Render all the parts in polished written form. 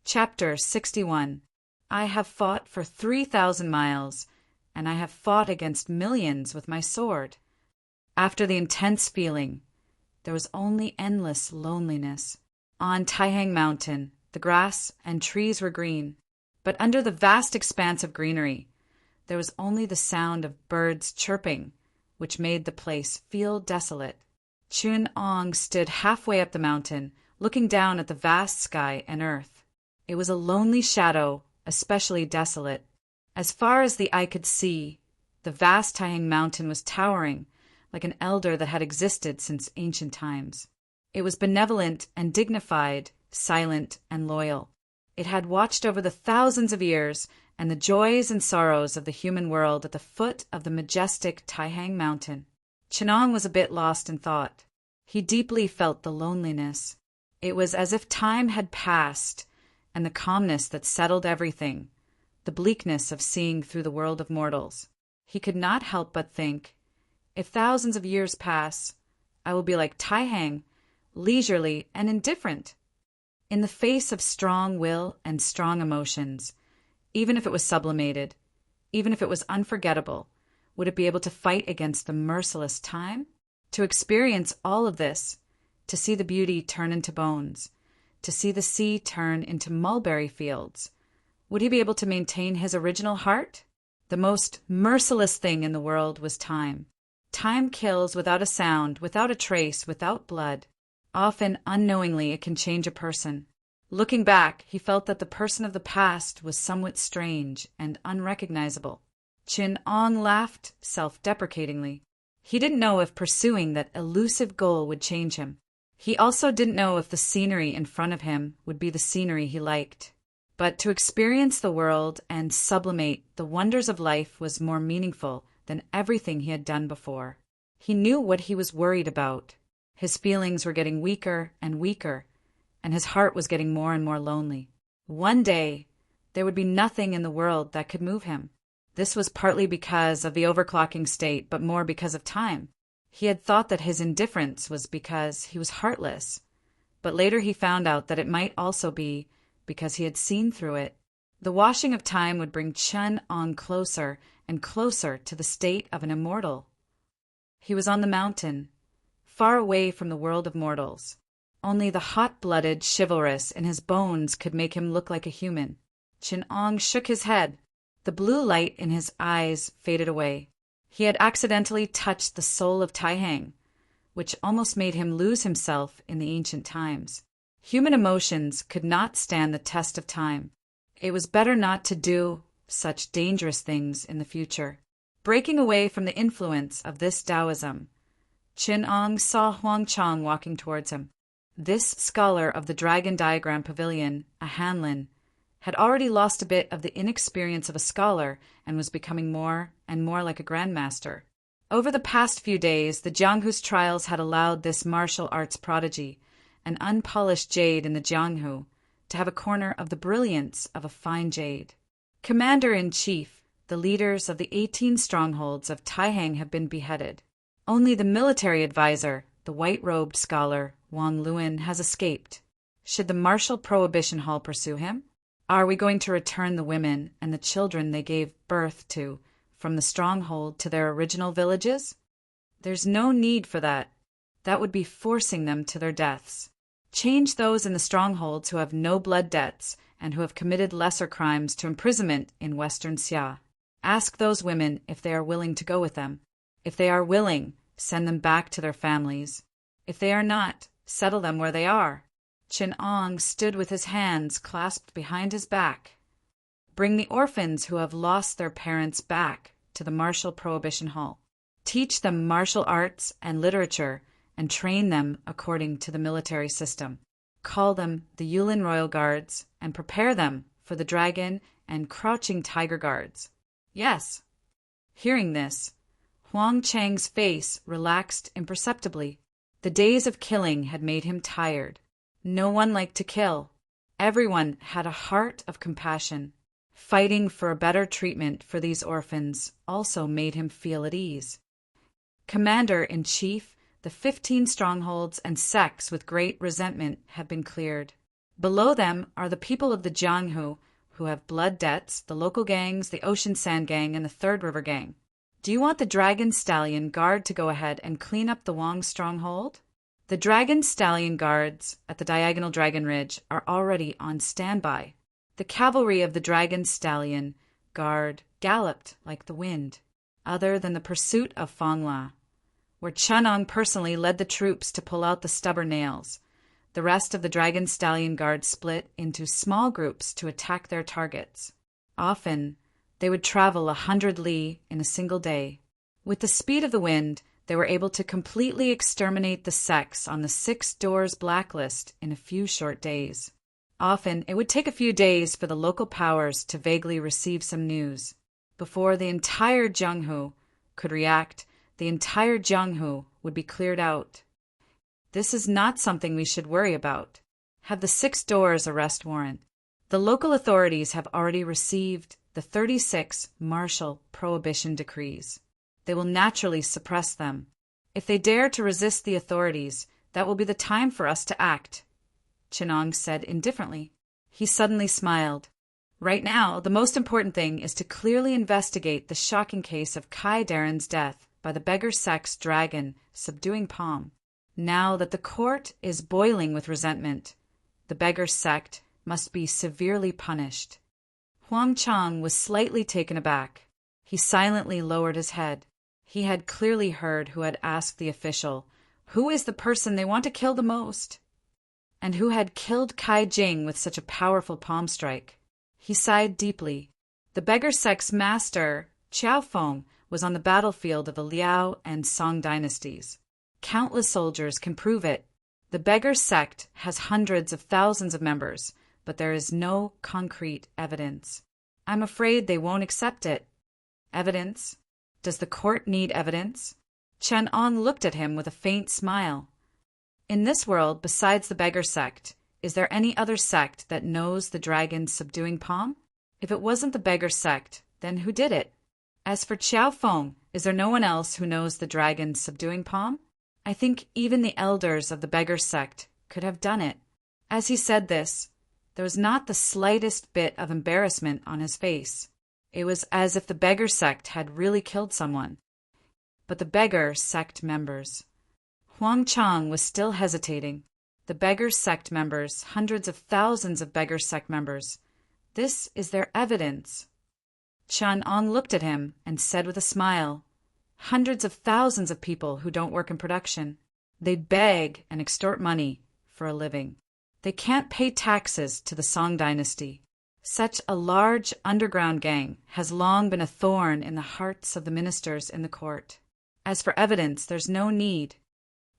Chapter 61. I have fought for 3,000 miles, and I have fought against millions with my sword. After the intense feeling, there was only endless loneliness. On Taihang Mountain, the grass and trees were green, but under the vast expanse of greenery, there was only the sound of birds chirping, which made the place feel desolate. Chun Ong stood halfway up the mountain, looking down at the vast sky and earth. It was a lonely shadow, especially desolate. As far as the eye could see, the vast Taihang Mountain was towering, like an elder that had existed since ancient times. It was benevolent and dignified, silent and loyal. It had watched over the thousands of years and the joys and sorrows of the human world at the foot of the majestic Taihang Mountain. Chenong was a bit lost in thought. He deeply felt the loneliness. It was as if time had passed, and the calmness that settled everything, the bleakness of seeing through the world of mortals. He could not help but think, if thousands of years pass, I will be like Taihang, leisurely and indifferent. In the face of strong will and strong emotions, even if it was sublimated, even if it was unforgettable, would it be able to fight against the merciless time? To experience all of this, to see the beauty turn into bones, to see the sea turn into mulberry fields, would he be able to maintain his original heart? The most merciless thing in the world was time. Time kills without a sound, without a trace, without blood. Often, unknowingly, it can change a person. Looking back, he felt that the person of the past was somewhat strange and unrecognizable. Chin Ong laughed self-deprecatingly. He didn't know if pursuing that elusive goal would change him. He also didn't know if the scenery in front of him would be the scenery he liked. But to experience the world and sublimate the wonders of life was more meaningful than everything he had done before. He knew what he was worried about. His feelings were getting weaker and weaker, and his heart was getting more and more lonely. One day, there would be nothing in the world that could move him. This was partly because of the overclocking state, but more because of time. He had thought that his indifference was because he was heartless, but later he found out that it might also be because he had seen through it. The washing of time would bring Chun Ong closer and closer to the state of an immortal. He was on the mountain, far away from the world of mortals. Only the hot-blooded chivalrous in his bones could make him look like a human. Chin Ong shook his head. The blue light in his eyes faded away. He had accidentally touched the soul of Taihang, which almost made him lose himself in the ancient times. Human emotions could not stand the test of time. It was better not to do such dangerous things in the future. Breaking away from the influence of this Taoism, Chin Ong saw Huang Chong walking towards him. This scholar of the Dragon Diagram Pavilion, a Hanlin, had already lost a bit of the inexperience of a scholar and was becoming more and more like a grandmaster. Over the past few days, the Jianghu's trials had allowed this martial arts prodigy, an unpolished jade in the Jianghu, to have a corner of the brilliance of a fine jade. Commander-in-Chief, the leaders of the 18 strongholds of Taihang have been beheaded. Only the military advisor, the white-robed scholar, Wang Luan, has escaped. Should the martial prohibition hall pursue him? Are we going to return the women and the children they gave birth to from the stronghold to their original villages? There's no need for that. That would be forcing them to their deaths. Change those in the strongholds who have no blood debts and who have committed lesser crimes to imprisonment in Western Xia. Ask those women if they are willing to go with them. If they are willing, send them back to their families. If they are not, settle them where they are. Chin Ong stood with his hands clasped behind his back. Bring the orphans who have lost their parents back to the martial prohibition hall. Teach them martial arts and literature and train them according to the military system. Call them the Yulin Royal Guards and prepare them for the Dragon and Crouching Tiger Guards. Yes. Hearing this, Huang Chang's face relaxed imperceptibly. The days of killing had made him tired. No one liked to kill. Everyone had a heart of compassion. Fighting for a better treatment for these orphans also made him feel at ease. Commander-in-Chief, the 15 strongholds and sects with great resentment have been cleared. Below them are the people of the Jianghu, who have blood debts, the local gangs, the Ocean Sand Gang, and the Third River Gang. Do you want the Dragon Stallion Guard to go ahead and clean up the Wang stronghold? The Dragon Stallion Guards at the Diagonal Dragon Ridge are already on standby. The cavalry of the Dragon Stallion Guard galloped like the wind, other than the pursuit of Fangla, where Chunong personally led the troops to pull out the stubborn nails. The rest of the Dragon Stallion Guard split into small groups to attack their targets. Often, they would travel 100 li in a single day. With the speed of the wind, they were able to completely exterminate the sects on the 6 Doors blacklist in a few short days. Often, it would take a few days for the local powers to vaguely receive some news. Before the entire Jianghu could react, the entire Jianghu would be cleared out. This is not something we should worry about. Have the 6 Doors arrest warrant. The local authorities have already received the 36 martial prohibition decrees. They will naturally suppress them. If they dare to resist the authorities, that will be the time for us to act, Chinong said indifferently. He suddenly smiled. Right now, the most important thing is to clearly investigate the shocking case of Kai Darren's death by the beggar sect's dragon subduing Palm. Now that the court is boiling with resentment, the beggar sect must be severely punished. Huang Chang was slightly taken aback. He silently lowered his head. He had clearly heard who had asked the official, "Who is the person they want to kill the most?" and who had killed Kai Jing with such a powerful palm strike. He sighed deeply. The beggar sect's master, Qiao Feng, was on the battlefield of the Liao and Song dynasties. Countless soldiers can prove it. The beggar sect has hundreds of thousands of members, but there is no concrete evidence. I'm afraid they won't accept it. Evidence? Does the court need evidence? Chen Ong looked at him with a faint smile. In this world, besides the beggar sect, is there any other sect that knows the dragon subduing Palm? If it wasn't the beggar sect, then who did it? As for Qiao Feng, is there no one else who knows the dragon subduing Palm? I think even the elders of the beggar sect could have done it. As he said this, there was not the slightest bit of embarrassment on his face. It was as if the beggar sect had really killed someone. But the beggar sect members. Huang Chang was still hesitating. The beggar sect members, hundreds of thousands of beggar sect members. This is their evidence. Chan Ong looked at him and said with a smile, "Hundreds of thousands of people who don't work in production. They beg and extort money for a living. They can't pay taxes to the Song dynasty. Such a large underground gang has long been a thorn in the hearts of the ministers in the court. As for evidence, there's no need.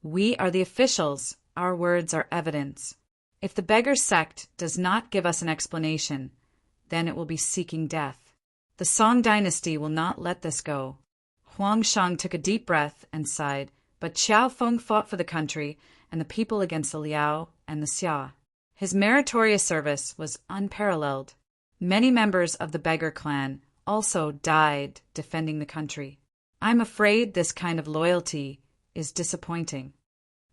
We are the officials. Our words are evidence. If the beggar sect does not give us an explanation, then it will be seeking death. The Song dynasty will not let this go." Huang Shang took a deep breath and sighed, but Qiao Feng fought for the country and the people against the Liao and the Xia. His meritorious service was unparalleled. Many members of the beggar clan also died defending the country. I'm afraid this kind of loyalty is disappointing.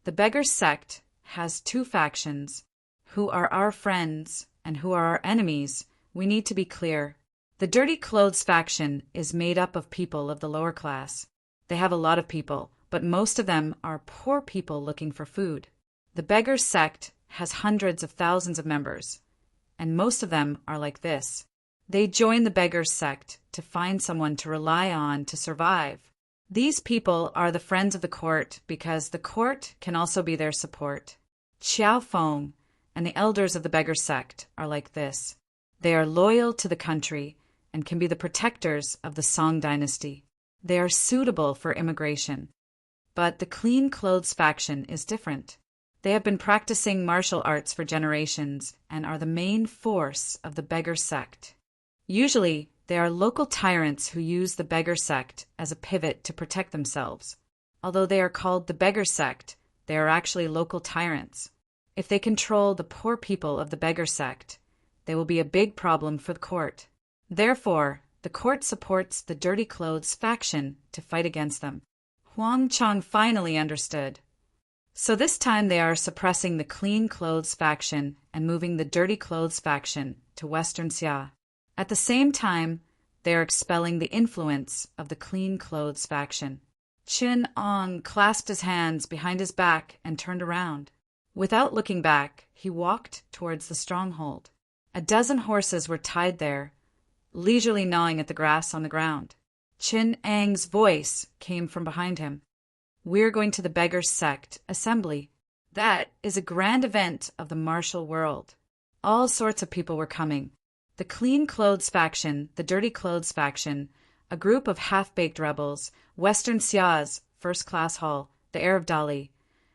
The beggar sect has 2 factions. Who are our friends and who are our enemies, we need to be clear. The Dirty Clothes faction is made up of people of the lower class. They have a lot of people, but most of them are poor people looking for food. The beggar sect has hundreds of thousands of members, and most of them are like this. They join the beggar sect to find someone to rely on to survive. These people are the friends of the court because the court can also be their support. Qiao Feng and the elders of the beggar sect are like this. They are loyal to the country and can be the protectors of the Song dynasty. They are suitable for immigration. But the Clean Clothes faction is different. They have been practicing martial arts for generations and are the main force of the beggar sect. Usually, they are local tyrants who use the beggar sect as a pivot to protect themselves. Although they are called the beggar sect, they are actually local tyrants. If they control the poor people of the beggar sect, they will be a big problem for the court. Therefore, the court supports the Dirty Clothes faction to fight against them. Huang Chang finally understood. So this time they are suppressing the clean clothes faction and moving the dirty clothes faction to Western Xia. At the same time, they are expelling the influence of the clean clothes faction. Qin Ong clasped his hands behind his back and turned around. Without looking back, he walked towards the stronghold. A dozen horses were tied there, leisurely gnawing at the grass on the ground. Qin Ang's voice came from behind him. "We're going to the Beggars' Sect Assembly. That is a grand event of the martial world." All sorts of people were coming. The clean clothes faction, the dirty clothes faction, a group of half-baked rebels, Western Xia's first-class hall, the heir of Dali,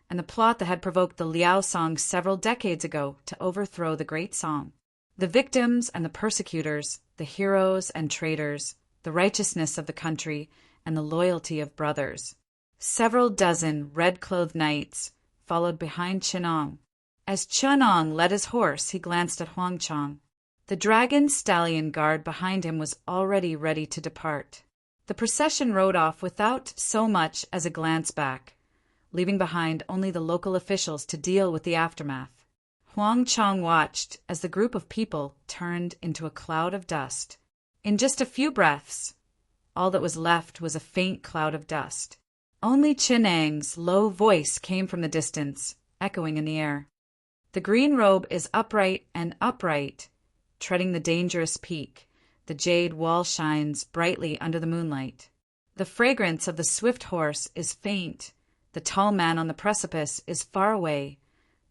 and the plot that had provoked the Liao Song several decades ago to overthrow the Great Song. The victims and the persecutors, the heroes and traitors, the righteousness of the country, and the loyalty of brothers. Several dozen red-clothed knights followed behind Qinong. As Qinong led his horse, he glanced at Huangchang. The dragon stallion guard behind him was already ready to depart. The procession rode off without so much as a glance back, leaving behind only the local officials to deal with the aftermath. Huangchang watched as the group of people turned into a cloud of dust. In just a few breaths, all that was left was a faint cloud of dust. Only Qinang's low voice came from the distance, echoing in the air. "The green robe is upright and upright, treading the dangerous peak. The jade wall shines brightly under the moonlight. The fragrance of the swift horse is faint. The tall man on the precipice is far away.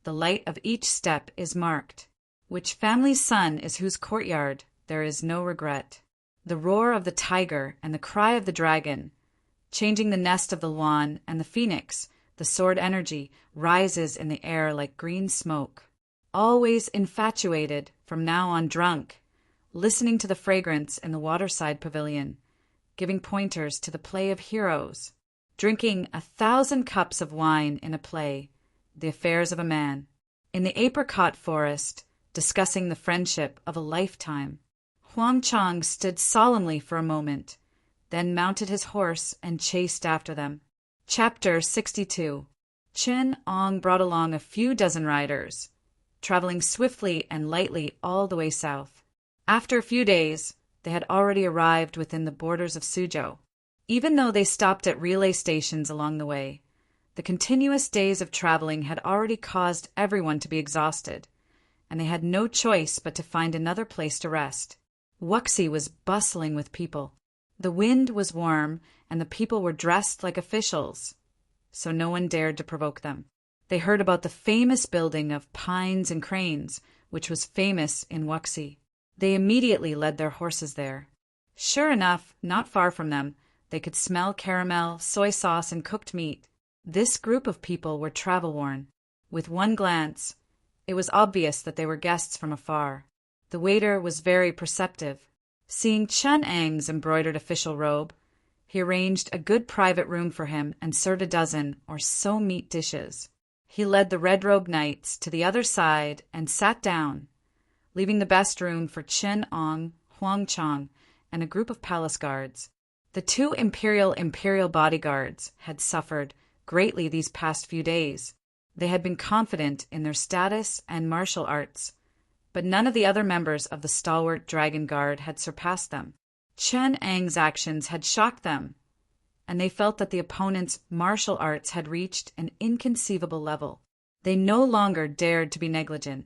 The light of each step is marked. Which family's son is whose courtyard, there is no regret. The roar of the tiger and the cry of the dragon, changing the nest of the Luan and the phoenix, the sword energy, rises in the air like green smoke. Always infatuated, from now on drunk, listening to the fragrance in the waterside pavilion, giving pointers to the play of heroes, drinking 1,000 cups of wine in a play, the affairs of a man, in the apricot forest, discussing the friendship of a lifetime." Huangchang stood solemnly for a moment, then mounted his horse and chased after them. Chapter 62. Qin Ong brought along a few dozen riders, traveling swiftly and lightly all the way south. After a few days, they had already arrived within the borders of Suzhou. Even though they stopped at relay stations along the way, the continuous days of traveling had already caused everyone to be exhausted, and they had no choice but to find another place to rest. Wuxi was bustling with people. The wind was warm, and the people were dressed like officials, so no one dared to provoke them. They heard about the famous building of pines and cranes, which was famous in Wuxi. They immediately led their horses there. Sure enough, not far from them, they could smell caramel, soy sauce, and cooked meat. This group of people were travel-worn. With one glance, it was obvious that they were guests from afar. The waiter was very perceptive. Seeing Chen Ang's embroidered official robe, he arranged a good private room for him and served a dozen or so meat dishes. He led the red-robed knights to the other side and sat down, leaving the best room for Qin Ong, Huangchang, and a group of palace guards. The two imperial bodyguards had suffered greatly these past few days. They had been confident in their status and martial arts, but none of the other members of the stalwart dragon guard had surpassed them. Chen Ang's actions had shocked them, and they felt that the opponent's martial arts had reached an inconceivable level. They no longer dared to be negligent.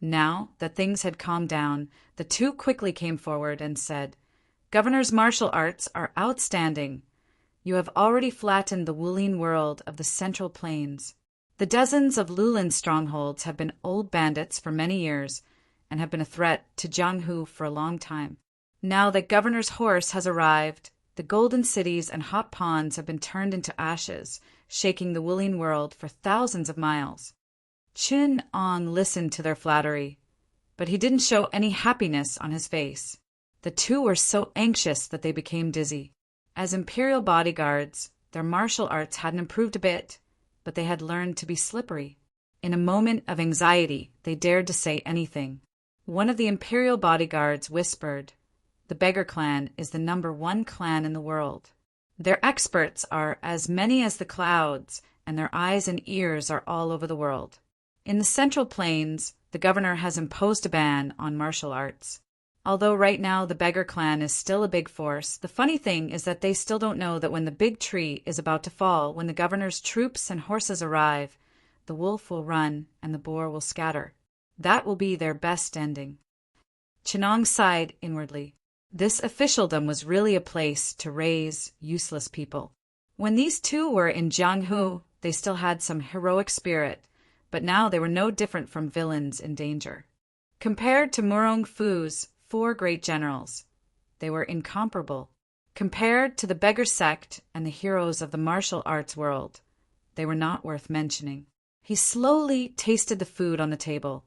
Now that things had calmed down, the two quickly came forward and said, "Governor's martial arts are outstanding. You have already flattened the Wulin world of the Central Plains. The dozens of Lulin strongholds have been old bandits for many years and have been a threat to Jianghu for a long time. Now that Governor's horse has arrived, the golden cities and hot ponds have been turned into ashes, shaking the Wulin world for thousands of miles." Qin Ong listened to their flattery, but he didn't show any happiness on his face. The two were so anxious that they became dizzy. As imperial bodyguards, their martial arts hadn't improved a bit, but they had learned to be slippery. In a moment of anxiety, they dared to say anything. One of the imperial bodyguards whispered, "The Beggar clan is the #1 clan in the world. Their experts are as many as the clouds, and their eyes and ears are all over the world. In the Central Plains, the governor has imposed a ban on martial arts. Although right now the beggar clan is still a big force, the funny thing is that they still don't know that when the big tree is about to fall, when the governor's troops and horses arrive, the wolf will run and the boar will scatter. That will be their best ending. Chenong sighed inwardly. This officialdom was really a place to raise useless people. When these two were in Jianghu, they still had some heroic spirit, but now they were no different from villains in danger. Compared to Murong Fu's 4 great generals, they were incomparable. Compared to the beggar sect and the heroes of the martial arts world, they were not worth mentioning. He slowly tasted the food on the table,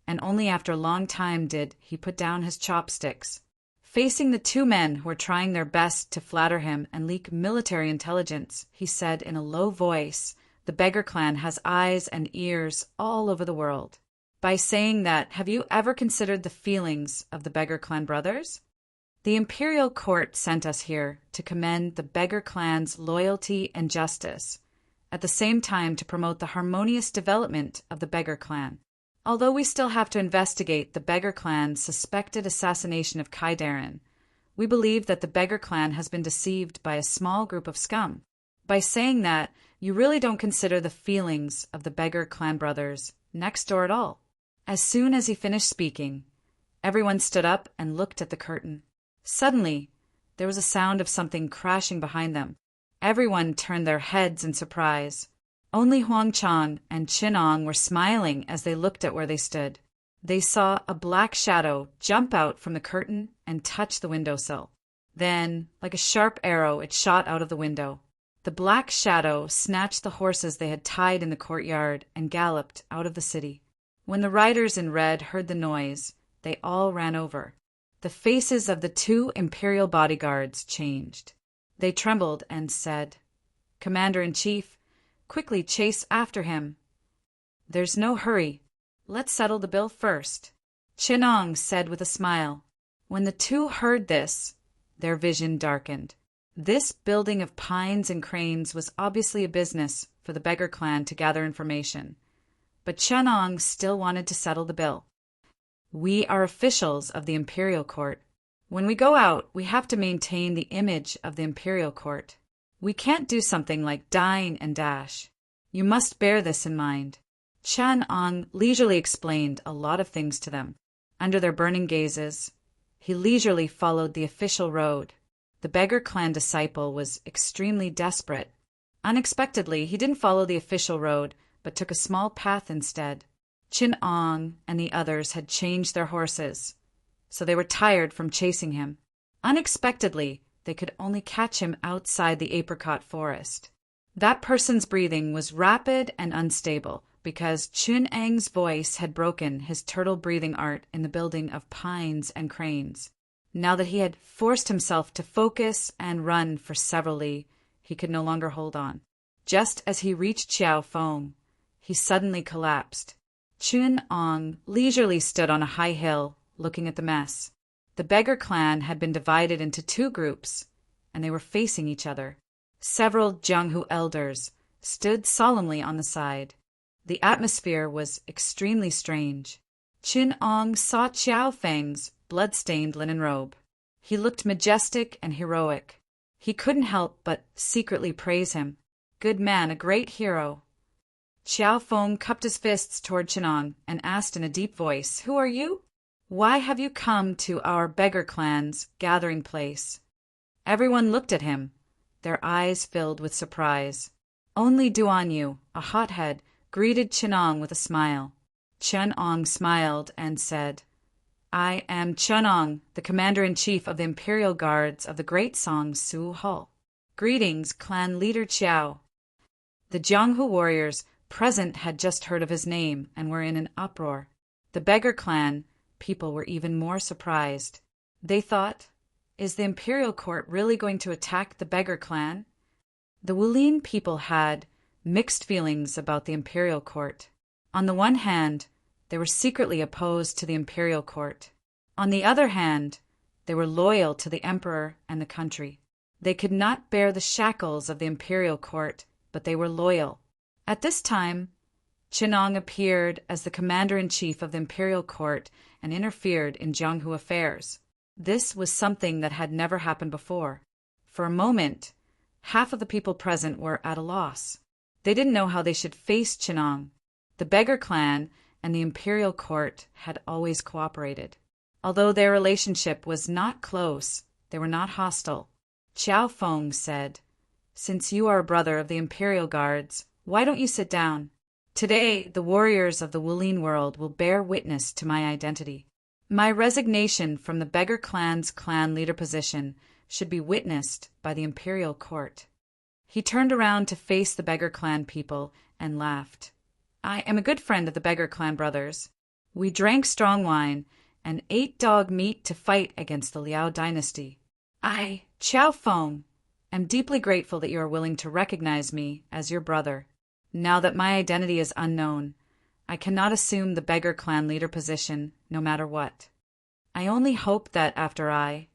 and only after a long time did he put down his chopsticks. Facing the 2 men who were trying their best to flatter him and leak military intelligence, he said in a low voice, "The beggar clan has eyes and ears all over the world." By saying that, have you ever considered the feelings of the beggar clan brothers? The imperial court sent us here to commend the beggar clan's loyalty and justice, at the same time to promote the harmonious development of the beggar clan. Although we still have to investigate the beggar clan's suspected assassination of Kaidaran, we believe that the beggar clan has been deceived by a small group of scum. By saying that, you really don't consider the feelings of the beggar clan brothers next door at all. As soon as he finished speaking, everyone stood up and looked at the curtain. Suddenly, there was a sound of something crashing behind them. Everyone turned their heads in surprise. Only Huang Chang and Chenong were smiling as they looked at where they stood. They saw a black shadow jump out from the curtain and touch the windowsill. Then, like a sharp arrow, it shot out of the window. The black shadow snatched the horses they had tied in the courtyard and galloped out of the city. When the riders in red heard the noise, they all ran over. The faces of the 2 imperial bodyguards changed. They trembled and said, "Commander-in-Chief, quickly chase after him." "There's no hurry. Let's settle the bill first," Chenong said with a smile. When the 2 heard this, their vision darkened. This building of pines and cranes was obviously a business for the beggar clan to gather information. But Chenong still wanted to settle the bill. "We are officials of the imperial court. When we go out, we have to maintain the image of the imperial court. We can't do something like dine and dash. You must bear this in mind." Chenong leisurely explained a lot of things to them. Under their burning gazes, he leisurely followed the official road. The beggar clan disciple was extremely desperate. Unexpectedly, he didn't follow the official road, but took a small path instead. Chenong and the others had changed their horses, so they were tired from chasing him. Unexpectedly, they could only catch him outside the apricot forest. That person's breathing was rapid and unstable because Chunang's voice had broken his turtle breathing art in the building of pines and cranes. Now that he had forced himself to focus and run for several li, he could no longer hold on. Just as he reached Xiao Feng, he suddenly collapsed. Chenong leisurely stood on a high hill, looking at the mess. The beggar clan had been divided into 2 groups, and they were facing each other. Several Jianghu elders stood solemnly on the side. The atmosphere was extremely strange. Chenong saw Xiao Feng's blood-stained linen robe. He looked majestic and heroic. He couldn't help but secretly praise him. Good man, a great hero. Xiao Feng cupped his fists toward Chenong and asked in a deep voice, "Who are you? Why have you come to our beggar clan's gathering place?" Everyone looked at him, their eyes filled with surprise. Only Duan Yu, a hothead, greeted Chenong with a smile. Chenong smiled and said, "I am Chenong, the commander-in-chief of the imperial guards of the great Song Su Hall. Greetings, clan leader Qiao." The Jianghu warriors present had just heard of his name and were in an uproar. The beggar clan people were even more surprised. They thought, is the imperial court really going to attack the beggar clan? The Wulin people had mixed feelings about the imperial court. On the one hand, they were secretly opposed to the imperial court. On the other hand, they were loyal to the emperor and the country. They could not bear the shackles of the imperial court, but they were loyal. At this time, Chinong appeared as the commander-in-chief of the imperial court and interfered in Jianghu affairs. This was something that had never happened before. For a moment, half of the people present were at a loss. They didn't know how they should face Chinong. The beggar clan and the imperial court had always cooperated. Although their relationship was not close, they were not hostile. Qiao Feng said, "Since you are a brother of the imperial guards, why don't you sit down? Today, the warriors of the Wulin world will bear witness to my identity. My resignation from the beggar clan's clan leader position should be witnessed by the imperial court." He turned around to face the beggar clan people and laughed. "I am a good friend of the beggar clan brothers. We drank strong wine and ate dog meat to fight against the Liao dynasty. I, Qiao Feng, am deeply grateful that you are willing to recognize me as your brother. Now that my identity is unknown, I cannot assume the beggar clan leader position no matter what. I only hope that after I,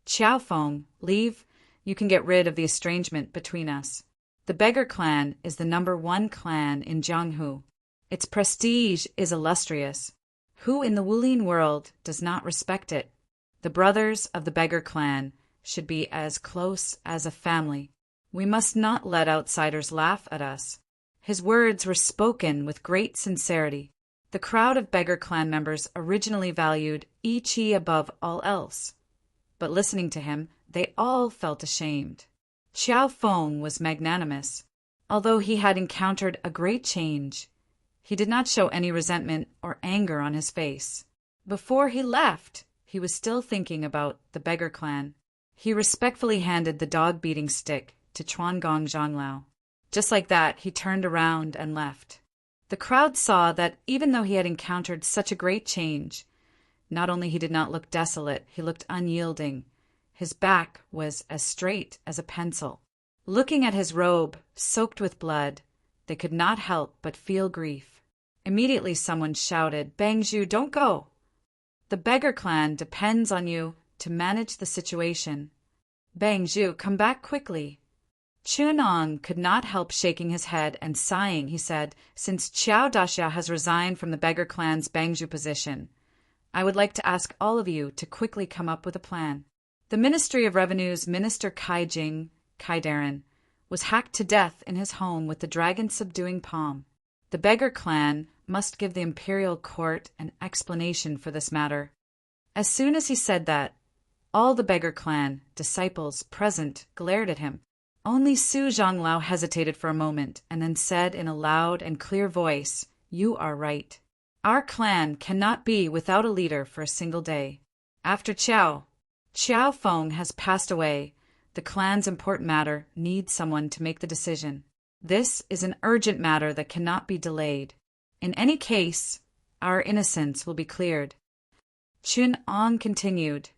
Qiao Feng, leave, you can get rid of the estrangement between us. The beggar clan is the #1 clan in Jianghu. Its prestige is illustrious. Who in the Wulin world does not respect it? The brothers of the beggar clan should be as close as a family. We must not let outsiders laugh at us." His words were spoken with great sincerity. The crowd of beggar clan members originally valued Yi Qi above all else. But listening to him, they all felt ashamed. Qiao Feng was magnanimous. Although he had encountered a great change, he did not show any resentment or anger on his face. Before he left, he was still thinking about the beggar clan. He respectfully handed the dog-beating stick to Chuangong Zhanglao. Just like that, he turned around and left. The crowd saw that even though he had encountered such a great change, not only he did not look desolate, he looked unyielding. His back was as straight as a pencil. Looking at his robe, soaked with blood, they could not help but feel grief. Immediately someone shouted, "Bangzhu, don't go! The beggar clan depends on you to manage the situation. Bangzhu, come back quickly." Chinong could not help shaking his head and sighing. He said, "Since Qiao Daxia has resigned from the beggar clan's Bangzhu position, I would like to ask all of you to quickly come up with a plan." The Ministry of Revenue's Minister Kaijing, Kaidaran, was hacked to death in his home with the dragon-subduing palm. The beggar clan must give the imperial court an explanation for this matter. As soon as he said that, all the beggar clan disciples present glared at him. Only Su Zhanglao hesitated for a moment and then said in a loud and clear voice, "You are right. Our clan cannot be without a leader for a single day. After Qiao Feng has passed away, the clan's important matter needs someone to make the decision. This is an urgent matter that cannot be delayed. In any case, our innocence will be cleared." Chun Ong continued,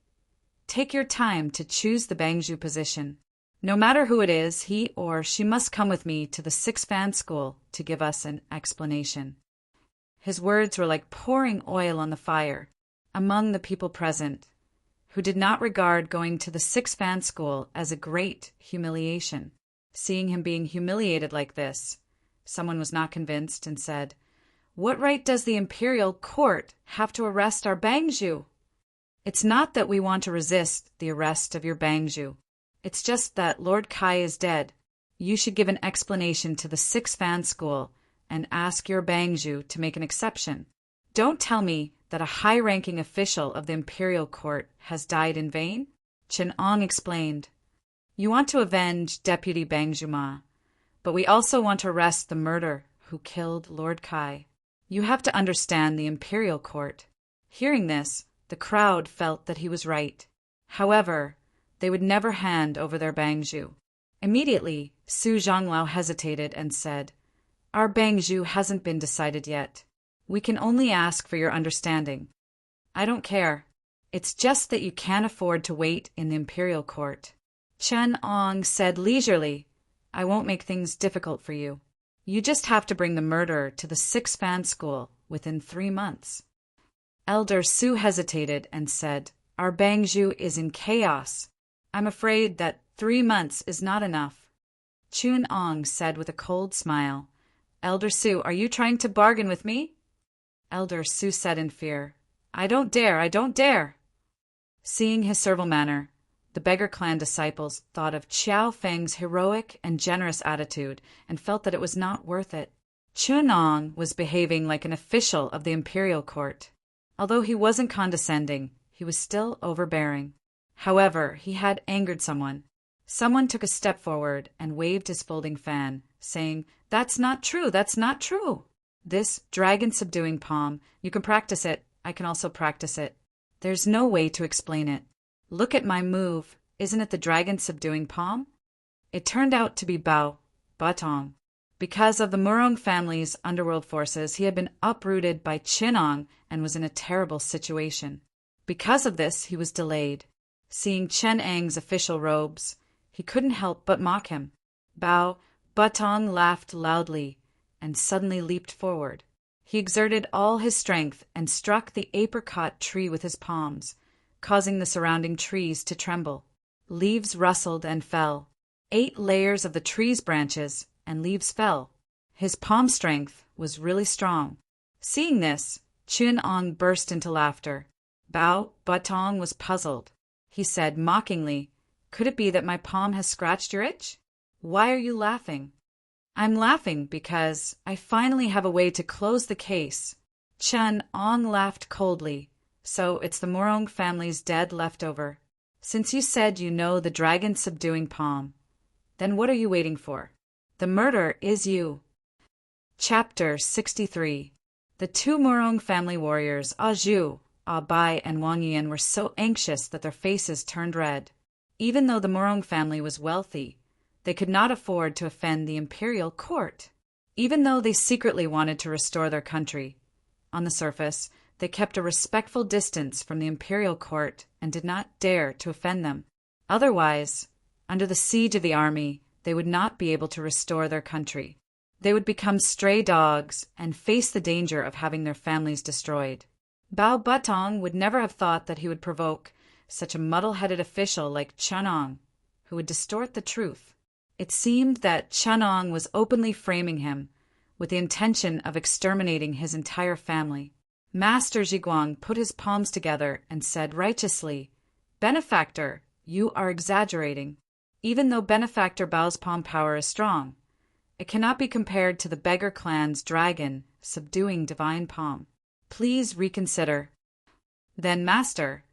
"Take your time to choose the Bangzhu position. No matter who it is, he or she must come with me to the 6th Fan School to give us an explanation." His words were like pouring oil on the fire. Among the people present, who did not regard going to the 6th Fan School as a great humiliation, seeing him being humiliated like this, someone was not convinced and said, "What right does the imperial court have to arrest our Bangzhu?" "It's not that we want to resist the arrest of your Bangzhu. It's just that Lord Kai is dead. You should give an explanation to the 6th Fan School and ask your Bangzhu to make an exception. Don't tell me that a high-ranking official of the imperial court has died in vain." Chen Ong explained, "You want to avenge Deputy Bangzhu Ma, but we also want to arrest the murderer who killed Lord Kai. You have to understand the imperial court." Hearing this, the crowd felt that he was right. However, they would never hand over their Bangzhu. Immediately, Su Zhanglao hesitated and said, "Our Bangzhu hasn't been decided yet. We can only ask for your understanding." "I don't care. It's just that you can't afford to wait in the imperial court." Chen Ong said leisurely, "I won't make things difficult for you. You just have to bring the murderer to the 6th Fan School within 3 months." Elder Su hesitated and said, "Our Bangzhu is in chaos. I'm afraid that 3 months is not enough. Chun Ong said with a cold smile. Elder Su, are you trying to bargain with me? Elder Su said in fear. I don't dare, I don't dare. Seeing his servile manner, the beggar clan disciples thought of Chiao Feng's heroic and generous attitude and felt that it was not worth it. Chun Ong was behaving like an official of the imperial court. Although he wasn't condescending, he was still overbearing. However, he had angered someone. Someone took a step forward and waved his folding fan, saying, That's not true, that's not true. This dragon-subduing palm, you can practice it, I can also practice it. There's no way to explain it. Look at my move, isn't it the dragon-subduing palm? It turned out to be Bao Batong. Because of the Murong family's underworld forces, he had been uprooted by Chinong and was in a terrible situation. Because of this, he was delayed. Seeing Chen Ang's official robes, he couldn't help but mock him. Bao Batong laughed loudly and suddenly leaped forward. He exerted all his strength and struck the apricot tree with his palms, causing the surrounding trees to tremble. Leaves rustled and fell. 8 layers of the tree's branches and leaves fell. His palm strength was really strong. Seeing this, Chun Ong burst into laughter. Bao Batong was puzzled. He said mockingly, Could it be that my palm has scratched your itch? Why are you laughing? I'm laughing because I finally have a way to close the case. Chun Ong laughed coldly. So it's the Murong family's dead leftover. Since you said you know the dragon-subduing palm, then what are you waiting for? The murder is you. Chapter 63. The 2 Murong family warriors, Zhu, Bai, and Wang Yan, were so anxious that their faces turned red. Even though the Murong family was wealthy, they could not afford to offend the imperial court. Even though they secretly wanted to restore their country, on the surface, they kept a respectful distance from the imperial court and did not dare to offend them. Otherwise, under the siege of the army, they would not be able to restore their country. They would become stray dogs and face the danger of having their families destroyed. Bao Batong would never have thought that he would provoke such a muddle-headed official like Chun Ong, who would distort the truth. It seemed that Chun Ong was openly framing him with the intention of exterminating his entire family. Master Zhiguang put his palms together and said righteously, Benefactor, you are exaggerating. Even though Benefactor Bao's palm power is strong, it cannot be compared to the beggar clan's dragon subduing divine palm. Please reconsider. Then, Master,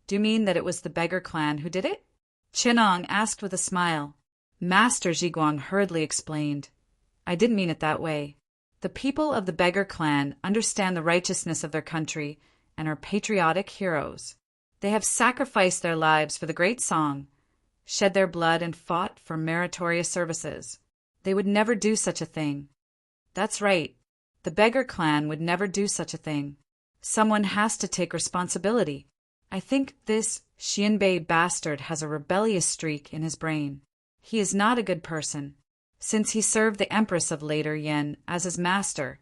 do you mean that it was the beggar clan who did it? Chinong asked with a smile. Master Zhiguang hurriedly explained, I didn't mean it that way. The people of the beggar clan understand the righteousness of their country and are patriotic heroes. They have sacrificed their lives for the great song, shed their blood and fought for meritorious services. They would never do such a thing. That's right. The beggar clan would never do such a thing. Someone has to take responsibility. I think this Xianbei bastard has a rebellious streak in his brain. He is not a good person. Since he served the Empress of Later Yen as his master,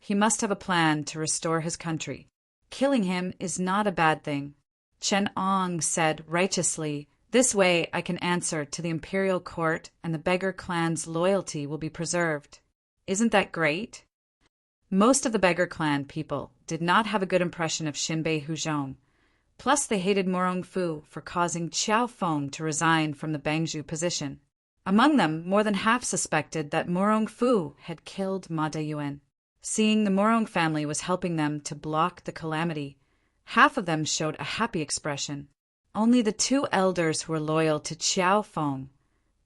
he must have a plan to restore his country. Killing him is not a bad thing. Chen Ong said righteously, This way I can answer to the imperial court and the beggar clan's loyalty will be preserved. Isn't that great? Most of the beggar clan people did not have a good impression of Xinbei Huzhong. Plus they hated Morong Fu for causing Qiao Feng to resign from the Bangzhou position. Among them, more than half suspected that Morong Fu had killed Ma Deyuan. Seeing the Morong family was helping them to block the calamity, half of them showed a happy expression. Only the 2 elders who were loyal to Qiao Feng,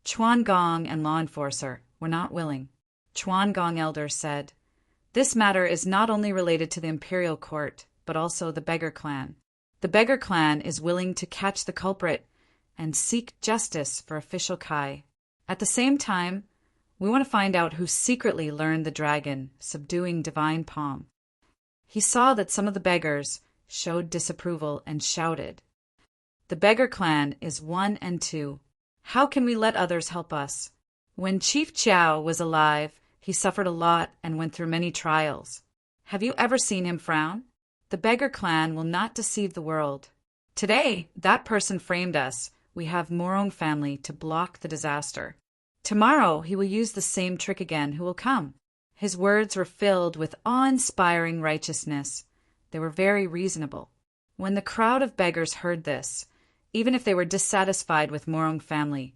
Chuan Gong and Law Enforcer, were not willing. Chuan Gong elder said, This matter is not only related to the imperial court, but also the beggar clan. The beggar clan is willing to catch the culprit and seek justice for official Kai. At the same time, we want to find out who secretly learned the dragon subduing divine palm. He saw that some of the beggars showed disapproval and shouted, The beggar clan is 1 and 2. How can we let others help us? When Chief Chiao was alive, he suffered a lot and went through many trials. Have you ever seen him frown? The beggar clan will not deceive the world. Today, that person framed us we have Morong family to block the disaster. Tomorrow he will use the same trick again. Who will come?" His words were filled with awe-inspiring righteousness. They were very reasonable. When the crowd of beggars heard this, even if they were dissatisfied with Morong family,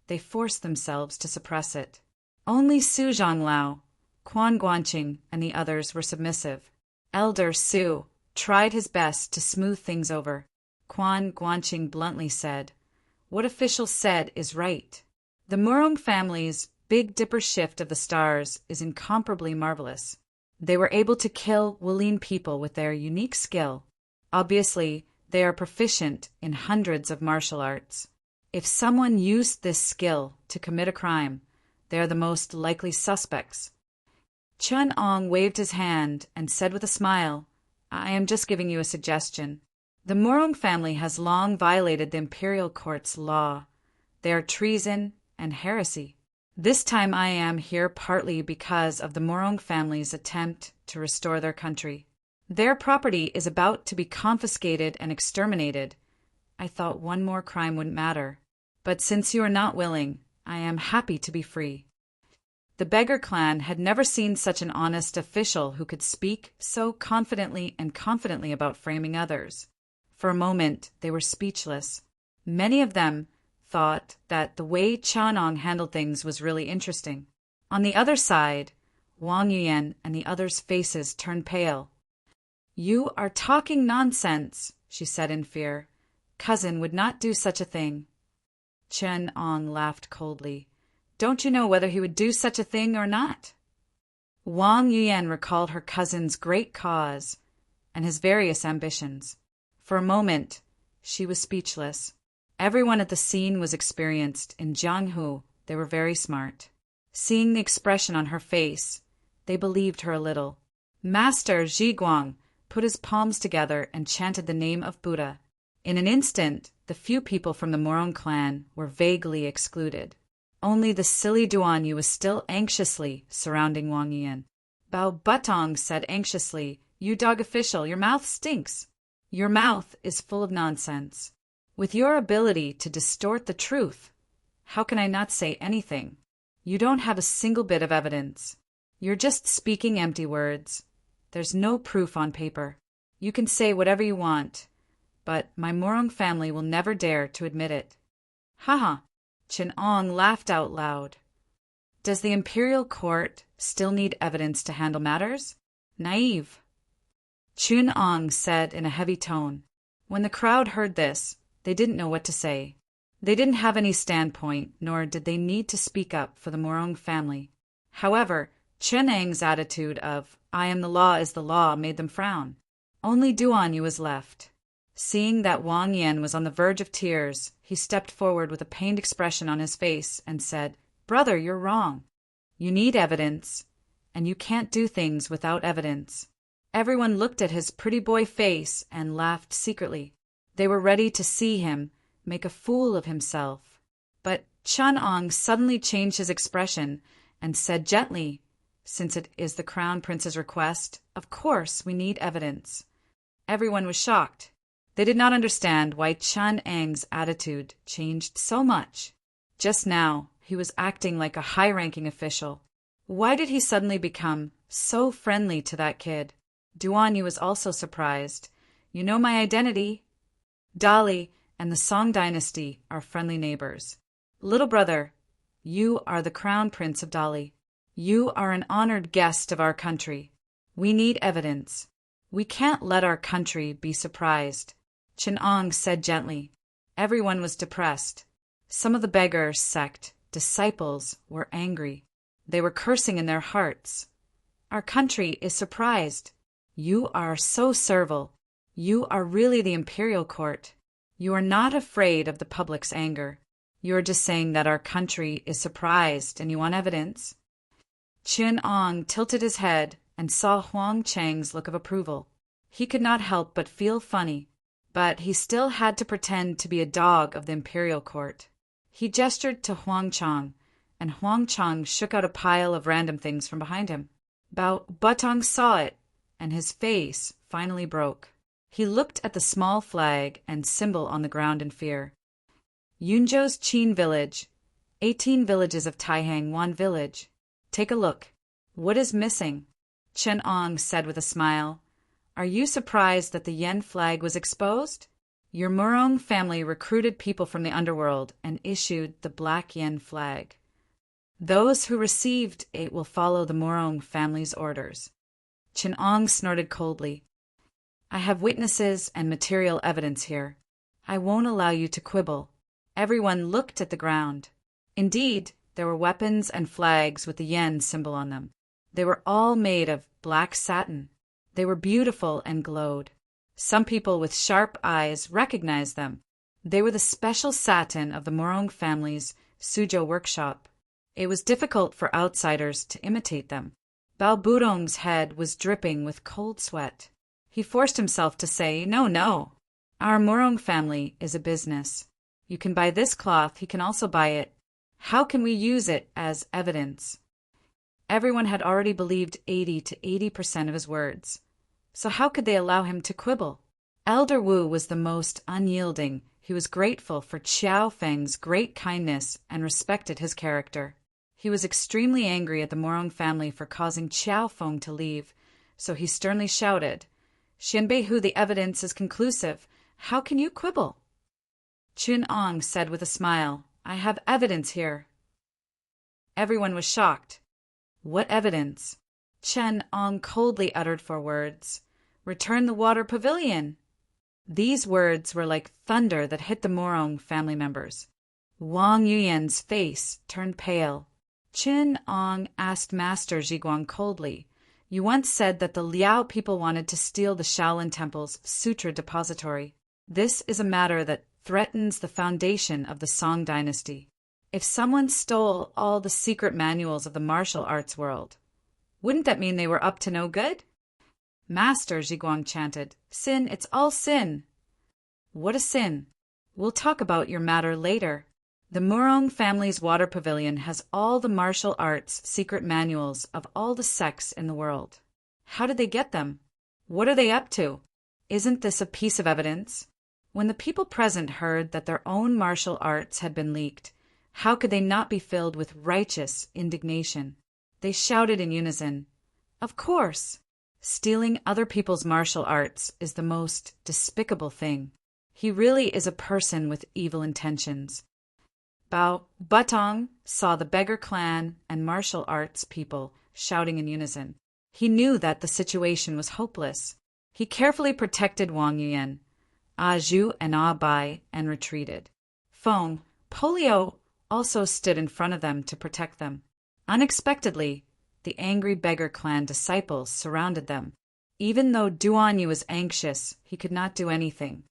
they forced themselves to suppress it. Only Su Zhonglao, Quan Guanqing, and the others were submissive. Elder Su tried his best to smooth things over. Quan Guanqing bluntly said, "What officials said is right. The Morong family's Big Dipper shift of the stars is incomparably marvelous. They were able to kill Wulin people with their unique skill. Obviously, they are proficient in hundreds of martial arts. If someone used this skill to commit a crime, they are the most likely suspects." Chun Ong waved his hand and said with a smile, "I am just giving you a suggestion. The Morong family has long violated the imperial court's law. They are treason and heresy. This time I am here partly because of the Morong family's attempt to restore their country. Their property is about to be confiscated and exterminated. I thought one more crime wouldn't matter. But since you are not willing, I am happy to be free." The beggar clan had never seen such an honest official who could speak so confidently about framing others. For a moment, they were speechless. Many of them thought that the way Chanong handled things was really interesting. On the other side, Wang Yuyan and the others' faces turned pale. "You are talking nonsense," she said in fear. "Cousin would not do such a thing." Chen Ong laughed coldly. "Don't you know whether he would do such a thing or not?" Wang Yuyan recalled her cousin's great cause and his various ambitions. For a moment, she was speechless. Everyone at the scene was experienced. In Jianghu, they were very smart. Seeing the expression on her face, they believed her a little. Master Zhiguang put his palms together and chanted the name of Buddha. In an instant, the few people from the Morong clan were vaguely excluded. Only the silly Duanyu was still anxiously surrounding Wang Yian. Bao Butong said anxiously, "You dog official, your mouth stinks. Your mouth is full of nonsense. With your ability to distort the truth, how can I not say anything? You don't have a single bit of evidence. You're just speaking empty words. There's no proof on paper. You can say whatever you want, but my Morong family will never dare to admit it." "Haha!" Chin Ong laughed out loud. "Does the imperial court still need evidence to handle matters? Naive." Chun Ong said in a heavy tone. When the crowd heard this, they didn't know what to say. They didn't have any standpoint, nor did they need to speak up for the Morong family. However, Chen Ang's attitude of "I am the law is the law" made them frown. Only Duanyu was left. Seeing that Wang Yan was on the verge of tears, he stepped forward with a pained expression on his face and said, "Brother, you're wrong. You need evidence, and you can't do things without evidence." Everyone looked at his pretty boy face and laughed secretly. They were ready to see him make a fool of himself. But Chun Ong suddenly changed his expression and said gently, "Since it is the Crown Prince's request, of course we need evidence." Everyone was shocked. They did not understand why Chun Ang's attitude changed so much. Just now, he was acting like a high-ranking official. Why did he suddenly become so friendly to that kid? Duanyu was also surprised. "You know my identity. Dali and the Song dynasty are friendly neighbors. Little brother, you are the Crown Prince of Dali. You are an honored guest of our country. We need evidence. We can't let our country be surprised," Chin Ong said gently. Everyone was depressed. Some of the beggar sect disciples were angry. They were cursing in their hearts. "Our country is surprised. You are so servile. You are really the imperial court. You are not afraid of the public's anger. You are just saying that our country is surprised and you want evidence." Chun Ong tilted his head and saw Huang Chang's look of approval. He could not help but feel funny, but he still had to pretend to be a dog of the imperial court. He gestured to Huang Chang, and Huang Chang shook out a pile of random things from behind him. Bao Butong saw it, and his face finally broke. He looked at the small flag and symbol on the ground in fear. Yunzhou's Qin Village. 18 villages of Taihang, one village. Take a look. What is missing? Chen Ong said with a smile. Are you surprised that the Yen flag was exposed? Your Murong family recruited people from the underworld and issued the Black Yen flag. Those who received it will follow the Murong family's orders. Chen Ong snorted coldly. I have witnesses and material evidence here. I won't allow you to quibble. Everyone looked at the ground. Indeed, there were weapons and flags with the yen symbol on them. They were all made of black satin. They were beautiful and glowed. Some people with sharp eyes recognized them. They were the special satin of the Murong family's Suzhou workshop. It was difficult for outsiders to imitate them. Bao Budong's head was dripping with cold sweat. He forced himself to say, No, no. Our Murong family is a business. You can buy this cloth, he can also buy it. How can we use it as evidence? Everyone had already believed 80 to 80% of his words. So how could they allow him to quibble? Elder Wu was the most unyielding. He was grateful for Qiao Feng's great kindness and respected his character. He was extremely angry at the Murong family for causing Qiao Feng to leave, so he sternly shouted, Xianbeihu, the evidence is conclusive. How can you quibble? Chen Ong said with a smile, I have evidence here. Everyone was shocked. What evidence? Chen Ong coldly uttered 4 words. Return the water pavilion. These words were like thunder that hit the Murong family members. Wang Yuyan's face turned pale. Chen Ong asked Master Zhiguang coldly, You once said that the Liao people wanted to steal the Shaolin Temple's sutra depository. This is a matter that threatens the foundation of the Song dynasty. If someone stole all the secret manuals of the martial arts world, wouldn't that mean they were up to no good? Master, Zhiguang chanted, Sin, it's all sin. What a sin? We'll talk about your matter later. The Murong family's water pavilion has all the martial arts secret manuals of all the sects in the world. How did they get them? What are they up to? Isn't this a piece of evidence? When the people present heard that their own martial arts had been leaked, how could they not be filled with righteous indignation? They shouted in unison, Of course! Stealing other people's martial arts is the most despicable thing. He really is a person with evil intentions. Bao Butong saw the beggar clan and martial arts people shouting in unison. He knew that the situation was hopeless. He carefully protected Wang Yuyan, Ah Zhu and Ah Bai, and retreated. Feng, Polio also stood in front of them to protect them. Unexpectedly, the angry beggar clan disciples surrounded them. Even though Duanyu was anxious, he could not do anything.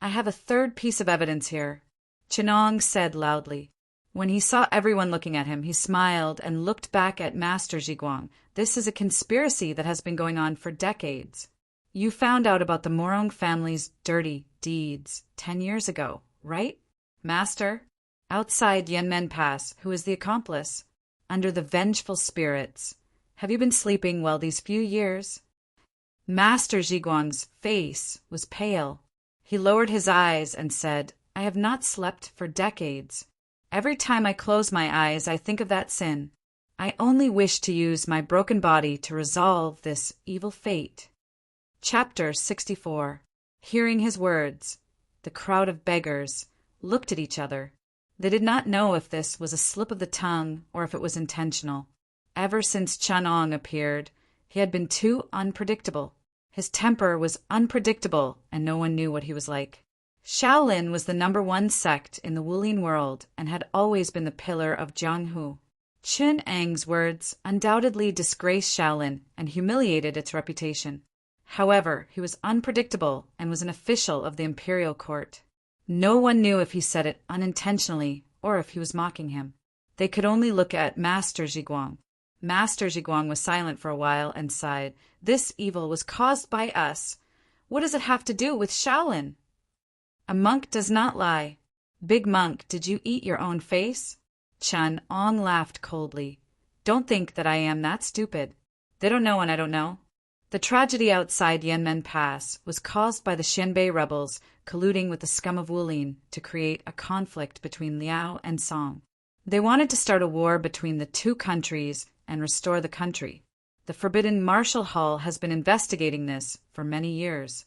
I have a third piece of evidence here, Chenong said loudly. When he saw everyone looking at him, he smiled and looked back at Master Zhiguang. This is a conspiracy that has been going on for decades. You found out about the Murong family's dirty deeds 10 years ago, right, Master? Outside Yanmen Pass, who is the accomplice? Under the vengeful spirits. Have you been sleeping well these few years? Master Zhiguang's face was pale. He lowered his eyes and said, I have not slept for decades. Every time I close my eyes, I think of that sin. I only wish to use my broken body to resolve this evil fate. Chapter 64. Hearing his words, the crowd of beggars looked at each other. They did not know if this was a slip of the tongue or if it was intentional. Ever since Chanong appeared, he had been too unpredictable. His temper was unpredictable, and no one knew what he was like. Shaolin was the #1 sect in the Wulian world and had always been the pillar of Jianghu. Chun Ang's words undoubtedly disgraced Shaolin and humiliated its reputation. However, he was unpredictable and was an official of the imperial court. No one knew if he said it unintentionally or if he was mocking him. They could only look at Master Zhiguang. Master Zhiguang was silent for a while and sighed. This evil was caused by us. What does it have to do with Shaolin? A monk does not lie. Big monk, did you eat your own face? Chun Ong laughed coldly. Don't think that I am that stupid. They don't know and I don't know. The tragedy outside Yanmen Pass was caused by the Xianbei rebels colluding with the scum of Wulin to create a conflict between Liao and Song. They wanted to start a war between the two countries and restore the country. The Forbidden Martial Hall has been investigating this for many years.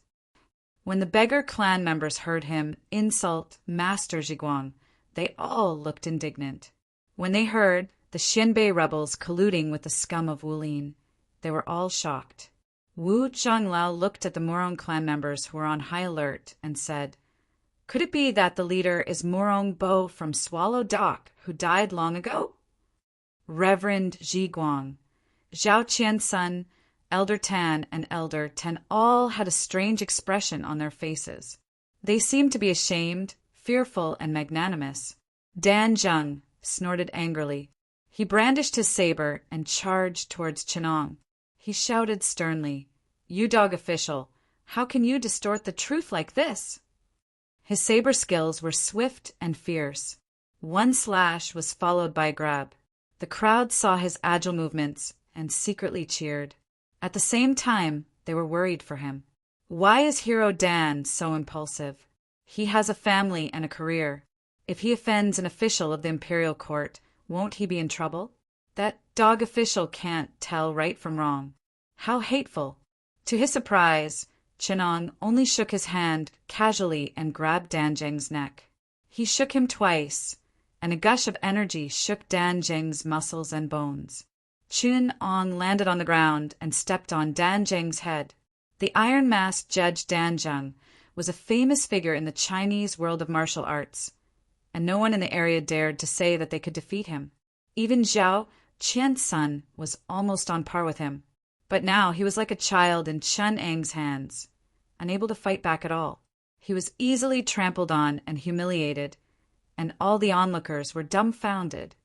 When the beggar clan members heard him insult Master Zhiguang, they all looked indignant. When they heard the Xianbei rebels colluding with the scum of Wulin, they were all shocked. Wu Zhanglao looked at the Morong clan members who were on high alert and said, "Could it be that the leader is Morong Bo from Swallow Dock, who died long ago?" Reverend Zhiguang, Zhao Qian's son, Elder Tan, and Elder Ten all had a strange expression on their faces. They seemed to be ashamed, fearful, and magnanimous. Dan Zheng snorted angrily. He brandished his saber and charged towards Chenong. He shouted sternly, "You dog official, how can you distort the truth like this?" His saber skills were swift and fierce. One slash was followed by a grab. The crowd saw his agile movements and secretly cheered. At the same time, they were worried for him. Why is Hero Dan so impulsive? He has a family and a career. If he offends an official of the imperial court, won't he be in trouble? That dog official can't tell right from wrong. How hateful! To his surprise, Chenong only shook his hand casually and grabbed Dan Zheng's neck. He shook him twice, and a gush of energy shook Dan Zheng's muscles and bones. Chun Ong landed on the ground and stepped on Dan Zheng's head. The iron-masked Judge Dan Zheng was a famous figure in the Chinese world of martial arts, and no one in the area dared to say that they could defeat him. Even Zhao Qian's son was almost on par with him, but now he was like a child in Chun Ang's hands, unable to fight back at all. He was easily trampled on and humiliated, and all the onlookers were dumbfounded.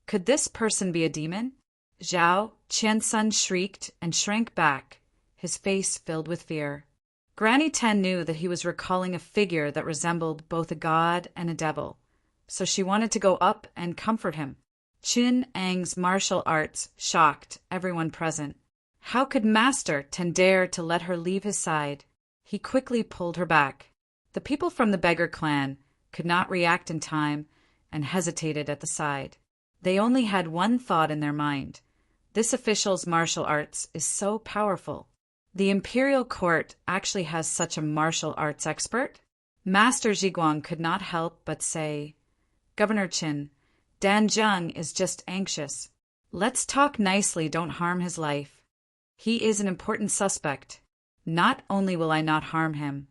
Could this person be a demon? Zhao Qian's son shrieked and shrank back, his face filled with fear. Granny Ten knew that he was recalling a figure that resembled both a god and a devil, so she wanted to go up and comfort him. Chun Ang's martial arts shocked everyone present. How could Master Ten dare to let her leave his side? He quickly pulled her back. The people from the beggar clan could not react in time and hesitated at the side. They only had one thought in their mind. This official's martial arts is so powerful. The imperial court actually has such a martial arts expert? Master Zhiguang could not help but say, "Governor Qin, Dan Zheng is just anxious. Let's talk nicely, don't harm his life. He is an important suspect. Not only will I not harm him,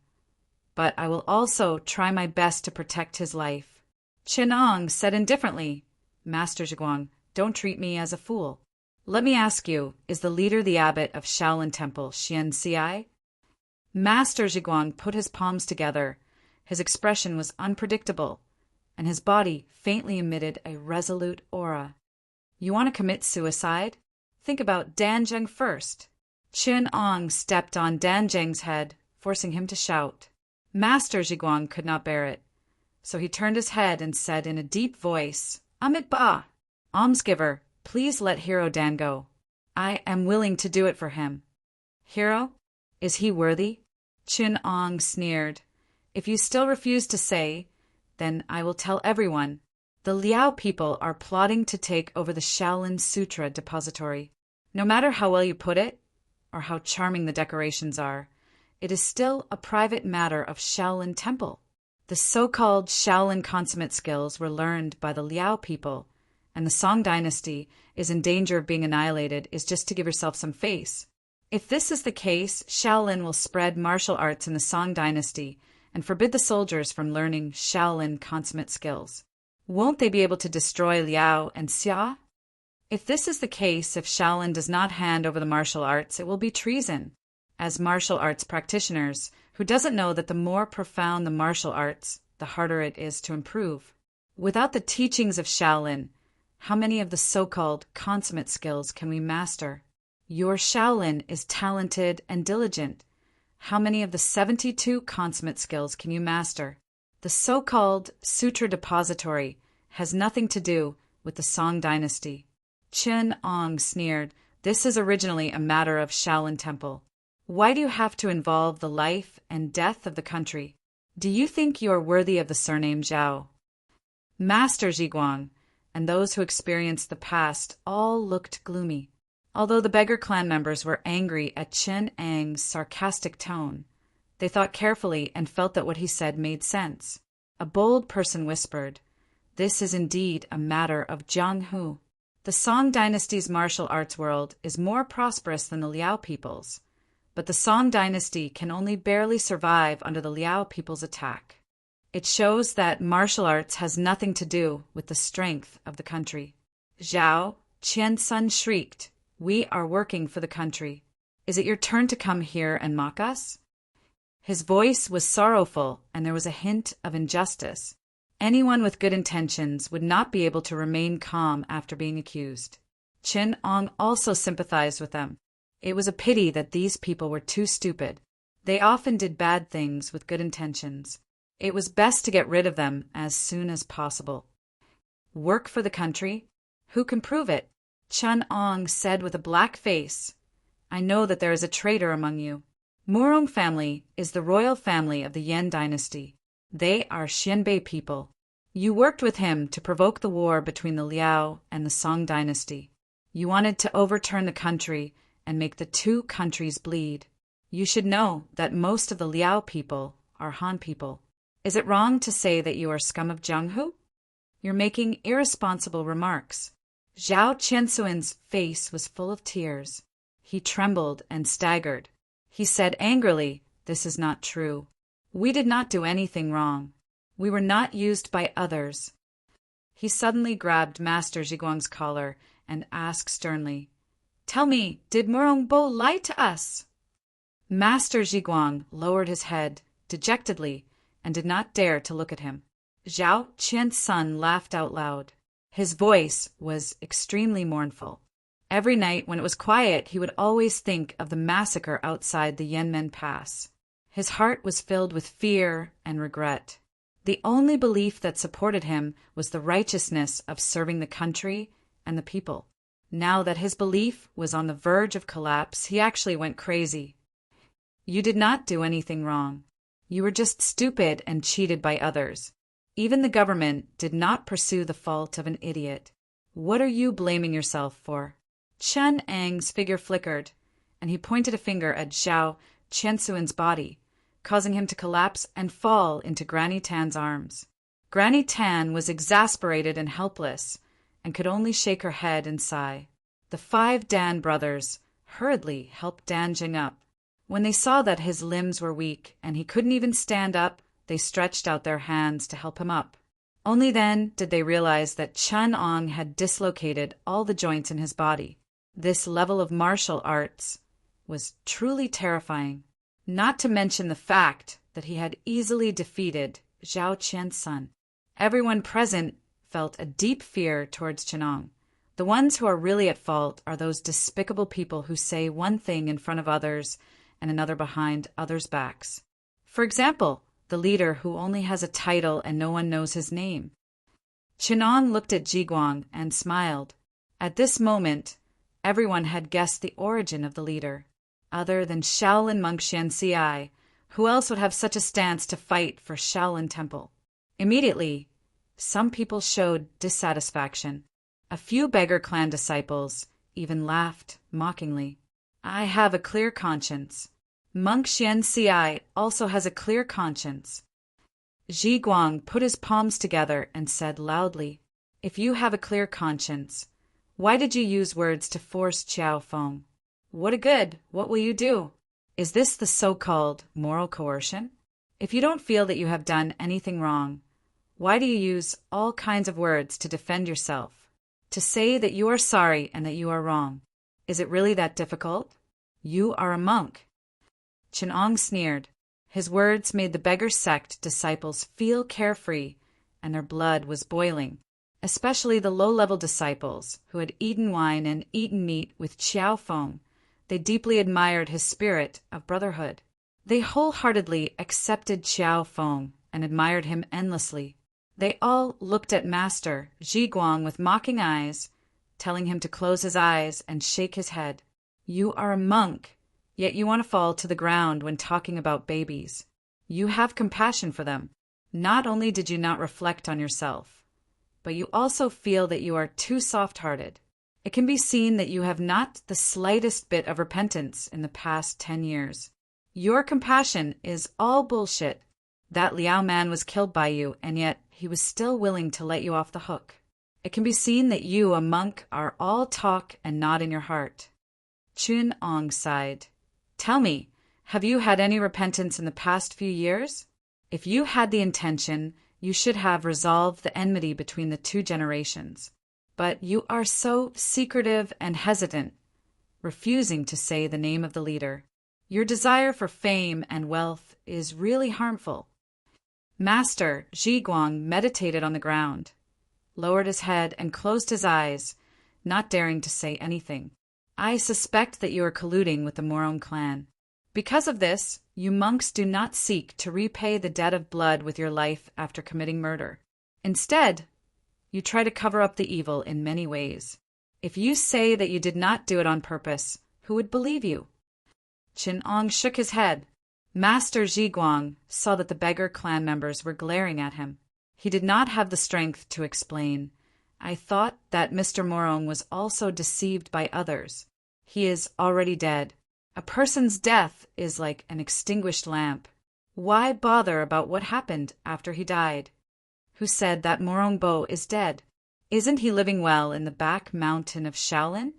but I will also try my best to protect his life." Chenong said indifferently, "Master Zhiguang, don't treat me as a fool. Let me ask you, is the leader the abbot of Shaolin Temple, Xian Xi?" Master Zhiguang put his palms together. His expression was unpredictable, and his body faintly emitted a resolute aura. "You want to commit suicide? Think about Dan Zheng first." Chun Ong stepped on Dan Zheng's head, forcing him to shout. Master Zhiguang could not bear it, so he turned his head and said in a deep voice, "Amit Ba, almsgiver, please let Hero Dan go. I am willing to do it for him." "Hero? Is he worthy?" Chun Ong sneered. "If you still refuse to say, then I will tell everyone. The Liao people are plotting to take over the Shaolin Sutra depository. No matter how well you put it, or how charming the decorations are, it is still a private matter of Shaolin Temple. The so-called Shaolin consummate skills were learned by the Liao people, and the Song dynasty is in danger of being annihilated is just to give yourself some face. If this is the case, Shaolin will spread martial arts in the Song dynasty and forbid the soldiers from learning Shaolin consummate skills. Won't they be able to destroy Liao and Xia? If this is the case, if Shaolin does not hand over the martial arts, it will be treason. As martial arts practitioners, who doesn't know that the more profound the martial arts, the harder it is to improve? Without the teachings of Shaolin, how many of the so-called consummate skills can we master? Your Shaolin is talented and diligent. How many of the 72 consummate skills can you master? The so-called Sutra Depository has nothing to do with the Song dynasty. Chun Ong sneered. This is originally a matter of Shaolin Temple. Why do you have to involve the life and death of the country? Do you think you are worthy of the surname Zhao? Master Zhiguang and those who experienced the past all looked gloomy. Although the beggar clan members were angry at Chen Ang's sarcastic tone, they thought carefully and felt that what he said made sense. A bold person whispered, "This is indeed a matter of Jianghu. The Song dynasty's martial arts world is more prosperous than the Liao people's, but the Song dynasty can only barely survive under the Liao people's attack. It shows that martial arts has nothing to do with the strength of the country." Zhao Qiansun shrieked, "We are working for the country. Is it your turn to come here and mock us?" His voice was sorrowful, and there was a hint of injustice. Anyone with good intentions would not be able to remain calm after being accused. Qin Ong also sympathized with them. It was a pity that these people were too stupid. They often did bad things with good intentions. It was best to get rid of them as soon as possible. "Work for the country? Who can prove it?" Chen Ong said with a black face. "I know that there is a traitor among you. Murong family is the royal family of the Yan dynasty. They are Xianbei people. You worked with him to provoke the war between the Liao and the Song dynasty. You wanted to overturn the country and make the two countries bleed. You should know that most of the Liao people are Han people. Is it wrong to say that you are scum of Jianghu? You're making irresponsible remarks." Zhao Qiansuan's face was full of tears. He trembled and staggered. He said angrily, "This is not true. We did not do anything wrong. We were not used by others." He suddenly grabbed Master Zhiguang's collar and asked sternly, "Tell me, did Murong Bo lie to us?" Master Zhiguang lowered his head dejectedly and did not dare to look at him. Zhao Qiansun laughed out loud. His voice was extremely mournful. Every night when it was quiet, he would always think of the massacre outside the Yanmen Pass. His heart was filled with fear and regret. The only belief that supported him was the righteousness of serving the country and the people. Now that his belief was on the verge of collapse, he actually went crazy. "You did not do anything wrong. You were just stupid and cheated by others. Even the government did not pursue the fault of an idiot. What are you blaming yourself for?" Chen Ang's figure flickered, and he pointed a finger at Zhao Qiansuan's body, causing him to collapse and fall into Granny Tan's arms. Granny Tan was exasperated and helpless, and could only shake her head and sigh. The 5 Dan brothers hurriedly helped Dan Jing up. When they saw that his limbs were weak and he couldn't even stand up, they stretched out their hands to help him up. Only then did they realize that Chen Ong had dislocated all the joints in his body. This level of martial arts was truly terrifying, not to mention the fact that he had easily defeated Zhao Qiansun. Everyone present felt a deep fear towards Chen Ong. The ones who are really at fault are those despicable people who say one thing in front of others and another behind others' backs. For example, the leader who only has a title and no one knows his name. Chen Ong looked at Zhiguang and smiled. At this moment, everyone had guessed the origin of the leader. Other than Shaolin monk Xianxi, who else would have such a stance to fight for Shaolin Temple? Immediately, some people showed dissatisfaction. A few beggar clan disciples even laughed mockingly. "I have a clear conscience. Monk Xianxi also has a clear conscience." Zhiguang put his palms together and said loudly, "If you have a clear conscience, why did you use words to force Qiao Feng? What a good! What will you do? Is this the so-called moral coercion? If you don't feel that you have done anything wrong, why do you use all kinds of words to defend yourself? To say that you are sorry and that you are wrong? Is it really that difficult? You are a monk." Chen Ong sneered. His words made the beggar sect disciples feel carefree, and their blood was boiling, especially the low-level disciples who had eaten wine and eaten meat with Qiao Feng. They deeply admired his spirit of brotherhood. They wholeheartedly accepted Qiao Feng and admired him endlessly. They all looked at Master Zhiguang with mocking eyes, telling him to close his eyes and shake his head. "You are a monk. Yet you want to fall to the ground when talking about babies. You have compassion for them. Not only did you not reflect on yourself, but you also feel that you are too soft-hearted. It can be seen that you have not the slightest bit of repentance in the past 10 years. Your compassion is all bullshit. That Liao man was killed by you, and yet he was still willing to let you off the hook. It can be seen that you, a monk, are all talk and not in your heart. Chun Ong sighed. Tell me, have you had any repentance in the past few years? If you had the intention, you should have resolved the enmity between the two generations. But you are so secretive and hesitant, refusing to say the name of the leader. Your desire for fame and wealth is really harmful. Master Zhiguang meditated on the ground, lowered his head and closed his eyes, not daring to say anything. I suspect that you are colluding with the Morong clan. Because of this, you monks do not seek to repay the debt of blood with your life after committing murder. Instead, you try to cover up the evil in many ways. If you say that you did not do it on purpose, who would believe you? Chin Ong shook his head. Master Zhiguang saw that the beggar clan members were glaring at him. He did not have the strength to explain. I thought that Mr. Morong was also deceived by others. He is already dead. A person's death is like an extinguished lamp. Why bother about what happened after he died? Who said that Morong Bo is dead? Isn't he living well in the back mountain of Shaolin?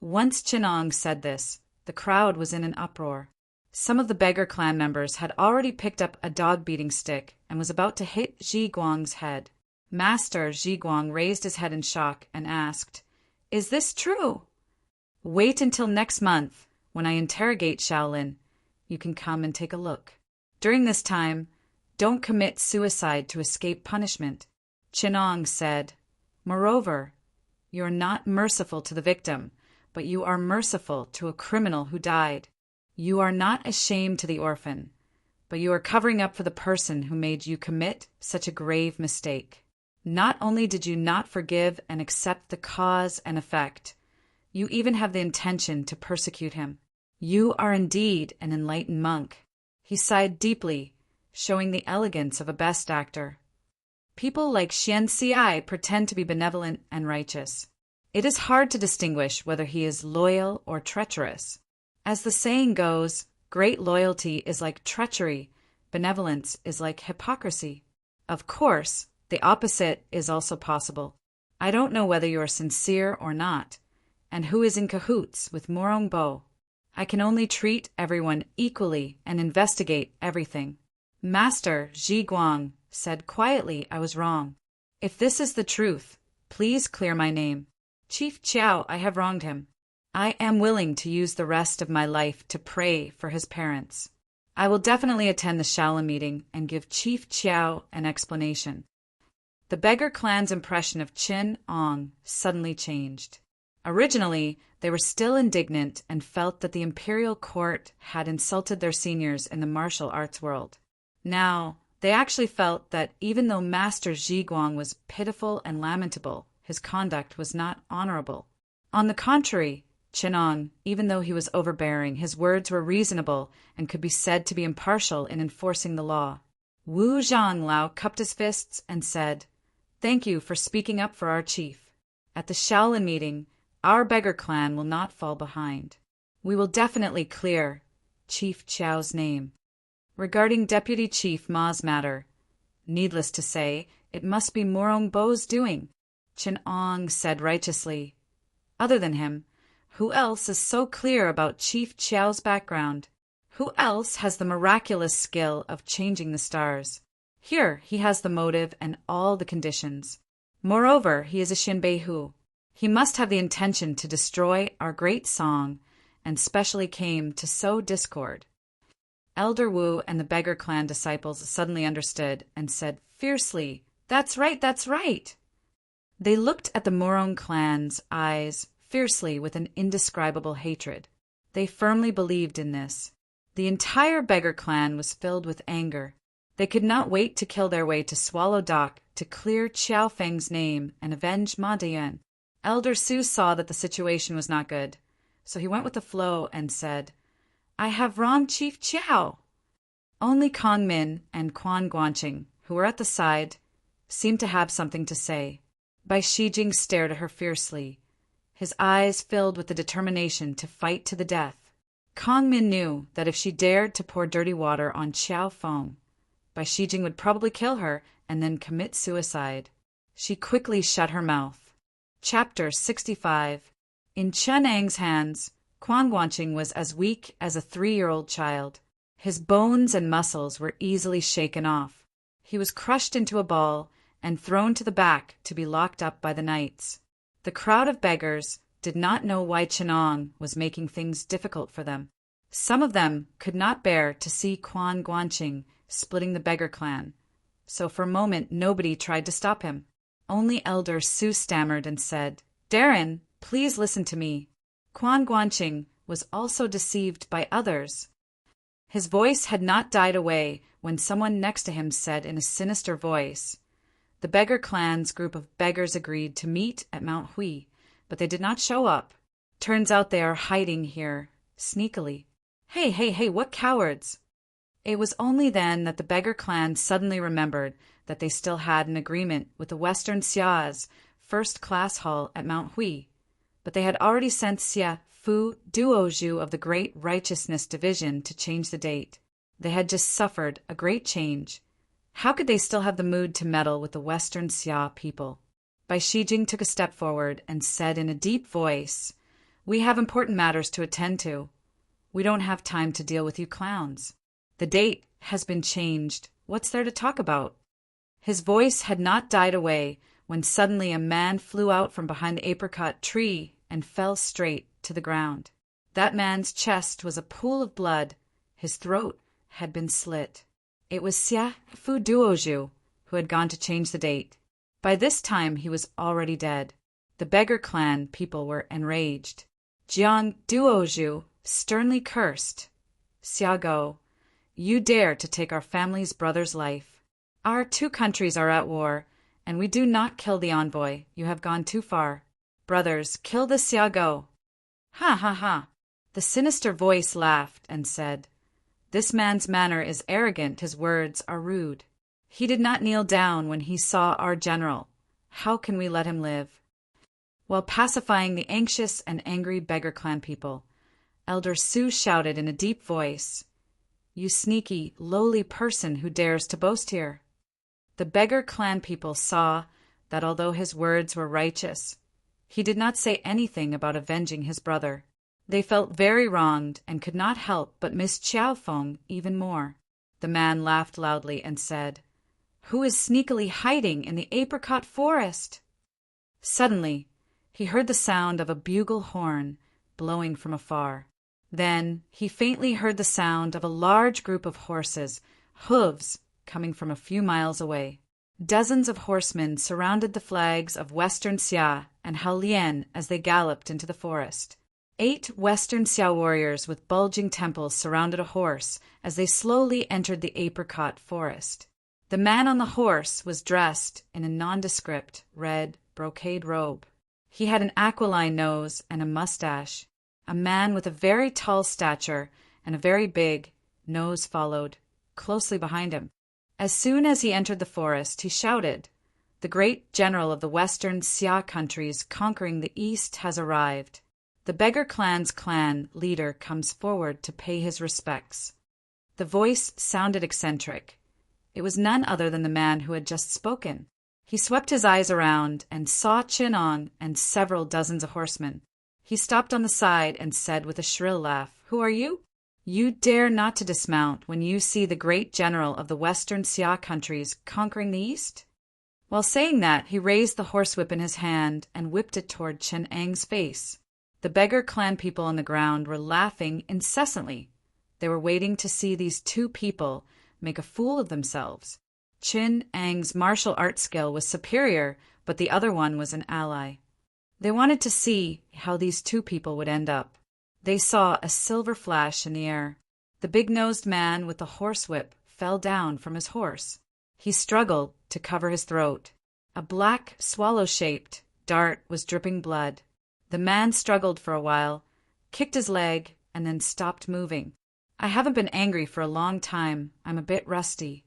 Once Chinong said this, the crowd was in an uproar. Some of the beggar clan members had already picked up a dog-beating stick and was about to hit Zhiguang's head. Master Zhiguang raised his head in shock and asked, Is this true? Wait until next month, when I interrogate Shaolin. You can come and take a look. During this time, don't commit suicide to escape punishment. Chinong said, Moreover, you're not merciful to the victim, but you are merciful to a criminal who died. You are not ashamed to the orphan, but you are covering up for the person who made you commit such a grave mistake. Not only did you not forgive and accept the cause and effect, you even have the intention to persecute him. You are indeed an enlightened monk. He sighed deeply, showing the elegance of a best actor. People like Xian Xi pretend to be benevolent and righteous. It is hard to distinguish whether he is loyal or treacherous. As the saying goes, great loyalty is like treachery, benevolence is like hypocrisy. Of course, the opposite is also possible. I don't know whether you are sincere or not, and who is in cahoots with Morong Bo. I can only treat everyone equally and investigate everything. Master Zhiguang said quietly I was wrong. If this is the truth, please clear my name. Chief Chiao, I have wronged him. I am willing to use the rest of my life to pray for his parents. I will definitely attend the Shaolin meeting and give Chief Chiao an explanation. The beggar clan's impression of Chin Ong suddenly changed. Originally, they were still indignant and felt that the imperial court had insulted their seniors in the martial arts world. Now, they actually felt that even though Master Zhiguang was pitiful and lamentable, his conduct was not honorable. On the contrary, Chinong, even though he was overbearing, his words were reasonable and could be said to be impartial in enforcing the law. Wu Zhanglao cupped his fists and said, Thank you for speaking up for our chief. At the Shaolin meeting, our beggar clan will not fall behind. We will definitely clear Chief Chiao's name. Regarding Deputy Chief Ma's matter, needless to say, it must be Morong Bo's doing. Chin Ong said righteously. Other than him, who else is so clear about Chief Chiao's background? Who else has the miraculous skill of changing the stars? Here he has the motive and all the conditions. Moreover, he is a Xinbeihu. He must have the intention to destroy our great song, and specially came to sow discord. Elder Wu and the beggar clan disciples suddenly understood and said fiercely, That's right, that's right! They looked at the Morong clan's eyes fiercely with an indescribable hatred. They firmly believed in this. The entire beggar clan was filled with anger. They could not wait to kill their way to Swallow Dock to clear Qiao Feng's name and avenge Ma Dian. Elder Su saw that the situation was not good, so he went with the flow and said, I have wronged Chief Chiao." Only Kong Min and Quan Guanqing, who were at the side, seemed to have something to say. Bai Shijing stared at her fiercely, his eyes filled with the determination to fight to the death. Kong Min knew that if she dared to pour dirty water on Xiao Feng, Bai Shijing would probably kill her and then commit suicide. She quickly shut her mouth. Chapter 65. In Chen Ang's hands, Quan Guanqing was as weak as a 3-year-old child. His bones and muscles were easily shaken off. He was crushed into a ball and thrown to the back to be locked up by the knights. The crowd of beggars did not know why Chenong was making things difficult for them. Some of them could not bear to see Quan Guanqing splitting the beggar clan, so for a moment nobody tried to stop him. Only Elder Su stammered and said, "Darren, please listen to me." Quan Guanqing was also deceived by others. His voice had not died away when someone next to him said in a sinister voice, "The beggar clan's group of beggars agreed to meet at Mount Hui, but they did not show up. Turns out they are hiding here, sneakily. Hey, what cowards!" It was only then that the beggar clan suddenly remembered that they still had an agreement with the Western Xia's first-class hall at Mount Hui, but they had already sent Xia Fu Duozhu of the Great Righteousness Division to change the date. They had just suffered a great change. How could they still have the mood to meddle with the Western Xia people? Bai Shijing took a step forward and said in a deep voice, "We have important matters to attend to. We don't have time to deal with you clowns. The date has been changed. What's there to talk about?" His voice had not died away when suddenly a man flew out from behind the apricot tree and fell straight to the ground. That man's chest was a pool of blood. His throat had been slit. It was Xia Fu Duozhu, who had gone to change the date. By this time he was already dead. The beggar clan people were enraged. Jiang Duozhu sternly cursed, "Xiago, you dare to take our family's brother's life. Our 2 countries are at war, and we do not kill the envoy. You have gone too far. Brothers, kill the Xiago." "Ha, ha, ha." The sinister voice laughed and said, "This man's manner is arrogant, his words are rude. He did not kneel down when he saw our general. How can we let him live?" While pacifying the anxious and angry beggar clan people, Elder Su shouted in a deep voice, "You sneaky, lowly person who dares to boast here." The beggar clan people saw that although his words were righteous, he did not say anything about avenging his brother. They felt very wronged and could not help but miss Xiao Feng even more. The man laughed loudly and said, "Who is sneakily hiding in the apricot forest?" Suddenly, he heard the sound of a bugle horn blowing from afar. Then he faintly heard the sound of a large group of horses, hooves, coming from a few miles away. Dozens of horsemen surrounded the flags of Western Xia and Haolian as they galloped into the forest. 8 Western Xia warriors with bulging temples surrounded a horse as they slowly entered the apricot forest. The man on the horse was dressed in a nondescript red brocade robe. He had an aquiline nose and a mustache. A man with a very tall stature and a very big nose followed closely behind him. As soon as he entered the forest, he shouted, "The great general of the Western Xia countries conquering the East has arrived. The beggar clan's clan leader comes forward to pay his respects." The voice sounded eccentric. It was none other than the man who had just spoken. He swept his eyes around and saw Chenong and several dozens of horsemen. He stopped on the side and said with a shrill laugh, "Who are you? You dare not to dismount when you see the great general of the Western Xia countries conquering the East?" While saying that, he raised the horsewhip in his hand and whipped it toward Chen Ang's face. The beggar clan people on the ground were laughing incessantly. They were waiting to see these 2 people make a fool of themselves. Chen Ang's martial art skill was superior, but the other one was an ally. They wanted to see how these 2 people would end up. They saw a silver flash in the air. The big-nosed man with the horsewhip fell down from his horse. He struggled to cover his throat. A black, swallow-shaped dart was dripping blood. The man struggled for a while, kicked his leg, and then stopped moving. I haven't been angry for a long time. I'm a bit rusty.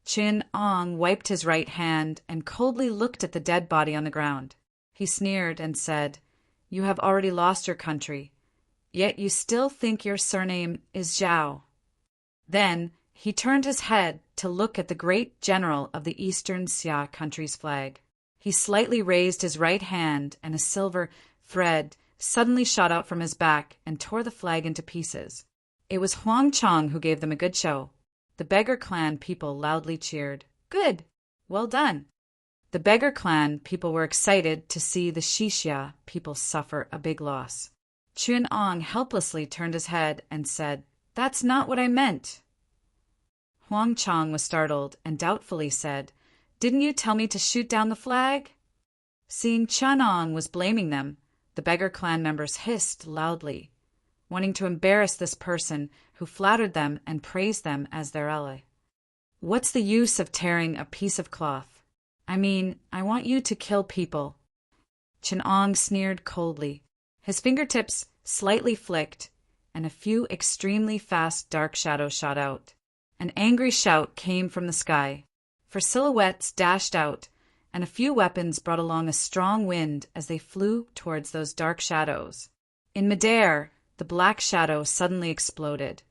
Chin Ong wiped his right hand and coldly looked at the dead body on the ground. He sneered and said, "You have already lost your country, yet you still think your surname is Zhao." Then he turned his head to look at the great general of the Eastern Xia country's flag. He slightly raised his right hand, and a silver thread suddenly shot out from his back and tore the flag into pieces. It was Huang Chong who gave them a good show. The Beggar Clan people loudly cheered. "Good! Well done!" The Beggar Clan people were excited to see the Xixia people suffer a big loss. Chun Ong helplessly turned his head and said, "That's not what I meant." Huang Chong was startled and doubtfully said, "Didn't you tell me to shoot down the flag?" Seeing Chun Ong was blaming them, the Beggar Clan members hissed loudly, wanting to embarrass this person who flattered them and praised them as their ally. "What's the use of tearing a piece of cloth? I mean, I want you to kill people." Chin Ong sneered coldly. His fingertips slightly flicked, and a few extremely fast dark shadows shot out. An angry shout came from the sky, for silhouettes dashed out, and a few weapons brought along a strong wind as they flew towards those dark shadows. In midair, the black shadow suddenly exploded,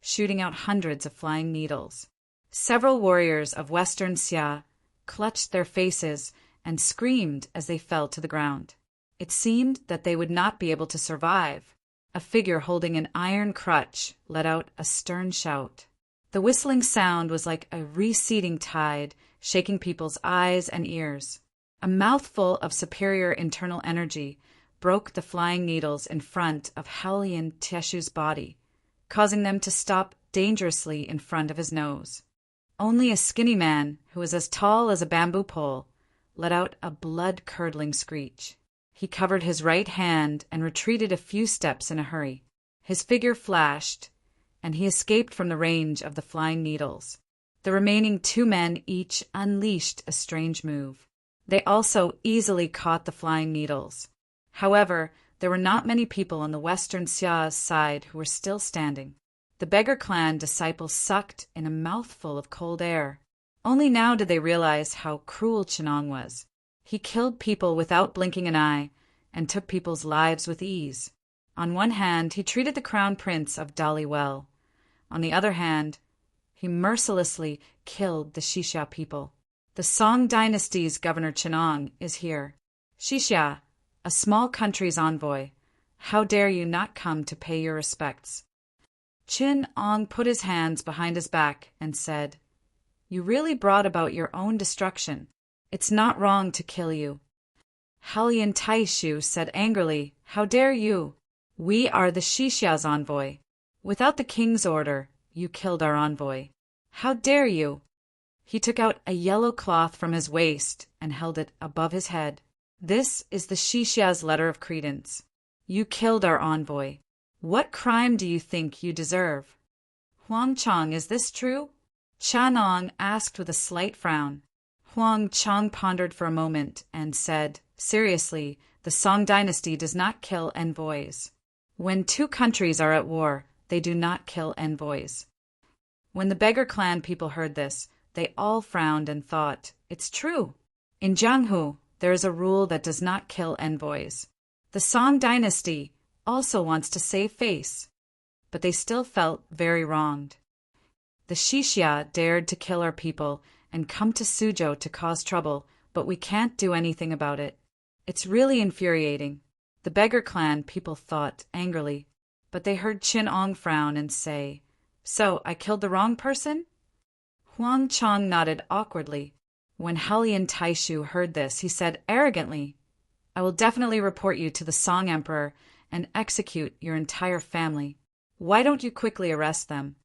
shooting out hundreds of flying needles. Several warriors of Western Xia clutched their faces and screamed as they fell to the ground. It seemed that they would not be able to survive. A figure holding an iron crutch let out a stern shout. The whistling sound was like a receding tide, shaking people's eyes and ears. A mouthful of superior internal energy broke the flying needles in front of Halian Tieshu's body, causing them to stop dangerously in front of his nose. Only a skinny man, who was as tall as a bamboo pole, let out a blood-curdling screech. He covered his right hand and retreated a few steps in a hurry. His figure flashed, and he escaped from the range of the flying needles. The remaining two men each unleashed a strange move. They also easily caught the flying needles. However, there were not many people on the Western Xia's side who were still standing. The Beggar Clan disciples sucked in a mouthful of cold air. Only now did they realize how cruel Chinong was. He killed people without blinking an eye and took people's lives with ease. On one hand, he treated the crown prince of Dali well. On the other hand, he mercilessly killed the Xixia people. The Song dynasty's Governor Chinong is here. "Xixia, a small country's envoy, how dare you not come to pay your respects?" Chin Ong put his hands behind his back and said, "You really brought about your own destruction. It's not wrong to kill you." Halian Taishu said angrily, "How dare you? We are the Xixia's envoy. Without the king's order, you killed our envoy. How dare you?" He took out a yellow cloth from his waist and held it above his head. "This is the Xixia's letter of credence. You killed our envoy. What crime do you think you deserve?" "Huang Chong, is this true?" Chanong asked with a slight frown. Huang Chong pondered for a moment and said, "Seriously, the Song dynasty does not kill envoys. When two countries are at war, they do not kill envoys." When the Beggar Clan people heard this, they all frowned and thought, "It's true. In Jianghu, there is a rule that does not kill envoys. The Song dynasty also wants to save face." But they still felt very wronged. "The Xixia dared to kill our people and come to Suzhou to cause trouble, but we can't do anything about it. It's really infuriating." The Beggar Clan people thought angrily, but they heard Chin Ong frown and say, "So, I killed the wrong person?" Huang Chong nodded awkwardly. When Halian Taishu heard this, he said arrogantly, "I will definitely report you to the Song Emperor and execute your entire family. Why don't you quickly arrest them?"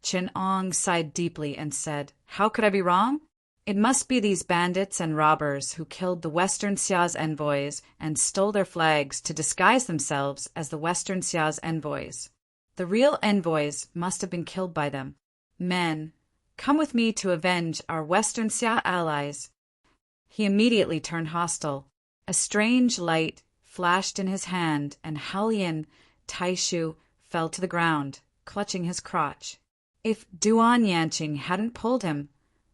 Chin Ong sighed deeply and said, "How could I be wrong? It must be these bandits and robbers who killed the Western Xia's envoys and stole their flags to disguise themselves as the Western Xia's envoys. The real envoys must have been killed by them. Men, come with me to avenge our Western Xia allies." He immediately turned hostile. A strange light flashed in his hand, and Halian Taishu fell to the ground, clutching his crotch. If Duan Yanqing hadn't pulled him,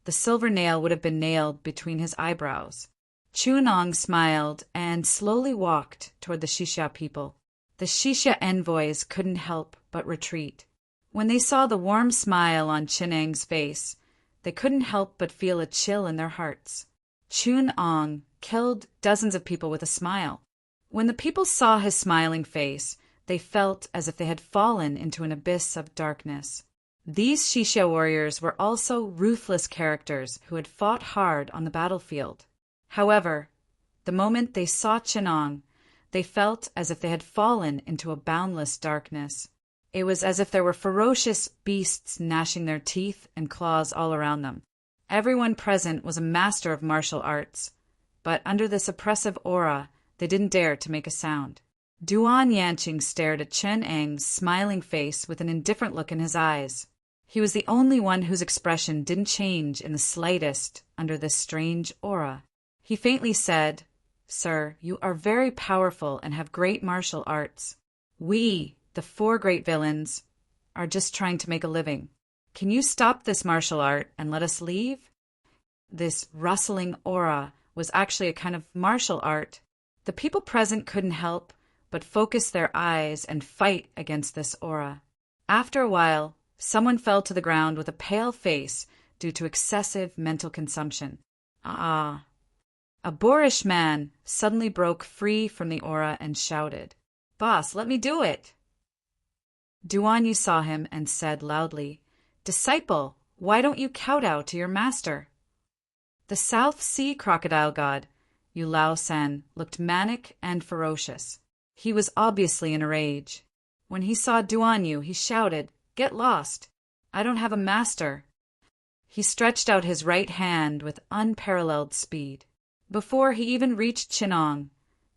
the silver nail would have been nailed between his eyebrows. Chunong smiled and slowly walked toward the Xixia people. The Xixia envoys couldn't help but retreat. When they saw the warm smile on Cheneng's face, they couldn't help but feel a chill in their hearts. Chunong killed dozens of people with a smile. When the people saw his smiling face, they felt as if they had fallen into an abyss of darkness. These Xixia warriors were also ruthless characters who had fought hard on the battlefield. However, the moment they saw Chenong, they felt as if they had fallen into a boundless darkness. It was as if there were ferocious beasts gnashing their teeth and claws all around them. Everyone present was a master of martial arts, but under this oppressive aura, they didn't dare to make a sound. Duan Yanqing stared at Chen Eng's smiling face with an indifferent look in his eyes. He was the only one whose expression didn't change in the slightest under this strange aura. He faintly said, "Sir, you are very powerful and have great martial arts. We, the 4 great villains, are just trying to make a living. Can you stop this martial art and let us leave?" This rustling aura was actually a kind of martial art. The people present couldn't help but focus their eyes and fight against this aura. After a while, someone fell to the ground with a pale face due to excessive mental consumption. A boorish man suddenly broke free from the aura and shouted, "Boss, let me do it!" Duan Yu saw him and said loudly, "Disciple, why don't you kowtow to your master?" The South Sea crocodile god, Yu Lao San, looked manic and ferocious. He was obviously in a rage. When he saw Duan Yu, he shouted, "Get lost! I don't have a master!" He stretched out his right hand with unparalleled speed. Before he even reached Chenong,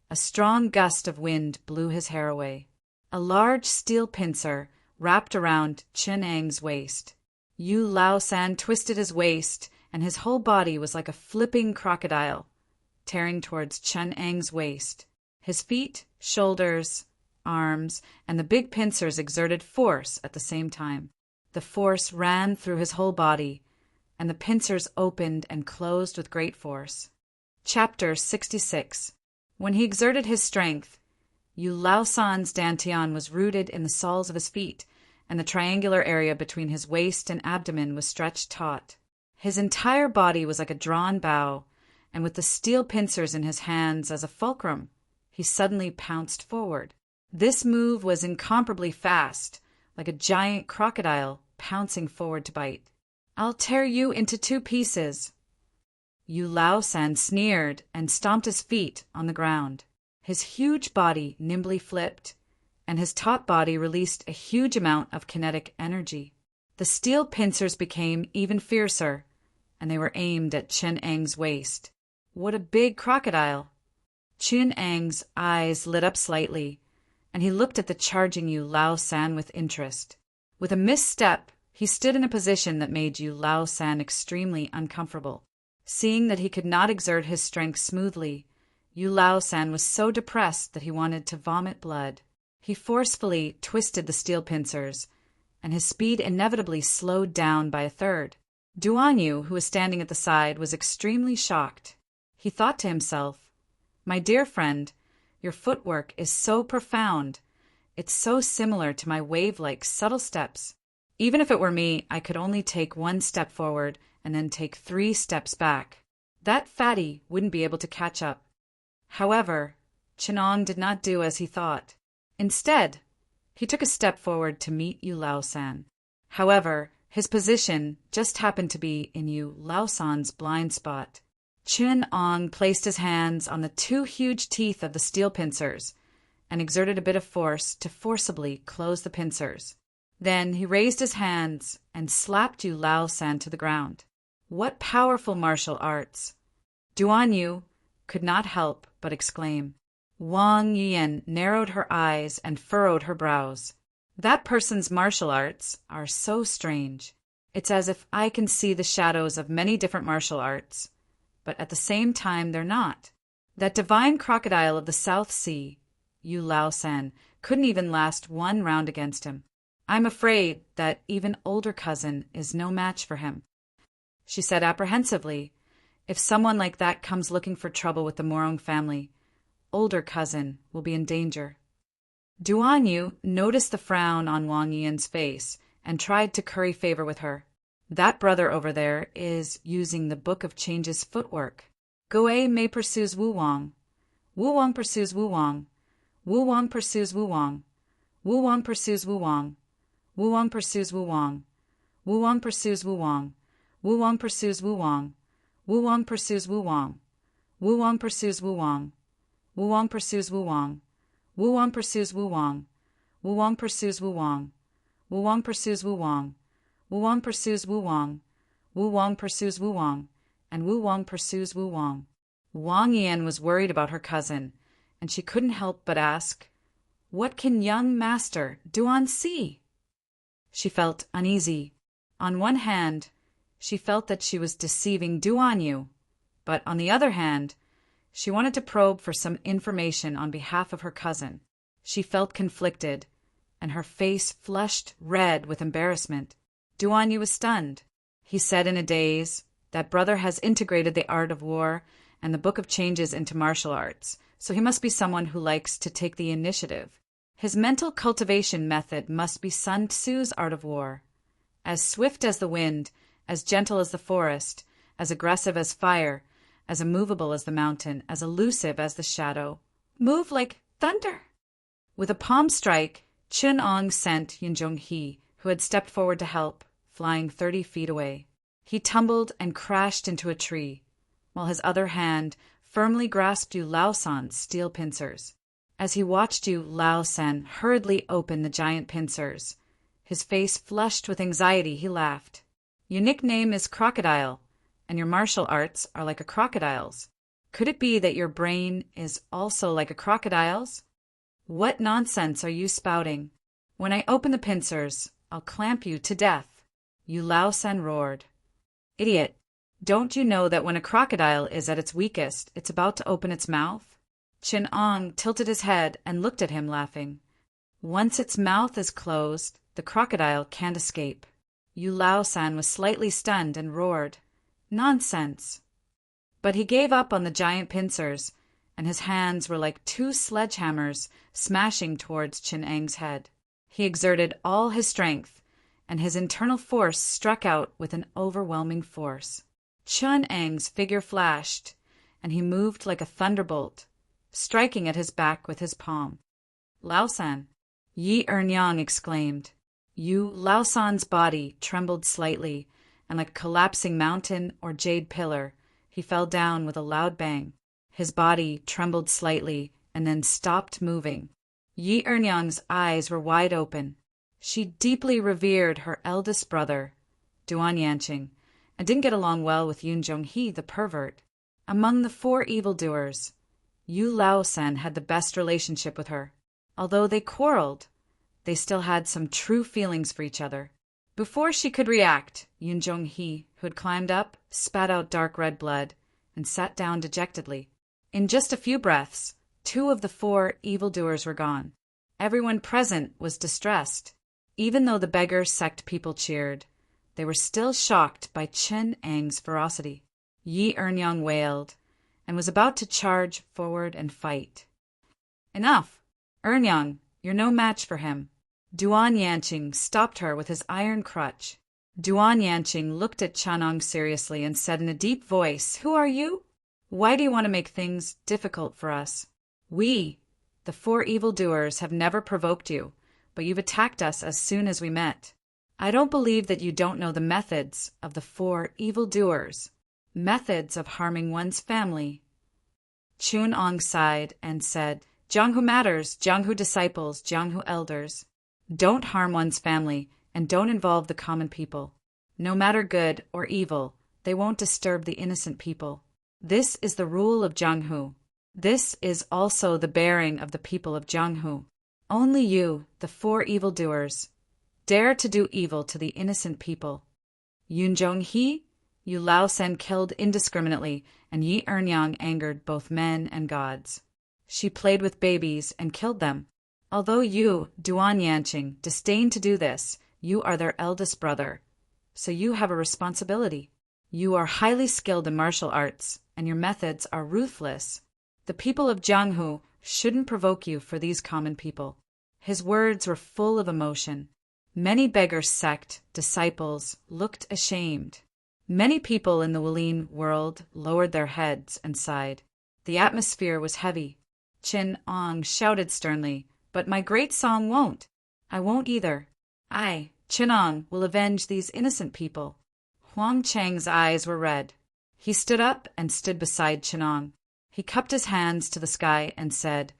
a strong gust of wind blew his hair away. A large steel pincer wrapped around Chen Eng's waist. Yu Lao San twisted his waist, and his whole body was like a flipping crocodile, tearing towards Chen Eng's waist. His feet, shoulders, arms, and the big pincers exerted force at the same time. The force ran through his whole body, and the pincers opened and closed with great force. Chapter 66. When he exerted his strength, Yu Lao San's dantian was rooted in the soles of his feet, and the triangular area between his waist and abdomen was stretched taut. His entire body was like a drawn bow, and with the steel pincers in his hands as a fulcrum, he suddenly pounced forward. This move was incomparably fast, like a giant crocodile pouncing forward to bite. "I'll tear you into 2 pieces." Yu Lao San sneered and stomped his feet on the ground. His huge body nimbly flipped, and his taut body released a huge amount of kinetic energy. The steel pincers became even fiercer, and they were aimed at Chen Eng's waist. What a big crocodile! Chen Eng's eyes lit up slightly, and he looked at the charging Yu Lao San with interest. With a misstep, he stood in a position that made Yu Lao San extremely uncomfortable. Seeing that he could not exert his strength smoothly, Yu Lao San was so depressed that he wanted to vomit blood. He forcefully twisted the steel pincers, and his speed inevitably slowed down by a third. Duan Yu, who was standing at the side, was extremely shocked. He thought to himself, "My dear friend, your footwork is so profound. It's so similar to my wave-like subtle steps. Even if it were me, I could only take 1 step forward and then take 3 steps back. That fatty wouldn't be able to catch up." However, Chenong did not do as he thought. Instead, he took a step forward to meet Yu Lao San. However, his position just happened to be in Yu Lao San's blind spot. Chenong placed his hands on the 2 huge teeth of the steel pincers and exerted a bit of force to forcibly close the pincers. Then he raised his hands and slapped Yu Lao San to the ground. What powerful martial arts! Duan Yu could not help but exclaim. Wang Yian narrowed her eyes and furrowed her brows. That person's martial arts are so strange. It's as if I can see the shadows of many different martial arts, but at the same time they're not. That divine crocodile of the South Sea, Yu Lao San, couldn't even last 1 round against him. I'm afraid that even older cousin is no match for him. She said apprehensively, if someone like that comes looking for trouble with the Morong family, older cousin will be in danger. Duan Yu noticed the frown on Wang Yian's face and tried to curry favor with her. That brother over there is using the Book of Changes footwork. Goe Mei pursues Wu Wang. Wu Wang pursues Wu Wang. Wu Wang pursues Wu Wang. Wu Wang pursues Wu Wang. Wu Wang pursues Wu Wang. Wu Wang pursues Wu Wang. Wu Wang pursues Wu Wang. Wu Wang pursues Wu Wang. Wu Wang pursues Wu Wang. Wu Wang pursues Wu Wang. Wu Wang pursues Wu Wang. Wu Wang pursues Wu Wang. Wu Wang pursues Wu Wang. Wu Wang pursues Wu Wang. Wu Wang pursues Wu Wang. And Wu Wang pursues Wu Wang. Wang Yan was worried about her cousin, and she couldn't help but ask, "What can young master Duan see?" She felt uneasy. On one hand, she felt that she was deceiving Duan Yu, but on the other hand, she wanted to probe for some information on behalf of her cousin. She felt conflicted, and her face flushed red with embarrassment. Duan Yu was stunned. He said in a daze, "That brother has integrated the art of war and the Book of Changes into martial arts, so he must be someone who likes to take the initiative. His mental cultivation method must be Sun Tzu's art of war. As swift as the wind, as gentle as the forest, as aggressive as fire, as immovable as the mountain, as elusive as the shadow. Move like thunder." With a palm strike, Chun Ong sent Yunjong He, who had stepped forward to help, flying 30 feet away. He tumbled and crashed into a tree, while his other hand firmly grasped Yu Lao San's steel pincers. As he watched Yu Lao San hurriedly open the giant pincers, his face flushed with anxiety, he laughed. "Your nickname is Crocodile, and your martial arts are like a crocodile's. Could it be that your brain is also like a crocodile's? What nonsense are you spouting? When I open the pincers, I'll clamp you to death." Yu Lao San roared. "Idiot! Don't you know that when a crocodile is at its weakest, it's about to open its mouth?" Chin Ong tilted his head and looked at him, laughing. "Once its mouth is closed, the crocodile can't escape." Yu Lao San was slightly stunned and roared, "Nonsense!" But he gave up on the giant pincers, and his hands were like two sledgehammers smashing towards Chin Ang's head. He exerted all his strength, and his internal force struck out with an overwhelming force. Chun Ang's figure flashed, and he moved like a thunderbolt, striking at his back with his palm. "Lao San!" Yi Ernyang exclaimed. Yu Lao San's body trembled slightly, and like a collapsing mountain or jade pillar, he fell down with a loud bang. His body trembled slightly and then stopped moving. Yi Ernyang's eyes were wide open. She deeply revered her eldest brother, Duan Yanqing, and didn't get along well with Yun Zhonghe, the pervert. Among the 4 evildoers, Yu Lao San had the best relationship with her. Although they quarreled, they still had some true feelings for each other. Before she could react, Yun Zhonghe, who had climbed up, spat out dark red blood and sat down dejectedly. In just a few breaths, 2 of the 4 evildoers were gone. Everyone present was distressed. Even though the beggar sect people cheered, they were still shocked by Chen Ang's ferocity. Yi Ernyang wailed, and was about to charge forward and fight. "Enough! Ernyang, you're no match for him." Duan Yanqing stopped her with his iron crutch. Duan Yanqing looked at Chanong seriously and said in a deep voice, "Who are you? Why do you want to make things difficult for us? We, the 4 evildoers, have never provoked you, but you've attacked us as soon as we met. I don't believe that you don't know the methods of the 4 evildoers, methods of harming one's family." Chun Ong sighed and said, "Jianghu matters, Jianghu disciples, Jianghu elders. Don't harm one's family, and don't involve the common people. No matter good or evil, they won't disturb the innocent people. This is the rule of Jianghu. This is also the bearing of the people of Jianghu. Only you, the 4 evildoers, dare to do evil to the innocent people." Yun Zhonghe, Yu Lao San killed indiscriminately, and Yi Ernyang angered both men and gods. She played with babies and killed them. Although you, Duan Yanqing, disdain to do this, you are their eldest brother, so you have a responsibility. You are highly skilled in martial arts, and your methods are ruthless. The people of Jianghu shouldn't provoke you for these common people." His words were full of emotion. Many beggar sect disciples looked ashamed. Many people in the Wulin world lowered their heads and sighed. The atmosphere was heavy. Qin Ong shouted sternly, "But my great song won't. I won't either. I, Qin Ong, will avenge these innocent people." Huang Chang's eyes were red. He stood up and stood beside Qin Ong. He cupped his hands to the sky and said,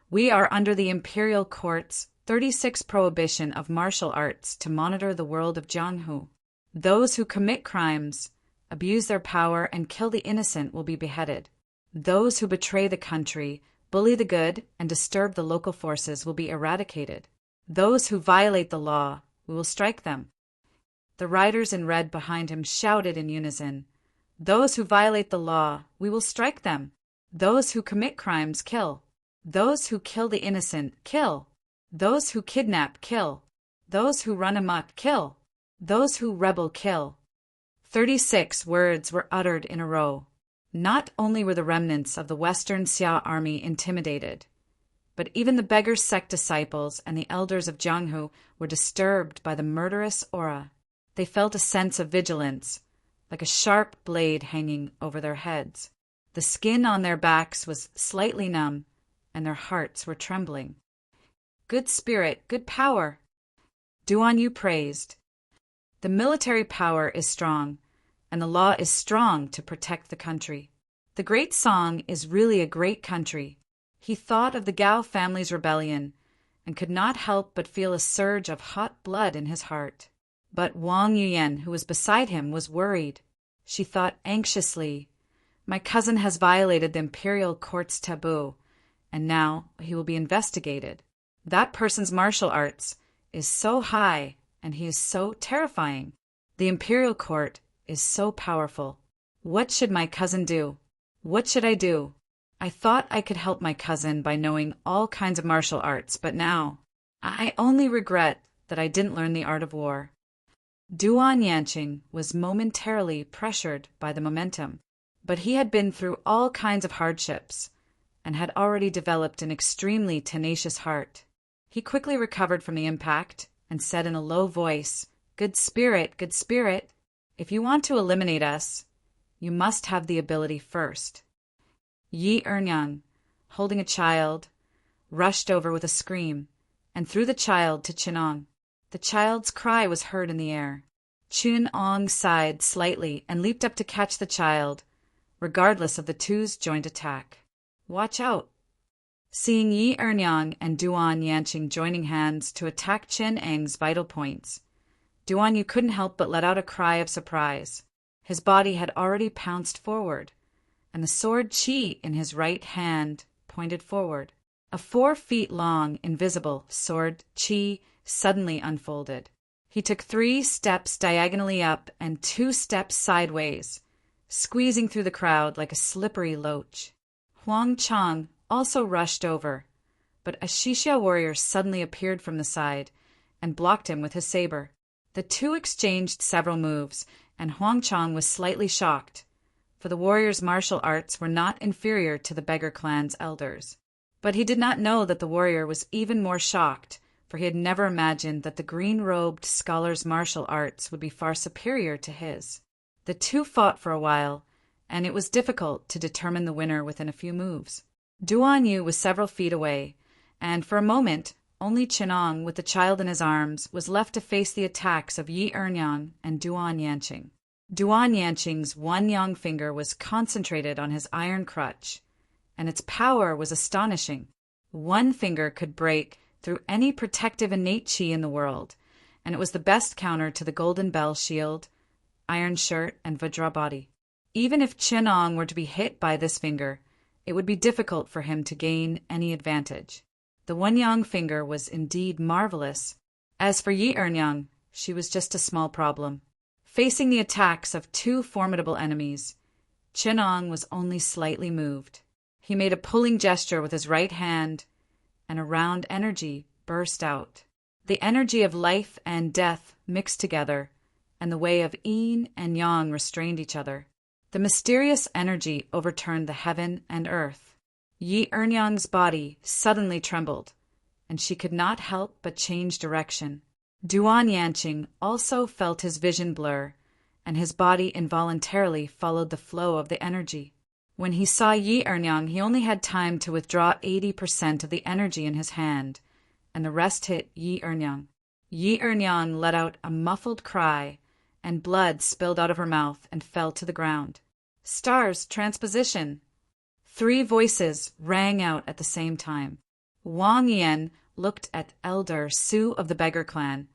"We are under the Imperial Court's 36 prohibition of martial arts to monitor the world of Jianghu. Those who commit crimes, abuse their power, and kill the innocent will be beheaded. Those who betray the country, bully the good, and disturb the local forces will be eradicated. Those who violate the law, we will strike them." The riders in red behind him shouted in unison, "Those who violate the law, we will strike them. Those who commit crimes, kill. Those who kill the innocent, kill. Those who kidnap, kill. Those who run amok, kill. Those who rebel, kill." 36 words were uttered in a row. Not only were the remnants of the Western Xia army intimidated, but even the beggar sect disciples and the elders of Jianghu were disturbed by the murderous aura. They felt a sense of vigilance, like a sharp blade hanging over their heads. The skin on their backs was slightly numb, and their hearts were trembling. "Good spirit, good power," Duan Yu praised. "The military power is strong, and the law is strong to protect the country. The great song is really a great country." He thought of the Gao family's rebellion and could not help but feel a surge of hot blood in his heart. But Wang Yuyan, who was beside him, was worried. She thought anxiously, "My cousin has violated the imperial court's taboo, and now he will be investigated. That person's martial arts is so high, and he is so terrifying. The imperial court is so powerful. What should my cousin do? What should I do? I thought I could help my cousin by knowing all kinds of martial arts, but now I only regret that I didn't learn the art of war." Duan Yanqing was momentarily pressured by the momentum, but he had been through all kinds of hardships and had already developed an extremely tenacious heart. He quickly recovered from the impact and said in a low voice, good spirit, if you want to eliminate us, you must have the ability first." Yi Ernyang, holding a child, rushed over with a scream and threw the child to Qin Ong. The child's cry was heard in the air. Qin Ong sighed slightly and leaped up to catch the child, regardless of the two's joint attack. "Watch out!" Seeing Yi Ernyang and Duan Yanqing joining hands to attack Qin Eng's vital points, Duan Yu couldn't help but let out a cry of surprise. His body had already pounced forward, and the sword Qi in his right hand pointed forward. A 4 feet long, invisible sword Qi suddenly unfolded. He took 3 steps diagonally up and 2 steps sideways, squeezing through the crowd like a slippery loach. Huang Chang also rushed over, but a Xixia warrior suddenly appeared from the side and blocked him with his saber. The two exchanged several moves, and Huang Chang was slightly shocked, for the warrior's martial arts were not inferior to the beggar clan's elders. But he did not know that the warrior was even more shocked, for he had never imagined that the green-robed scholar's martial arts would be far superior to his. The two fought for a while, and it was difficult to determine the winner within a few moves. Duan Yu was several feet away, and for a moment only Qin Ong, with the child in his arms, was left to face the attacks of Yi Ernyang and Duan Yanqing. Duan Yanqing's one young finger was concentrated on his iron crutch, and its power was astonishing. One finger could break through any protective innate chi in the world, and it was the best counter to the golden bell shield, iron shirt, and Vajra body. Even if Qin Ong were to be hit by this finger, it would be difficult for him to gain any advantage. The one young finger was indeed marvelous. As for Yi Ernyang, she was just a small problem. Facing the attacks of two formidable enemies, Qin Ong was only slightly moved. He made a pulling gesture with his right hand, and a round energy burst out. The energy of life and death mixed together, and the way of yin and yang restrained each other. The mysterious energy overturned the heaven and earth. Yi Ernyang's body suddenly trembled, and she could not help but change direction. Duan Yanqing also felt his vision blur, and his body involuntarily followed the flow of the energy. When he saw Yi Ernyang, he only had time to withdraw 80% of the energy in his hand, and the rest hit Yi Ernyang. Yi Ernyang let out a muffled cry, and blood spilled out of her mouth and fell to the ground. Stars transposition. 3 voices rang out at the same time. Wang Yan looked at Elder Su of the Beggar Clan,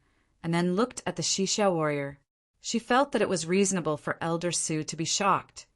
and then looked at the Xixia warrior. She felt that it was reasonable for Elder Su to be shocked.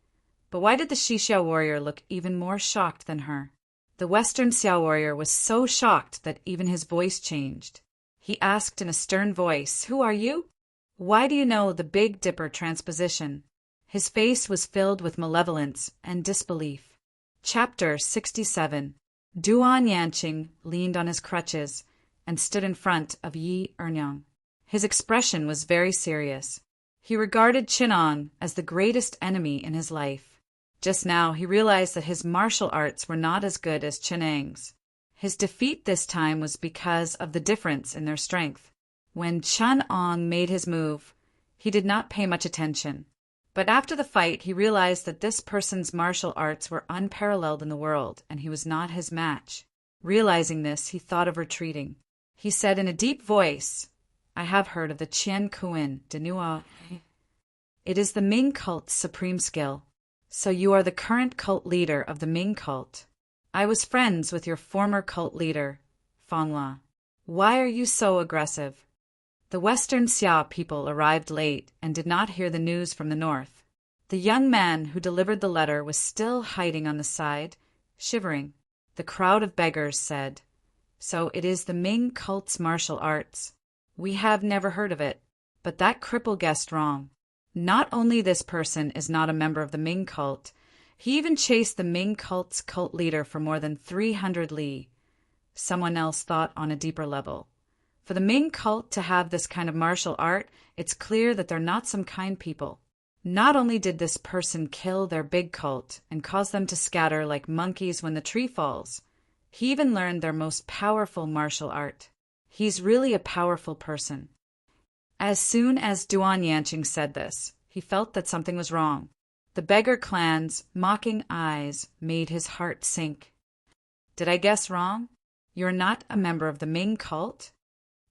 But why did the Xixia warrior look even more shocked than her? The Western Xiao warrior was so shocked that even his voice changed. He asked in a stern voice, "Who are you? Why do you know the Big Dipper transposition?" His face was filled with malevolence and disbelief. Chapter 67. Duan Yanqing leaned on his crutches and stood in front of Yi Ernyang. His expression was very serious. He regarded Qinong as the greatest enemy in his life. Just now he realized that his martial arts were not as good as Qineng's. His defeat this time was because of the difference in their strength. When Qinong made his move, he did not pay much attention. But after the fight, he realized that this person's martial arts were unparalleled in the world, and he was not his match. Realizing this, he thought of retreating. He said in a deep voice, "I have heard of the Qian Kuan de Nua. It is the Ming cult's supreme skill. So you are the current cult leader of the Ming cult. I was friends with your former cult leader, Fanghua. Why are you so aggressive?" The Western Xia people arrived late and did not hear the news from the north. The young man who delivered the letter was still hiding on the side, shivering. The crowd of beggars said, "So it is the Ming cult's martial arts. We have never heard of it, but that cripple guessed wrong. Not only this person is not a member of the Ming cult, he even chased the Ming cult's cult leader for more than 300 li." Someone else thought on a deeper level. For the Ming cult to have this kind of martial art, it's clear that they're not some kind people. Not only did this person kill their big cult and cause them to scatter like monkeys when the tree falls, he even learned their most powerful martial art. He's really a powerful person. As soon as Duan Yanqing said this, he felt that something was wrong. The beggar clan's mocking eyes made his heart sink. "Did I guess wrong? You're not a member of the Ming cult?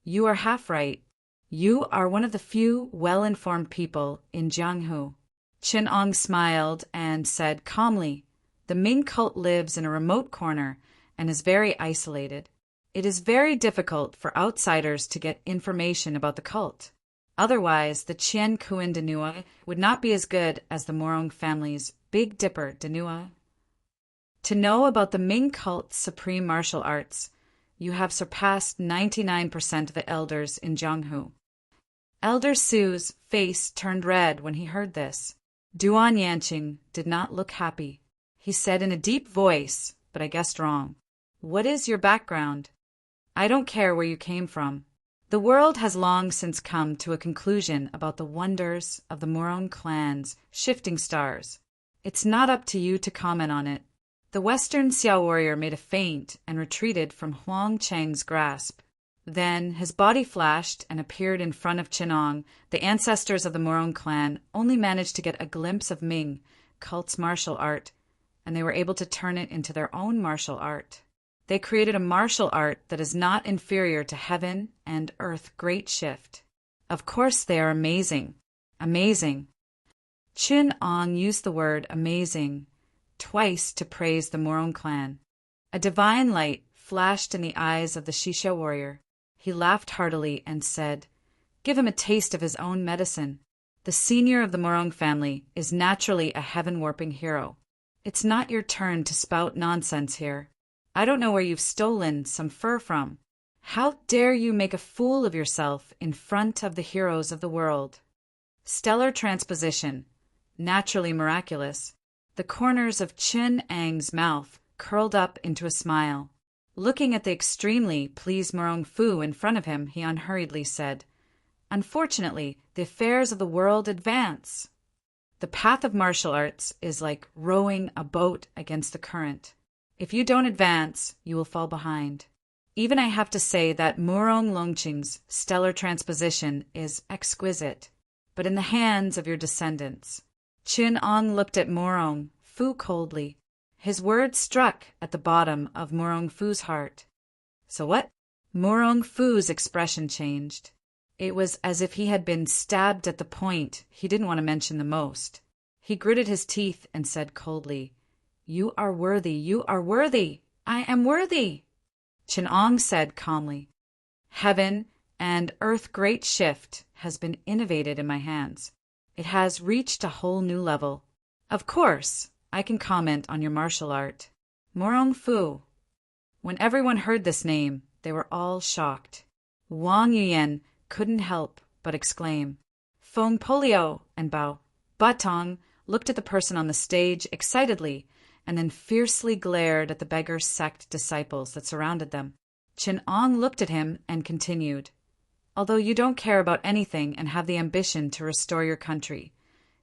You are half right. You are one of the few well-informed people in Jianghu." Qinong smiled and said calmly, "The Ming cult lives in a remote corner and is very isolated. It is very difficult for outsiders to get information about the cult. Otherwise, the Qian Kuan de Nua would not be as good as the Morong family's Big Dipper de Nua. To know about the Ming cult's supreme martial arts, you have surpassed 99% of the elders in Jianghu." Elder Su's face turned red when he heard this. Duan Yanqing did not look happy. He said in a deep voice, "But I guessed wrong. What is your background? I don't care where you came from. The world has long since come to a conclusion about the wonders of the Morong clan's shifting stars. It's not up to you to comment on it." The Western Xiao warrior made a feint and retreated from Huang Cheng's grasp. Then his body flashed and appeared in front of Qinong. The ancestors of the Morong clan only managed to get a glimpse of Ming cult's martial art, and they were able to turn it into their own martial art. They created a martial art that is not inferior to heaven and earth great shift. Of course they are amazing. Amazing. Qinong used the word amazing twice to praise the Morong clan. A divine light flashed in the eyes of the Xixia warrior. He laughed heartily and said, "Give him a taste of his own medicine. The senior of the Morong family is naturally a heaven-warping hero. It's not your turn to spout nonsense here. I don't know where you've stolen some fur from. How dare you make a fool of yourself in front of the heroes of the world?" Stellar transposition. Naturally miraculous. The corners of Qin Ang's mouth curled up into a smile. Looking at the extremely pleased Morong Fu in front of him, he unhurriedly said, "Unfortunately, the affairs of the world advance. The path of martial arts is like rowing a boat against the current. If you don't advance, you will fall behind. Even I have to say that Murong Longqing's stellar transposition is exquisite, but in the hands of your descendants." Qin Ong looked at Murong Fu coldly. His words struck at the bottom of Murong Fu's heart. "So what?" Murong Fu's expression changed. It was as if he had been stabbed at the point he didn't want to mention the most. He gritted his teeth and said coldly, "You are worthy, you are worthy! I am worthy!" Qin Ong said calmly, "Heaven and earth great shift has been innovated in my hands. It has reached a whole new level. Of course, I can comment on your martial art. Murong Fu." When everyone heard this name, they were all shocked. Wang Yuyan couldn't help but exclaim, "Feng Polio," and Bao Batong looked at the person on the stage excitedly and then fiercely glared at the beggar sect disciples that surrounded them. Qin Ong looked at him and continued, "Although you don't care about anything and have the ambition to restore your country,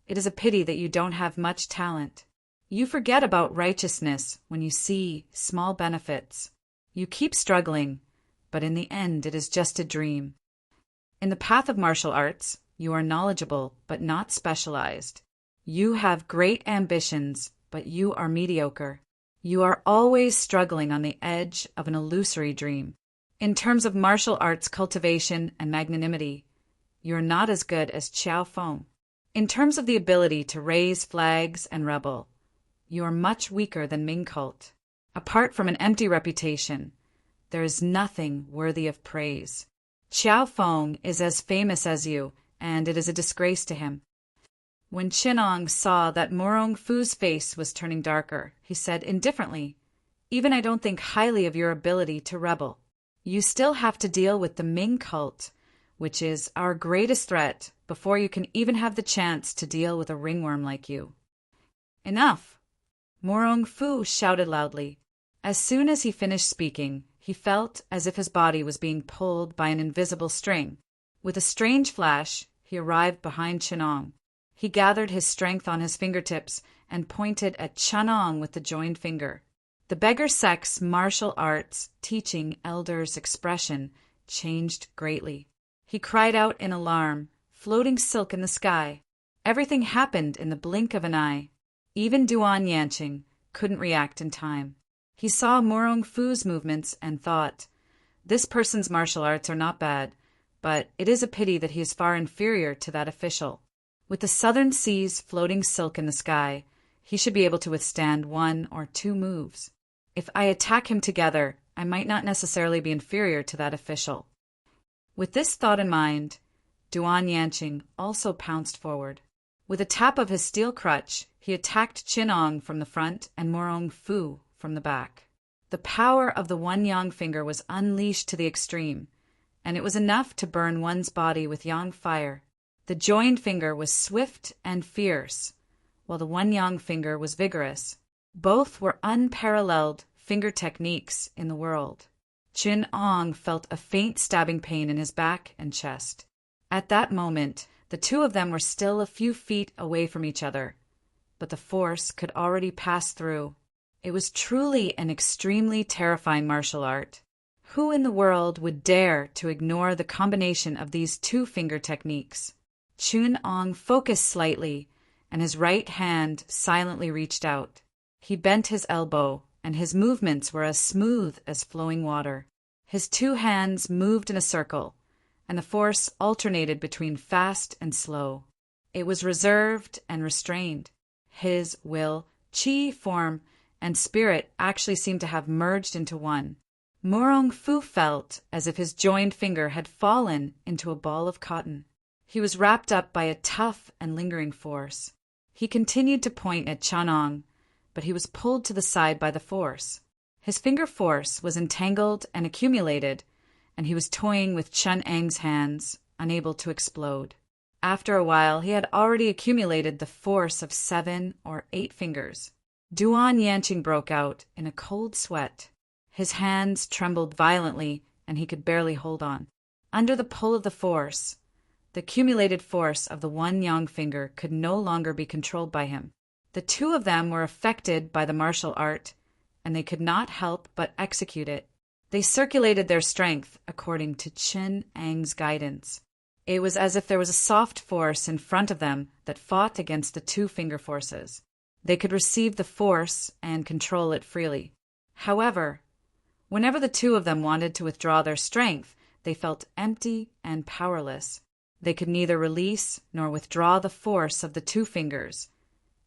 it is a pity that you don't have much talent. You forget about righteousness when you see small benefits. You keep struggling, but in the end it is just a dream. In the path of martial arts, you are knowledgeable but not specialized. You have great ambitions, but you are mediocre. You are always struggling on the edge of an illusory dream. In terms of martial arts cultivation and magnanimity, you are not as good as Qiao Feng. In terms of the ability to raise flags and rebel, you are much weaker than Ming Cult. Apart from an empty reputation, there is nothing worthy of praise. Qiao Feng is as famous as you, and it is a disgrace to him." When Qin Ong saw that Murong Fu's face was turning darker, he said indifferently, "Even I don't think highly of your ability to rebel. You still have to deal with the Ming Cult, which is our greatest threat, before you can even have the chance to deal with a ringworm like you." "Enough!" Murong Fu shouted loudly. As soon as he finished speaking, he felt as if his body was being pulled by an invisible string. With a strange flash, he arrived behind Qin Ong. He gathered his strength on his fingertips and pointed at Qin Ong with the joined finger. The beggar sect's martial arts teaching elder's expression changed greatly. He cried out in alarm, floating silk in the sky. Everything happened in the blink of an eye. Even Duan Yanqing couldn't react in time. He saw Murong Fu's movements and thought, "This person's martial arts are not bad, but it is a pity that he is far inferior to that official. With the southern seas floating silk in the sky, he should be able to withstand 1 or 2 moves. If I attack him together, I might not necessarily be inferior to that official." With this thought in mind, Duan Yanqing also pounced forward. With a tap of his steel crutch, he attacked Qin Ong from the front and Murong Fu from the back. The power of the one yang finger was unleashed to the extreme, and it was enough to burn one's body with yang fire. The joined finger was swift and fierce, while the one yang finger was vigorous. Both were unparalleled finger techniques in the world. Qin Ong felt a faint stabbing pain in his back and chest. At that moment, the two of them were still a few feet away from each other, but the force could already pass through. It was truly an extremely terrifying martial art. Who in the world would dare to ignore the combination of these two finger techniques? Qin Ong focused slightly, and his right hand silently reached out. He bent his elbow, and his movements were as smooth as flowing water. His two hands moved in a circle, and the force alternated between fast and slow. It was reserved and restrained. His will, qi form, and spirit actually seemed to have merged into one. Murong Fu felt as if his joined finger had fallen into a ball of cotton. He was wrapped up by a tough and lingering force. He continued to point at Qin Ong, but he was pulled to the side by the force. His finger force was entangled and accumulated, and he was toying with Qin Ang's hands, unable to explode. After a while, he had already accumulated the force of 7 or 8 fingers. Duan Yanqing broke out in a cold sweat. His hands trembled violently, and he could barely hold on. Under the pull of the force, the accumulated force of the one yang finger could no longer be controlled by him. The two of them were affected by the martial art, and they could not help but execute it. They circulated their strength according to Chen Ang's guidance. It was as if there was a soft force in front of them that fought against the two finger forces. They could receive the force and control it freely. However, whenever the two of them wanted to withdraw their strength, they felt empty and powerless. They could neither release nor withdraw the force of the two fingers,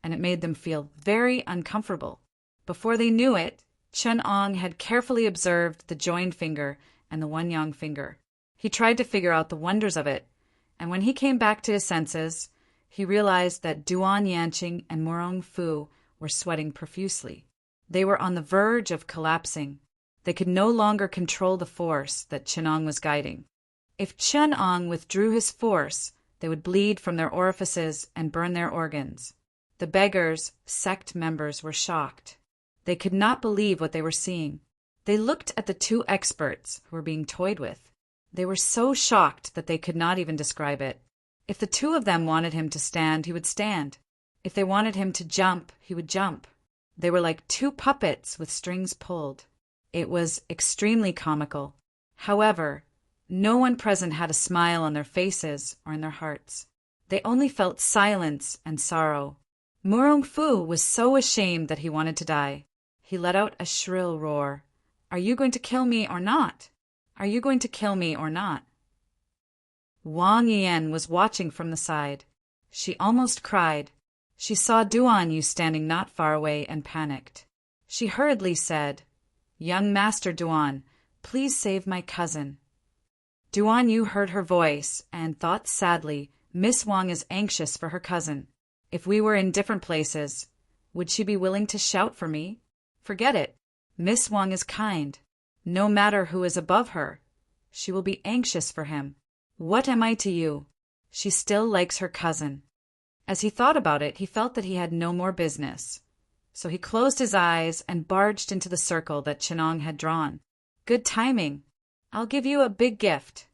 and it made them feel very uncomfortable. Before they knew it, Chen Ong had carefully observed the joined finger and the one yang finger. He tried to figure out the wonders of it, and when he came back to his senses, he realized that Duan Yanqing and Morong Fu were sweating profusely. They were on the verge of collapsing. They could no longer control the force that Chen Ong was guiding. If Chen Ong withdrew his force, they would bleed from their orifices and burn their organs. The beggars, sect members, were shocked. They could not believe what they were seeing. They looked at the two experts who were being toyed with. They were so shocked that they could not even describe it. If the two of them wanted him to stand, he would stand. If they wanted him to jump, he would jump. They were like two puppets with strings pulled. It was extremely comical. However, no one present had a smile on their faces or in their hearts. They only felt silence and sorrow. Morong Fu was so ashamed that he wanted to die. He let out a shrill roar. "Are you going to kill me or not? Are you going to kill me or not?" Wang Yan was watching from the side. She almost cried. She saw Duan Yu standing not far away and panicked. She hurriedly said, "Young Master Duan, please save my cousin." Duan Yu heard her voice and thought sadly, "Miss Wang is anxious for her cousin. If we were in different places, would she be willing to shout for me? Forget it. Miss Wang is kind. No matter who is above her, she will be anxious for him. What am I to you? She still likes her cousin." As he thought about it, he felt that he had no more business. So he closed his eyes and barged into the circle that Chenong had drawn. "Good timing. I'll give you a big gift."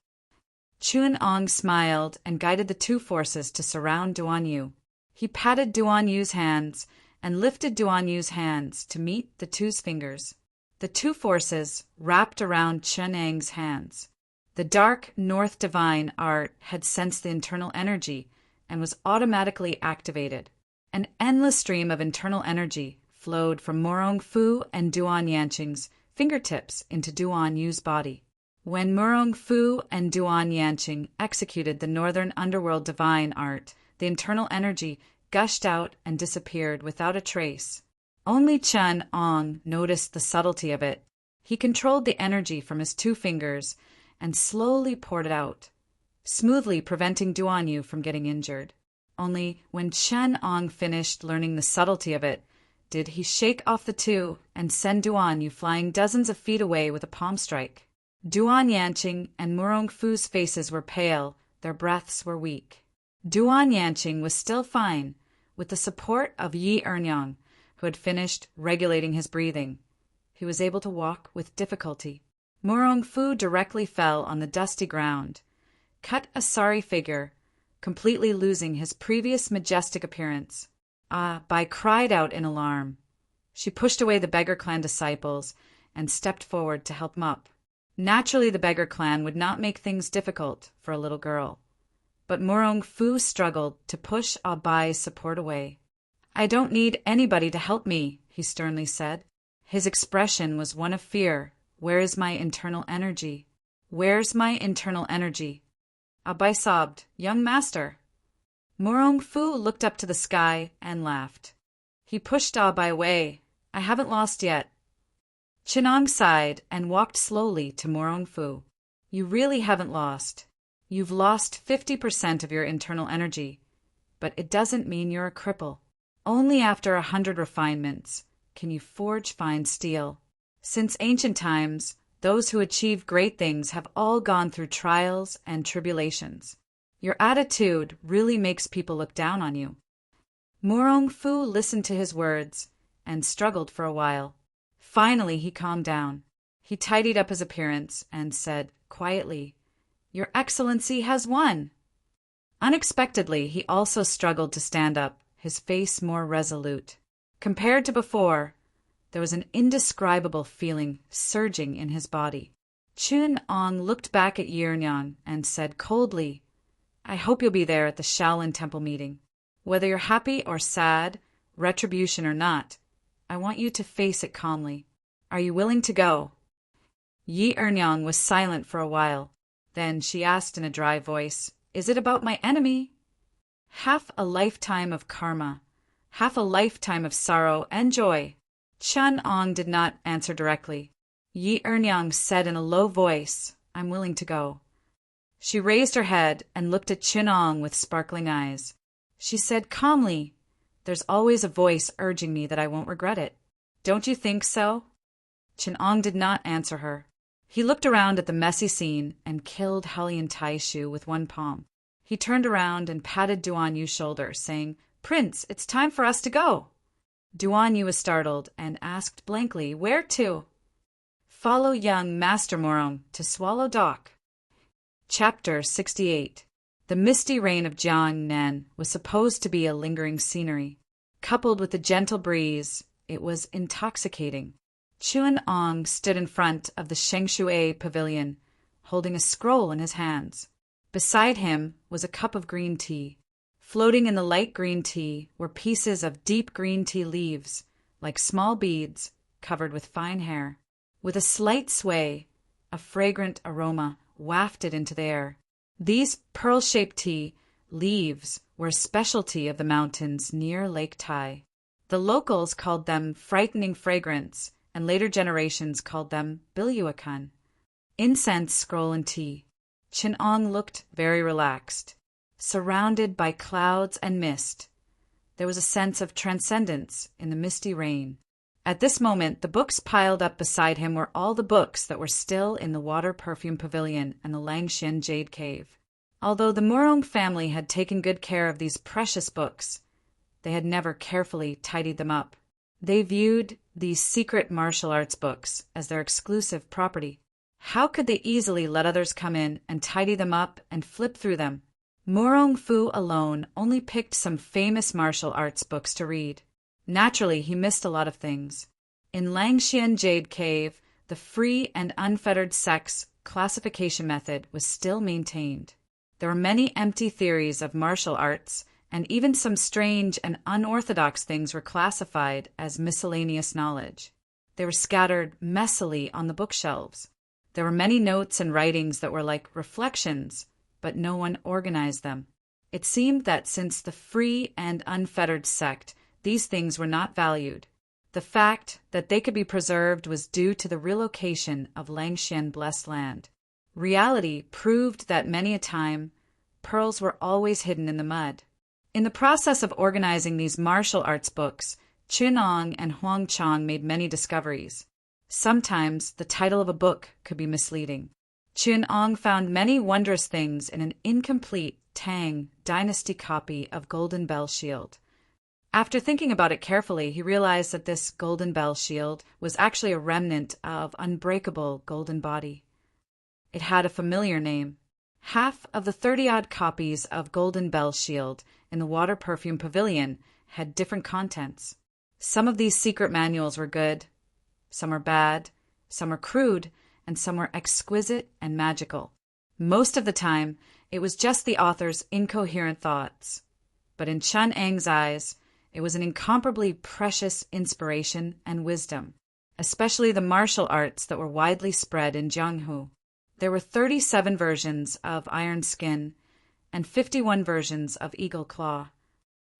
Chun Ong smiled and guided the two forces to surround Duan Yu. He patted Duan Yu's hands and lifted Duan Yu's hands to meet the two's fingers. The two forces wrapped around Chen Ang's hands. The dark North Divine art had sensed the internal energy and was automatically activated. An endless stream of internal energy flowed from Morong Fu and Duan Yanqing's fingertips into Duan Yu's body. When Morong Fu and Duan Yanqing executed the Northern Underworld Divine art, the internal energy gushed out and disappeared without a trace. Only Chen Ong noticed the subtlety of it. He controlled the energy from his two fingers and slowly poured it out, smoothly preventing Duan Yu from getting injured. Only when Chen Ong finished learning the subtlety of it, did he shake off the two and send Duan Yu flying dozens of feet away with a palm strike. Duan Yanqing and Morong Fu's faces were pale, their breaths were weak. Duan Yanqing was still fine, with the support of Yi Ernyang, who had finished regulating his breathing. He was able to walk with difficulty. Morong Fu directly fell on the dusty ground, cut a sorry figure, completely losing his previous majestic appearance. Bai cried out in alarm. She pushed away the beggar clan disciples and stepped forward to help him up. Naturally, the beggar clan would not make things difficult for a little girl. But Morong Fu struggled to push Bai's support away. "I don't need anybody to help me," he sternly said. His expression was one of fear. "Where is my internal energy? Where's my internal energy?" Bai sobbed, "Young master." Morong Fu looked up to the sky and laughed. He pushed Bai away. "I haven't lost yet." Chenong sighed and walked slowly to Morong Fu. "You really haven't lost. You've lost 50% of your internal energy, but it doesn't mean you're a cripple. Only after 100 refinements can you forge fine steel. Since ancient times, those who achieve great things have all gone through trials and tribulations. Your attitude really makes people look down on you." Morong Fu listened to his words and struggled for a while. Finally, he calmed down. He tidied up his appearance and said quietly, "Your Excellency has won." Unexpectedly, he also struggled to stand up, his face more resolute. Compared to before, there was an indescribable feeling surging in his body. Chun Ong looked back at Yirnyang and said coldly, "I hope you'll be there at the Shaolin Temple meeting. Whether you're happy or sad, retribution or not, I want you to face it calmly. Are you willing to go?" Yi Ernyang was silent for a while. Then she asked in a dry voice, "Is it about my enemy?" Half a lifetime of karma, half a lifetime of sorrow and joy. Chun Ong did not answer directly. Yi Ernyang said in a low voice, "I'm willing to go." She raised her head and looked at Chun Ong with sparkling eyes. She said calmly, "There's always a voice urging me that I won't regret it. Don't you think so?" Chun Ong did not answer her. He looked around at the messy scene and killed Halian Taishu with one palm. He turned around and patted Duan Yu's shoulder, saying, "Prince, it's time for us to go." Duan Yu was startled and asked blankly, "Where to?" "Follow young Master Morong to Swallow Dock." Chapter 68. The misty rain of Jiangnan was supposed to be a lingering scenery. Coupled with the gentle breeze, it was intoxicating. Chun Ong stood in front of the Shengshui pavilion, holding a scroll in his hands. Beside him was a cup of green tea. Floating in the light green tea were pieces of deep green tea leaves, like small beads, covered with fine hair. With a slight sway, a fragrant aroma wafted into the air. These pearl-shaped tea leaves were a specialty of the mountains near Lake Tai. The locals called them frightening fragrance, and later generations called them bilyuakan. Incense, scroll, and tea. Chun Ong looked very relaxed. Surrounded by clouds and mist, there was a sense of transcendence in the misty rain. At this moment, the books piled up beside him were all the books that were still in the Water Perfume Pavilion and the Langxian Jade Cave. Although the Murong family had taken good care of these precious books, they had never carefully tidied them up. They viewed these secret martial arts books as their exclusive property. How could they easily let others come in and tidy them up and flip through them? Murong Fu alone only picked some famous martial arts books to read. Naturally, he missed a lot of things. In Langxian Jade Cave, the free and unfettered sex classification method was still maintained. There were many empty theories of martial arts, and even some strange and unorthodox things were classified as miscellaneous knowledge. They were scattered messily on the bookshelves. There were many notes and writings that were like reflections, but no one organized them. It seemed that since the free and unfettered sect, these things were not valued. The fact that they could be preserved was due to the relocation of Langxian blessed land. Reality proved that many a time, pearls were always hidden in the mud. In the process of organizing these martial arts books, Chun Ong and Huang Chang made many discoveries. Sometimes the title of a book could be misleading. Chun Ong found many wondrous things in an incomplete Tang dynasty copy of Golden Bell Shield. After thinking about it carefully, he realized that this Golden Bell Shield was actually a remnant of Unbreakable Golden Body. It had a familiar name. Half of the 30-odd copies of Golden Bell Shield in the Water Perfume Pavilion had different contents. Some of these secret manuals were good, some were bad, some were crude, and some were exquisite and magical. Most of the time, it was just the author's incoherent thoughts. But in Chun Ang's eyes, it was an incomparably precious inspiration and wisdom, especially the martial arts that were widely spread in Jianghu. There were 37 versions of Iron Skin and 51 versions of Eagle Claw.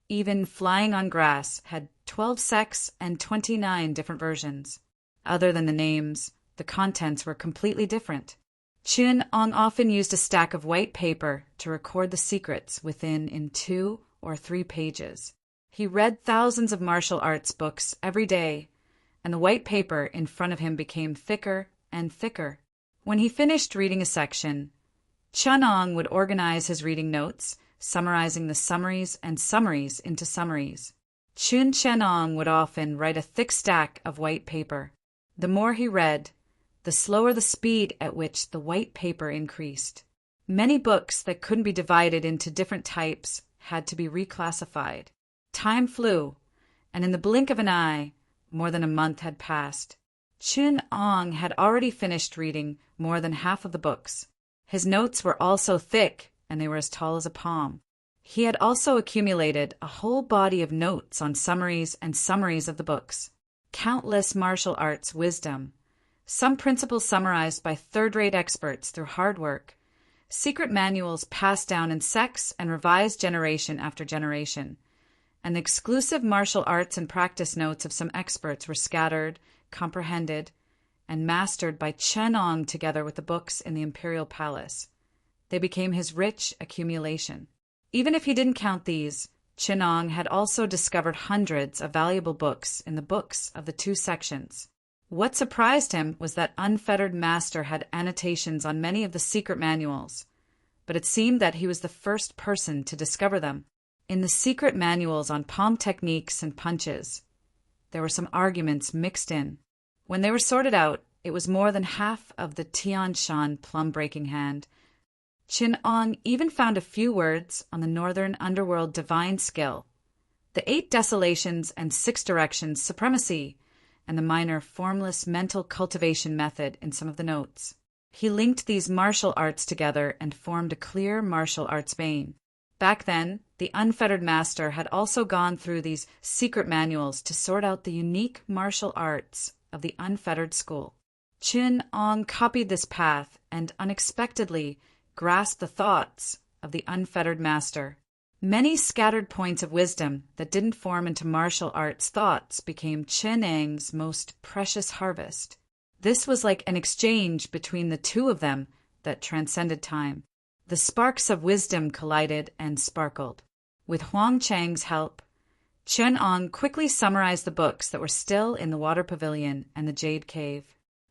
Even Flying on Grass had 12 sects and 29 different versions. Other than the names, the contents were completely different. Chun Ong often used a stack of white paper to record the secrets within in 2 or 3 pages. He read thousands of martial arts books every day, and the white paper in front of him became thicker and thicker. When he finished reading a section, Chun Ong would organize his reading notes, summarizing the summaries and summaries into summaries. Chun Ong would often write a thick stack of white paper. The more he read, the slower the speed at which the white paper increased. Many books that couldn't be divided into different types had to be reclassified. Time flew, and in the blink of an eye, more than a month had passed. Chun-Ong had already finished reading more than half of the books. His notes were all so thick, and they were as tall as a palm. He had also accumulated a whole body of notes on summaries and summaries of the books. Countless martial arts wisdom, some principles summarized by third-rate experts through hard work, secret manuals passed down in sects and revised generation after generation, and the exclusive martial arts and practice notes of some experts were scattered, comprehended, and mastered by Chun-Ong together with the books in the imperial palace. They became his rich accumulation. Even if he didn't count these, Chun-Ong had also discovered hundreds of valuable books in the books of the two sections. What surprised him was that unfettered master had annotations on many of the secret manuals, but it seemed that he was the first person to discover them. In the secret manuals on palm techniques and punches, there were some arguments mixed in. When they were sorted out, it was more than half of the Tian Shan plum-breaking hand. Chun-Ong even found a few words on the northern underworld divine skill, the 8 desolations and 6 directions supremacy, and the minor formless mental cultivation method in some of the notes. He linked these martial arts together and formed a clear martial arts vein. Back then, the unfettered master had also gone through these secret manuals to sort out the unique martial arts of the unfettered school. Chun-Ong copied this path and unexpectedly grasped the thoughts of the unfettered master. Many scattered points of wisdom that didn't form into martial arts thoughts became Chun-Ang's most precious harvest. This was like an exchange between the two of them that transcended time. The sparks of wisdom collided and sparkled. With Huang Chang's help, Chun-Ong quickly summarized the books that were still in the water pavilion and the jade cave.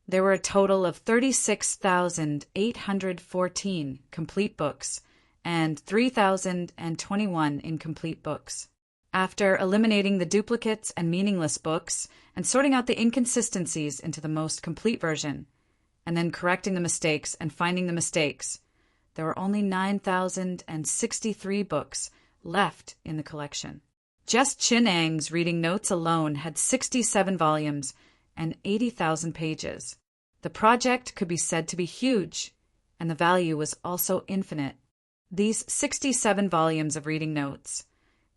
There were a total of 36,814 complete books and 3,021 incomplete books. After eliminating the duplicates and meaningless books and sorting out the inconsistencies into the most complete version, and then correcting the mistakes and finding the mistakes, there were only 9,063 books left in the collection. Just Chun-Ang's reading notes alone had 67 volumes and 80,000 pages. The project could be said to be huge, and the value was also infinite. These 67 volumes of reading notes,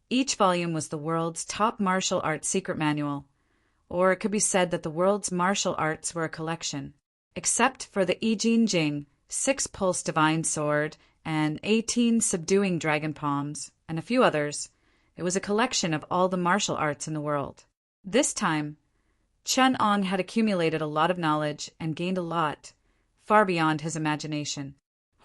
each volume was the world's top martial arts secret manual, or it could be said that the world's martial arts were a collection. Except for the I Jin Jing, 6-pulse divine sword, and 18 subduing dragon palms, and a few others, it was a collection of all the martial arts in the world. This time, Chun-Ong had accumulated a lot of knowledge and gained a lot, far beyond his imagination.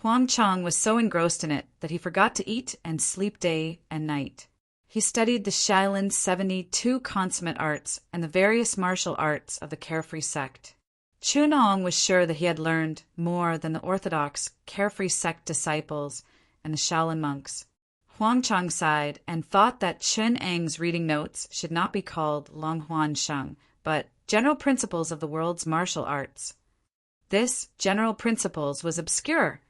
Huang Chang was so engrossed in it that he forgot to eat and sleep day and night. He studied the Shaolin 72 consummate arts and the various martial arts of the Carefree sect. Chun-Ong was sure that he had learned more than the orthodox Carefree sect disciples and the Shaolin monks. Huang Chang sighed and thought that Chun-Ang's reading notes should not be called Longhuan Sheng, but General Principles of the World's Martial Arts. This General Principles was obscure,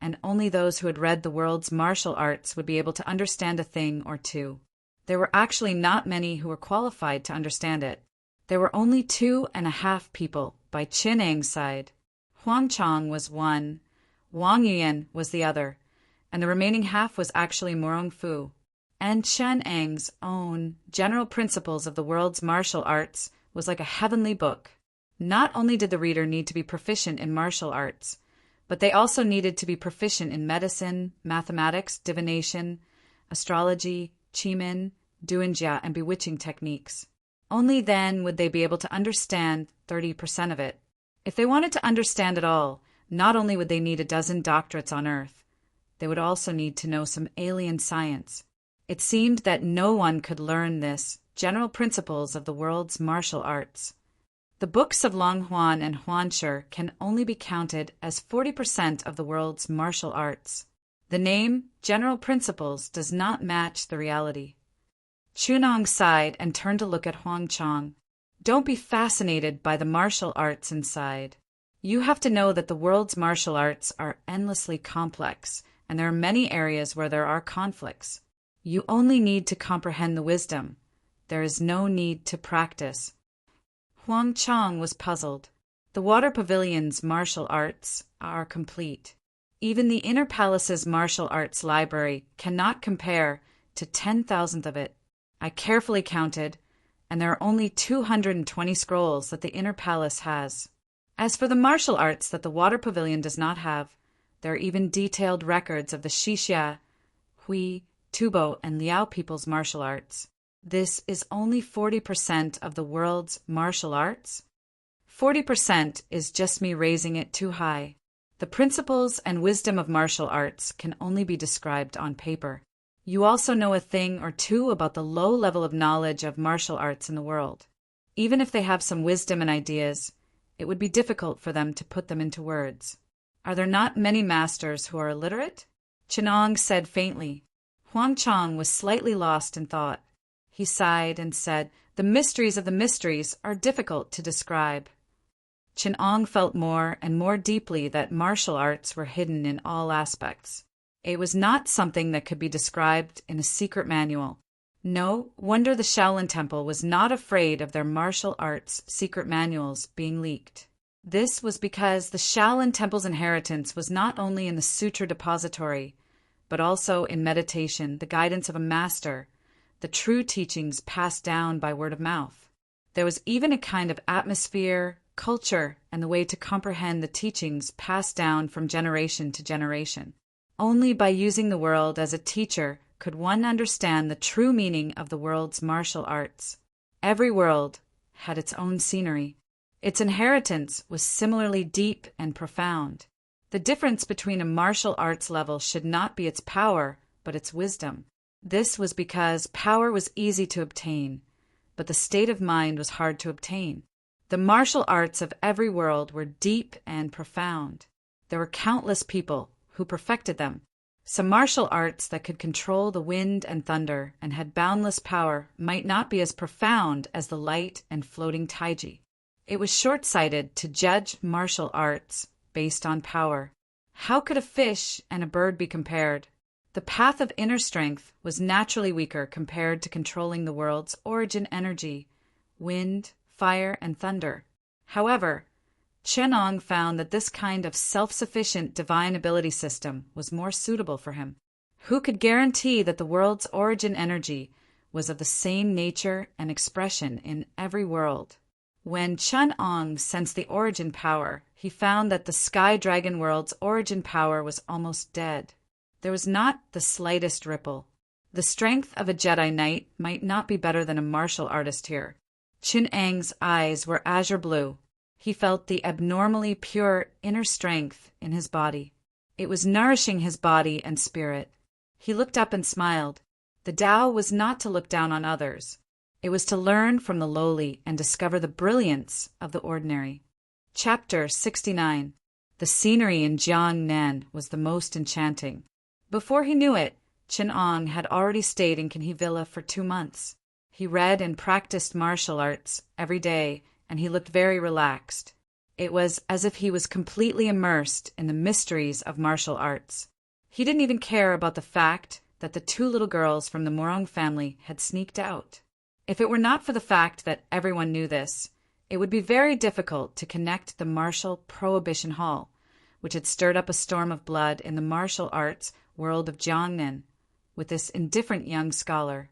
and only those who had read the world's martial arts would be able to understand a thing or two. There were actually not many who were qualified to understand it. There were only 2.5 people by Chun-Ang's side. Huang Chang was one, Wang Yuan was the other, and the remaining half was actually Morong Fu. And Chun-Ang's own General Principles of the World's Martial Arts was like a heavenly book. Not only did the reader need to be proficient in martial arts, but they also needed to be proficient in medicine, mathematics, divination, astrology, qiming, duanjia, and bewitching techniques. Only then would they be able to understand 30% of it. If they wanted to understand it all, not only would they need a dozen doctorates on Earth, they would also need to know some alien science. It seemed that no one could learn this General Principles of the World's Martial Arts. The books of Longhuan and Huanshe can only be counted as 40% of the world's martial arts. The name General Principles does not match the reality. Chun-Ong sighed and turned to look at Huang Chang. Don't be fascinated by the martial arts inside. You have to know that the world's martial arts are endlessly complex, and there are many areas where there are conflicts. You only need to comprehend the wisdom. There is no need to practice. Huang Chang was puzzled. The Water Pavilion's martial arts are complete. Even the Inner Palace's martial arts library cannot compare to 10,000th of it. I carefully counted, and there are only 220 scrolls that the Inner Palace has. As for the martial arts that the Water Pavilion does not have, there are even detailed records of the Xixia, Hui, Tubo, and Liao people's martial arts. This is only 40% of the world's martial arts? 40% is just me raising it too high. The principles and wisdom of martial arts can only be described on paper. You also know a thing or two about the low level of knowledge of martial arts in the world. Even if they have some wisdom and ideas, it would be difficult for them to put them into words. Are there not many masters who are illiterate? Chenong said faintly. Huang Chang was slightly lost in thought. He sighed and said, "The mysteries of the mysteries are difficult to describe." Chenong felt more and more deeply that martial arts were hidden in all aspects. It was not something that could be described in a secret manual. No wonder the Shaolin Temple was not afraid of their martial arts secret manuals being leaked. This was because the Shaolin Temple's inheritance was not only in the sutra depository, but also in meditation, the guidance of a master, the true teachings passed down by word of mouth. There was even a kind of atmosphere, culture, and the way to comprehend the teachings passed down from generation to generation. Only by using the world as a teacher could one understand the true meaning of the world's martial arts. Every world had its own scenery. Its inheritance was similarly deep and profound. The difference between a martial arts level should not be its power, but its wisdom. This was because power was easy to obtain, but the state of mind was hard to obtain. The martial arts of every world were deep and profound. There were countless people who perfected them. Some martial arts that could control the wind and thunder and had boundless power might not be as profound as the light and floating taiji. It was short-sighted to judge martial arts based on power. How could a fish and a bird be compared? The path of inner strength was naturally weaker compared to controlling the world's origin energy, wind, fire, and thunder. However, Chenong found that this kind of self-sufficient divine ability system was more suitable for him. Who could guarantee that the world's origin energy was of the same nature and expression in every world? When Chenong sensed the origin power, he found that the Sky Dragon world's origin power was almost dead. There was not the slightest ripple. The strength of a Jedi Knight might not be better than a martial artist here. Chenong's eyes were azure blue. He felt the abnormally pure inner strength in his body. It was nourishing his body and spirit. He looked up and smiled. The Tao was not to look down on others. It was to learn from the lowly and discover the brilliance of the ordinary. Chapter 69. The scenery in Jiangnan was the most enchanting. Before he knew it, Chenong had already stayed in Kanhi Villa for 2 months. He read and practiced martial arts every day, and he looked very relaxed. It was as if he was completely immersed in the mysteries of martial arts. He didn't even care about the fact that the 2 little girls from the Morong family had sneaked out. If it were not for the fact that everyone knew this, it would be very difficult to connect the martial prohibition hall, which had stirred up a storm of blood in the martial arts world of Jiangnan, with this indifferent young scholar.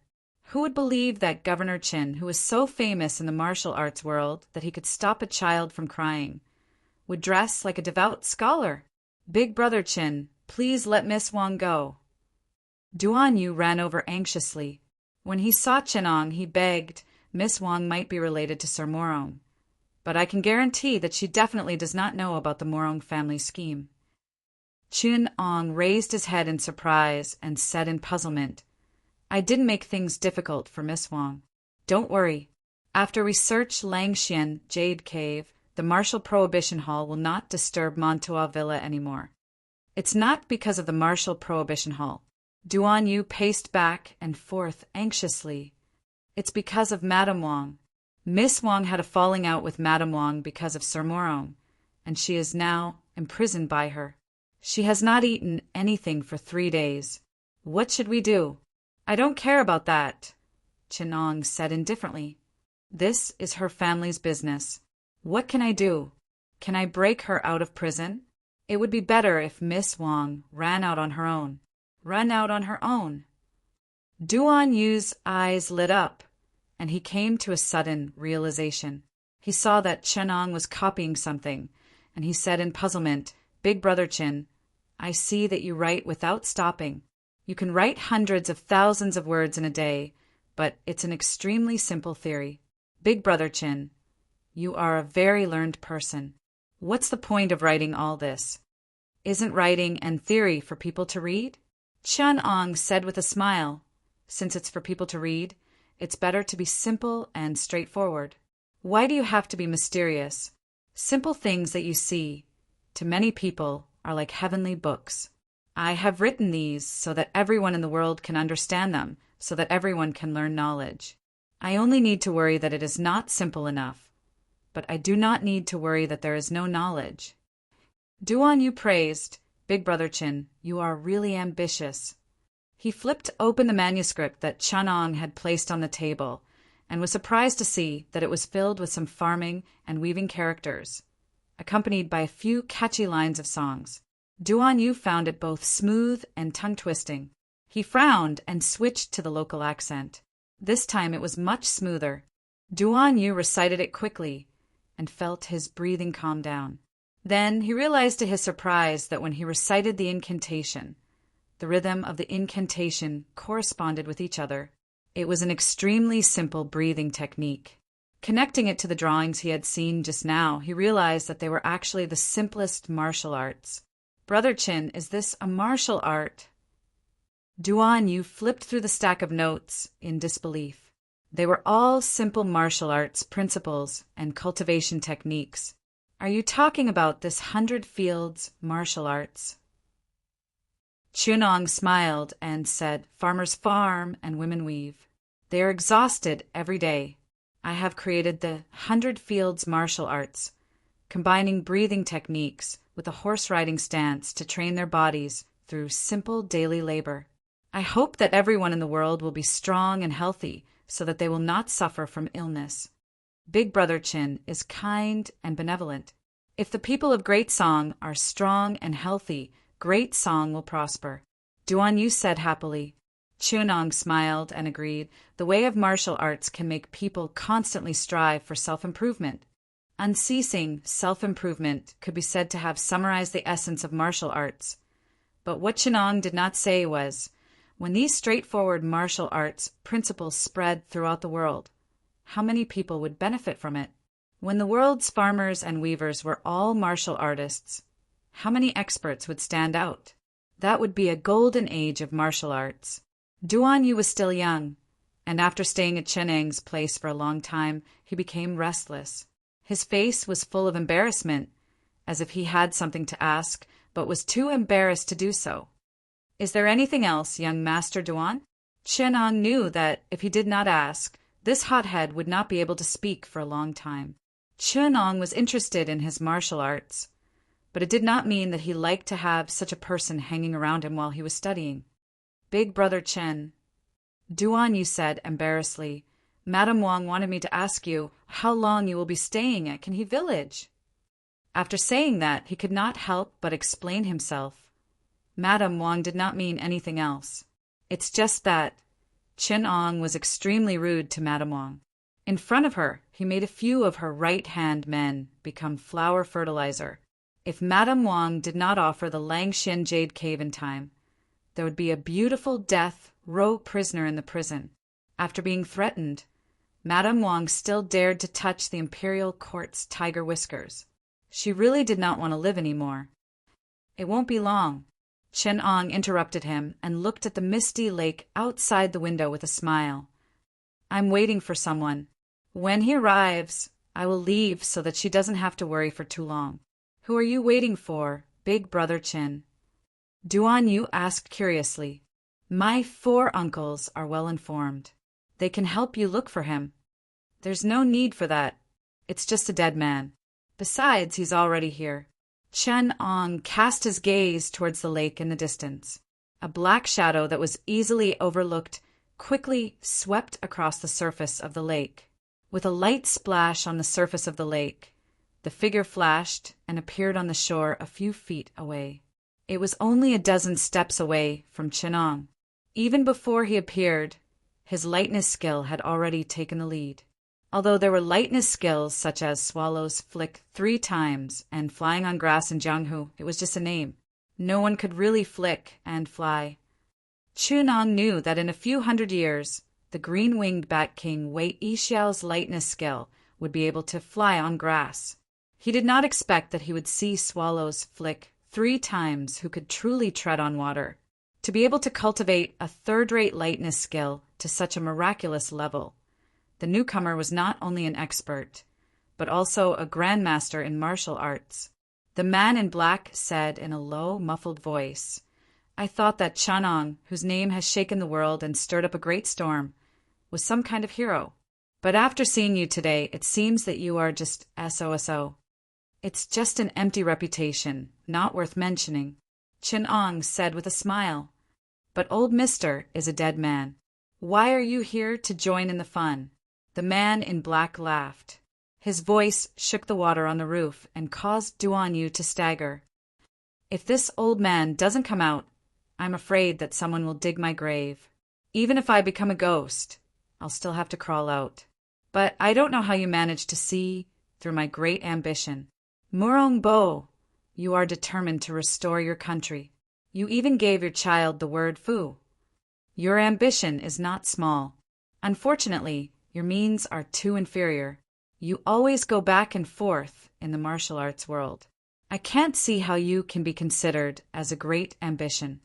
Who would believe that Governor Qin, who was so famous in the martial arts world that he could stop a child from crying, would dress like a devout scholar? Big Brother Qin, please let Miss Wang go. Duan Yu ran over anxiously. When he saw Chenong, he begged Miss Wang might be related to Sir Morong, but I can guarantee that she definitely does not know about the Morong family scheme. Chenong raised his head in surprise and said in puzzlement, I didn't make things difficult for Miss Wang. Don't worry. After we search Langxian Jade Cave, the martial prohibition hall will not disturb Montois Villa anymore. It's not because of the martial prohibition hall. Duan Yu paced back and forth anxiously. It's because of Madame Wang. Miss Wang had a falling out with Madame Wang because of Sir Morong, and she is now imprisoned by her. She has not eaten anything for 3 days. What should we do?" "I don't care about that," Chinong said indifferently. "This is her family's business. What can I do? Can I break her out of prison? It would be better if Miss Wang ran out on her own." "Run out on her own?" Duan Yu's eyes lit up, and he came to a sudden realization. He saw that Chenong was copying something, and he said in puzzlement, "Big Brother Chin, I see that you write without stopping. You can write hundreds of thousands of words in a day, but it's an extremely simple theory. Big Brother Chin, you are a very learned person. What's the point of writing all this? Isn't writing and theory for people to read?" Chenong said with a smile, "Since it's for people to read, it's better to be simple and straightforward. Why do you have to be mysterious? Simple things that you see, to many people, are like heavenly books. I have written these so that everyone in the world can understand them, so that everyone can learn knowledge. I only need to worry that it is not simple enough, but I do not need to worry that there is no knowledge." Duan Yu praised, "Big Brother Chin, you are really ambitious." He flipped open the manuscript that Chenong had placed on the table, and was surprised to see that it was filled with some farming and weaving characters, accompanied by a few catchy lines of songs. Duan Yu found it both smooth and tongue-twisting. He frowned and switched to the local accent. This time it was much smoother. Duan Yu recited it quickly and felt his breathing calm down. Then he realized to his surprise that when he recited the incantation, the rhythm of the incantation corresponded with each other. It was an extremely simple breathing technique. Connecting it to the drawings he had seen just now, he realized that they were actually the simplest martial arts. "Brother Chin, is this a martial art?" Duan Yu flipped through the stack of notes in disbelief. They were all simple martial arts principles and cultivation techniques. "Are you talking about this 100 Fields martial arts?" Chenong smiled and said, "Farmers farm and women weave. They are exhausted every day. I have created the 100 Fields martial arts, combining breathing techniques with a horse-riding stance to train their bodies through simple daily labor. I hope that everyone in the world will be strong and healthy so that they will not suffer from illness. Big Brother Chin is kind and benevolent. If the people of Great Song are strong and healthy, Great Song will prosper." Duan Yu said happily. Chenong smiled and agreed. The way of martial arts can make people constantly strive for self-improvement. Unceasing self-improvement could be said to have summarized the essence of martial arts. But what Chenong did not say was, when these straightforward martial arts principles spread throughout the world, how many people would benefit from it? When the world's farmers and weavers were all martial artists, how many experts would stand out? That would be a golden age of martial arts. Duan Yu was still young, and after staying at Cheneng's place for a long time, he became restless. His face was full of embarrassment, as if he had something to ask, but was too embarrassed to do so. "Is there anything else, young Master Duan?" Chenong knew that if he did not ask, this hothead would not be able to speak for a long time. Chenong was interested in his martial arts, but it did not mean that he liked to have such a person hanging around him while he was studying. "Big Brother Chen," Duan Yu said embarrassedly, "Madame Wang wanted me to ask you how long you will be staying at Kanhe village." After saying that, he could not help but explain himself. Madame Wang did not mean anything else. It's just that Chenong was extremely rude to Madame Wang. In front of her, he made a few of her right-hand men become flower fertilizer. If Madame Wang did not offer the Langxian Jade Cave in time, there would be a beautiful death row prisoner in the prison. After being threatened, Madame Wang still dared to touch the imperial court's tiger whiskers. She really did not want to live anymore. "It won't be long." Chenong interrupted him and looked at the misty lake outside the window with a smile. "I'm waiting for someone. When he arrives, I will leave so that she doesn't have to worry for too long." "Who are you waiting for, Big Brother Chin?" Duan Yu asked curiously. "My 4 uncles are well informed. They can help you look for him." "There's no need for that. It's just a dead man." Besides, he's already here. Chen Ong cast his gaze towards the lake in the distance. A black shadow that was easily overlooked quickly swept across the surface of the lake. With a light splash on the surface of the lake, the figure flashed and appeared on the shore a few feet away. It was only a dozen steps away from Chen Ong. Even before he appeared, his lightness skill had already taken the lead. Although there were lightness skills such as swallows flick 3 times and flying on grass in Jianghu, it was just a name. No one could really flick and fly. Chunong knew that in a few hundred years, the green-winged Bat King Wei Yixiao's lightness skill would be able to fly on grass. He did not expect that he would see swallows flick 3 times who could truly tread on water. To be able to cultivate a third-rate lightness skill to such a miraculous level, the newcomer was not only an expert, but also a grandmaster in martial arts. The man in black said in a low, muffled voice, "I thought that Chanong, whose name has shaken the world and stirred up a great storm, was some kind of hero. But after seeing you today, it seems that you are just SOSO. It's just an empty reputation, not worth mentioning," Chin Ong said with a smile. "But old Mister is a dead man. Why are you here to join in the fun?" The man in black laughed. His voice shook the water on the roof and caused Duan Yu to stagger. "If this old man doesn't come out, I'm afraid that someone will dig my grave. Even if I become a ghost, I'll still have to crawl out. But I don't know how you managed to see through my great ambition. Murong Bo, you are determined to restore your country. You even gave your child the word Fu. Your ambition is not small. Unfortunately, your means are too inferior. You always go back and forth in the martial arts world. I can't see how you can be considered as a great ambition."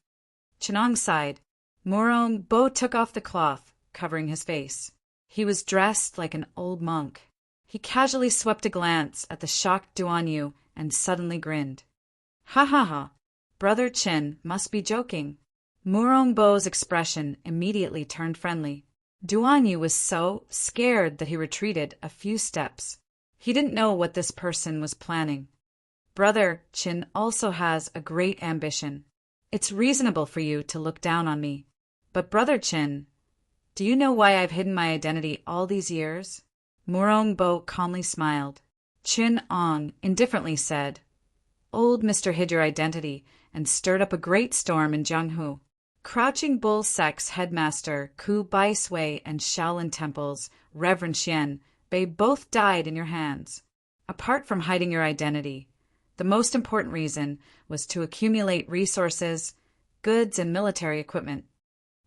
Chenong sighed. Murong Bo took off the cloth, covering his face. He was dressed like an old monk. He casually swept a glance at the shocked Duan Yu and suddenly grinned. "Ha ha ha! Brother Chin must be joking." Murong Bo's expression immediately turned friendly. Duan Yu was so scared that he retreated a few steps. He didn't know what this person was planning. "Brother Chin also has a great ambition. It's reasonable for you to look down on me. But Brother Chin, do you know why I've hidden my identity all these years?" Murong Bo calmly smiled. Chin Ong indifferently said, "Old Mr. hid your identity and stirred up a great storm in Jianghu. Crouching Bull Sect's headmaster Ku Bai Sui and Shaolin Temple's Reverend Xian Bei both died in your hands. Apart from hiding your identity, the most important reason was to accumulate resources, goods, and military equipment.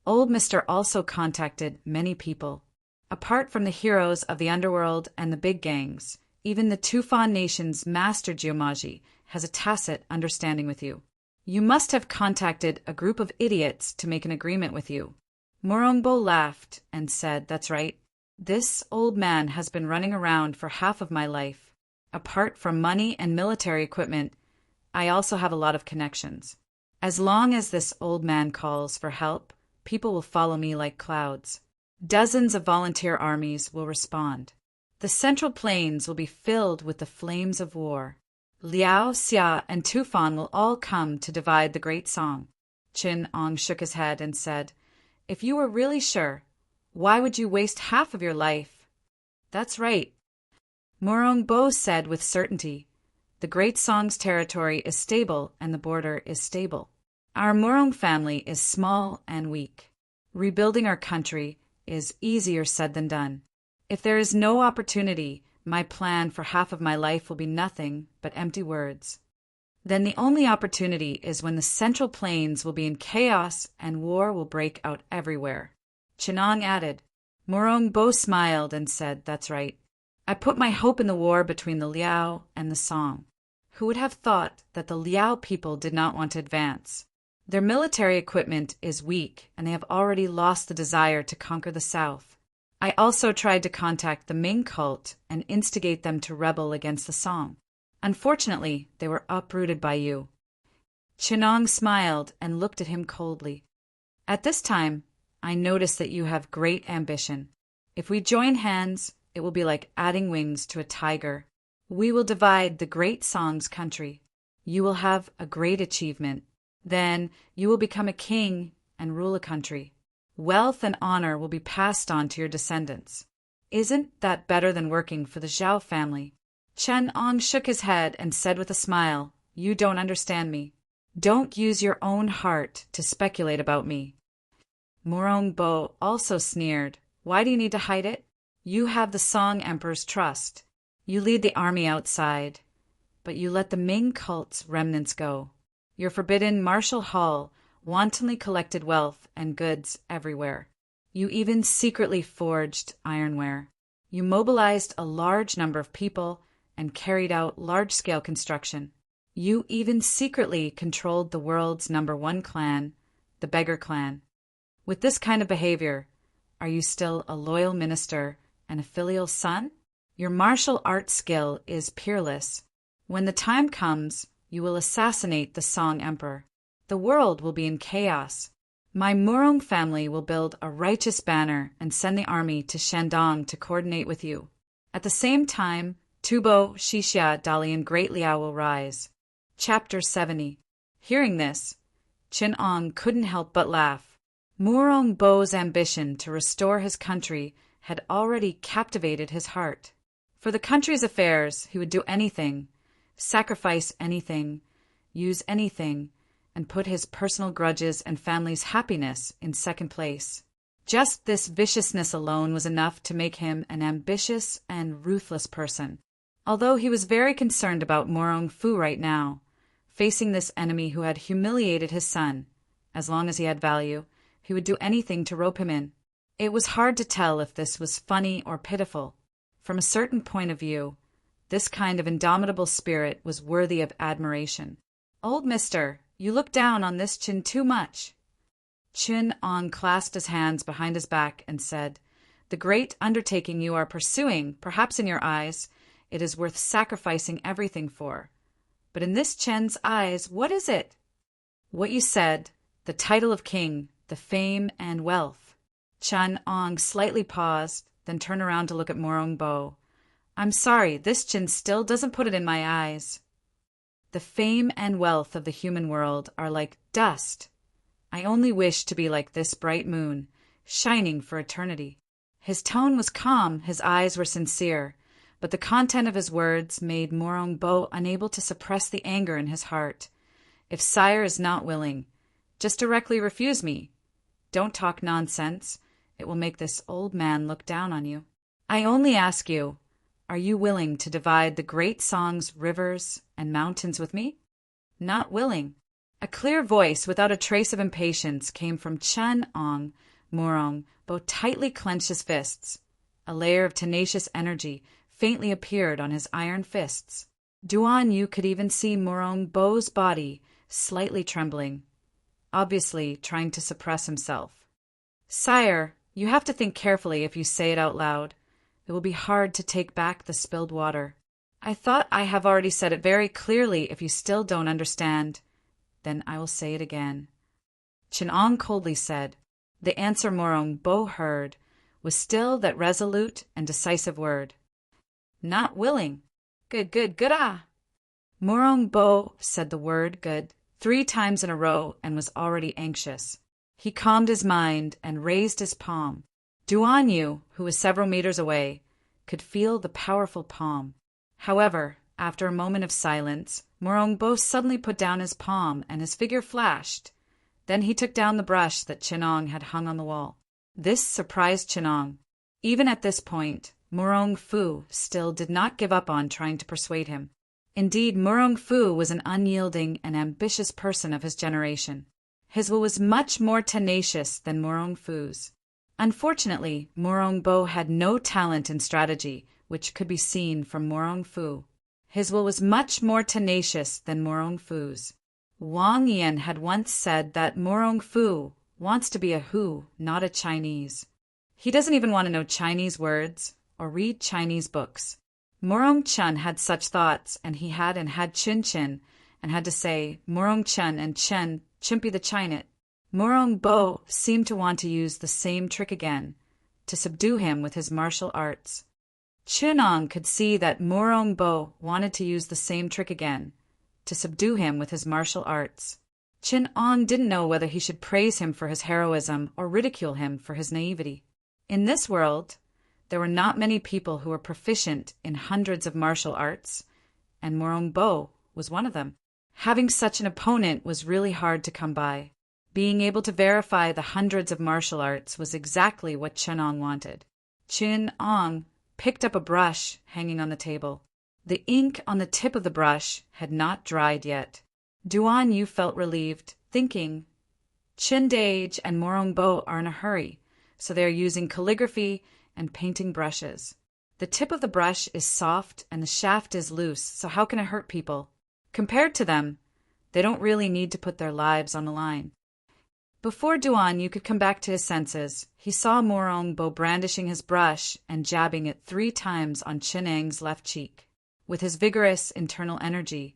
Old Mr. also contacted many people. Apart from the heroes of the underworld and the big gangs, even the Tufan Nation's master Geomaji has a tacit understanding with you. You must have contacted a group of idiots to make an agreement with you." Murong Bo laughed and said, "That's right. This old man has been running around for half of my life. Apart from money and military equipment, I also have a lot of connections. As long as this old man calls for help, people will follow me like clouds. Dozens of volunteer armies will respond. The Central Plains will be filled with the flames of war. Liao, Xia, and Tufan will all come to divide the great song." Chin Ong shook his head and said, "If you were really sure, why would you waste half of your life?" "That's right," Murong Bo said with certainty. "The great song's territory is stable and the border is stable. Our Murong family is small and weak. Rebuilding our country is easier said than done. If there is no opportunity, my plan for half of my life will be nothing but empty words. Then the only opportunity is when the Central Plains will be in chaos and war will break out everywhere." Chinong added. Murong Bo smiled and said, "That's right. I put my hope in the war between the Liao and the Song. Who would have thought that the Liao people did not want to advance? Their military equipment is weak and they have already lost the desire to conquer the South. I also tried to contact the Ming cult and instigate them to rebel against the Song. Unfortunately, they were uprooted by you." Chinong smiled and looked at him coldly. "At this time, I notice that you have great ambition. If we join hands, it will be like adding wings to a tiger. We will divide the great Song's country. You will have a great achievement. Then you will become a king and rule a country. Wealth and honor will be passed on to your descendants. Isn't that better than working for the Zhao family? Chen Ong shook his head and said with a smile, You don't understand me. Don't use your own heart to speculate about me. Morong Bo also sneered. Why do you need to hide it? You have the Song Emperor's trust. You lead the army outside, but you let the Ming cult's remnants go. Your forbidden martial hall wantonly collected wealth and goods everywhere. You even secretly forged ironware. You mobilized a large number of people and carried out large-scale construction. You even secretly controlled the world's #1 clan, the Beggar Clan. With this kind of behavior, are you still a loyal minister and a filial son? Your martial arts skill is peerless. When the time comes, you will assassinate the Song Emperor. The world will be in chaos. My Murong family will build a righteous banner and send the army to Shandong to coordinate with you. At the same time, Tubo, Shixia, Dali, and Great Liao will rise. Chapter 70. Hearing this, Qin Ong couldn't help but laugh. Murong Bo's ambition to restore his country had already captivated his heart. For the country's affairs, he would do anything, sacrifice anything, use anything, and put his personal grudges and family's happiness in second place. Just this viciousness alone was enough to make him an ambitious and ruthless person. Although he was very concerned about Morong Fu right now, facing this enemy who had humiliated his son, as long as he had value, he would do anything to rope him in. It was hard to tell if this was funny or pitiful. From a certain point of view, this kind of indomitable spirit was worthy of admiration. Old mister, you look down on this Qin too much. Qin Ong clasped his hands behind his back and said, The great undertaking you are pursuing, perhaps in your eyes, it is worth sacrificing everything for. But in this Chen's eyes, what is it? What you said, the title of king, the fame and wealth. Qin Ong slightly paused, then turned around to look at Morong Bo. I'm sorry, this Qin still doesn't put it in my eyes. The fame and wealth of the human world are like dust. I only wish to be like this bright moon, shining for eternity. His tone was calm, his eyes were sincere, but the content of his words made Morong Bo unable to suppress the anger in his heart. If sire is not willing, just directly refuse me. Don't talk nonsense. It will make this old man look down on you. I only ask you, are you willing to divide the great Song's rivers and mountains with me? Not willing. A clear voice without a trace of impatience came from Qin Ong. Morong Bo tightly clenched his fists. A layer of tenacious energy faintly appeared on his iron fists. Duan Yu could even see Morong Bo's body slightly trembling, obviously trying to suppress himself. Sire, you have to think carefully if you say it out loud. It will be hard to take back the spilled water. I thought I have already said it very clearly. If you still don't understand, then I will say it again. Qin Ong coldly said. The answer Morong Bo heard was still that resolute and decisive word. Not willing. Good, good, good, ah. Morong Bo said the word good 3 times in a row and was already anxious. He calmed his mind and raised his palm. Duan Yu, who was several meters away, could feel the powerful palm. However, after a moment of silence, Morong Bo suddenly put down his palm and his figure flashed. Then he took down the brush that Qin Ong had hung on the wall. This surprised Qin Ong. Even at this point, Morong Fu still did not give up on trying to persuade him. Indeed, Morong Fu was an unyielding and ambitious person of his generation. His will was much more tenacious than Morong Fu's. Unfortunately, Morong Bo had no talent in strategy, which could be seen from Morong Fu. His will was much more tenacious than Morong Fu's. Wang Yan had once said that Morong Fu wants to be a Hu, not a Chinese. He doesn't even want to know Chinese words or read Chinese books. Morong Chun had such thoughts, and he had Chin Chin, and had to say Morong Chun and Chen Chimpy the Chinat. Morong Bo seemed to want to use the same trick again, to subdue him with his martial arts. Chinong could see that Morongbo wanted to use the same trick again, to subdue him with his martial arts. Chinong didn't know whether he should praise him for his heroism or ridicule him for his naivety. In this world, there were not many people who were proficient in hundreds of martial arts, and Morongbo was one of them. Having such an opponent was really hard to come by. Being able to verify the hundreds of martial arts was exactly what Chinong wanted. Chinong picked up a brush hanging on the table. The ink on the tip of the brush had not dried yet. Duan Yu felt relieved, thinking, Chindage and Morongbo are in a hurry, so they are using calligraphy and painting brushes. The tip of the brush is soft and the shaft is loose, so how can it hurt people? Compared to them, they don't really need to put their lives on the line. Before Duan Yu could come back to his senses, he saw Morongbo brandishing his brush and jabbing it 3 times on Chinang's left cheek. With his vigorous internal energy,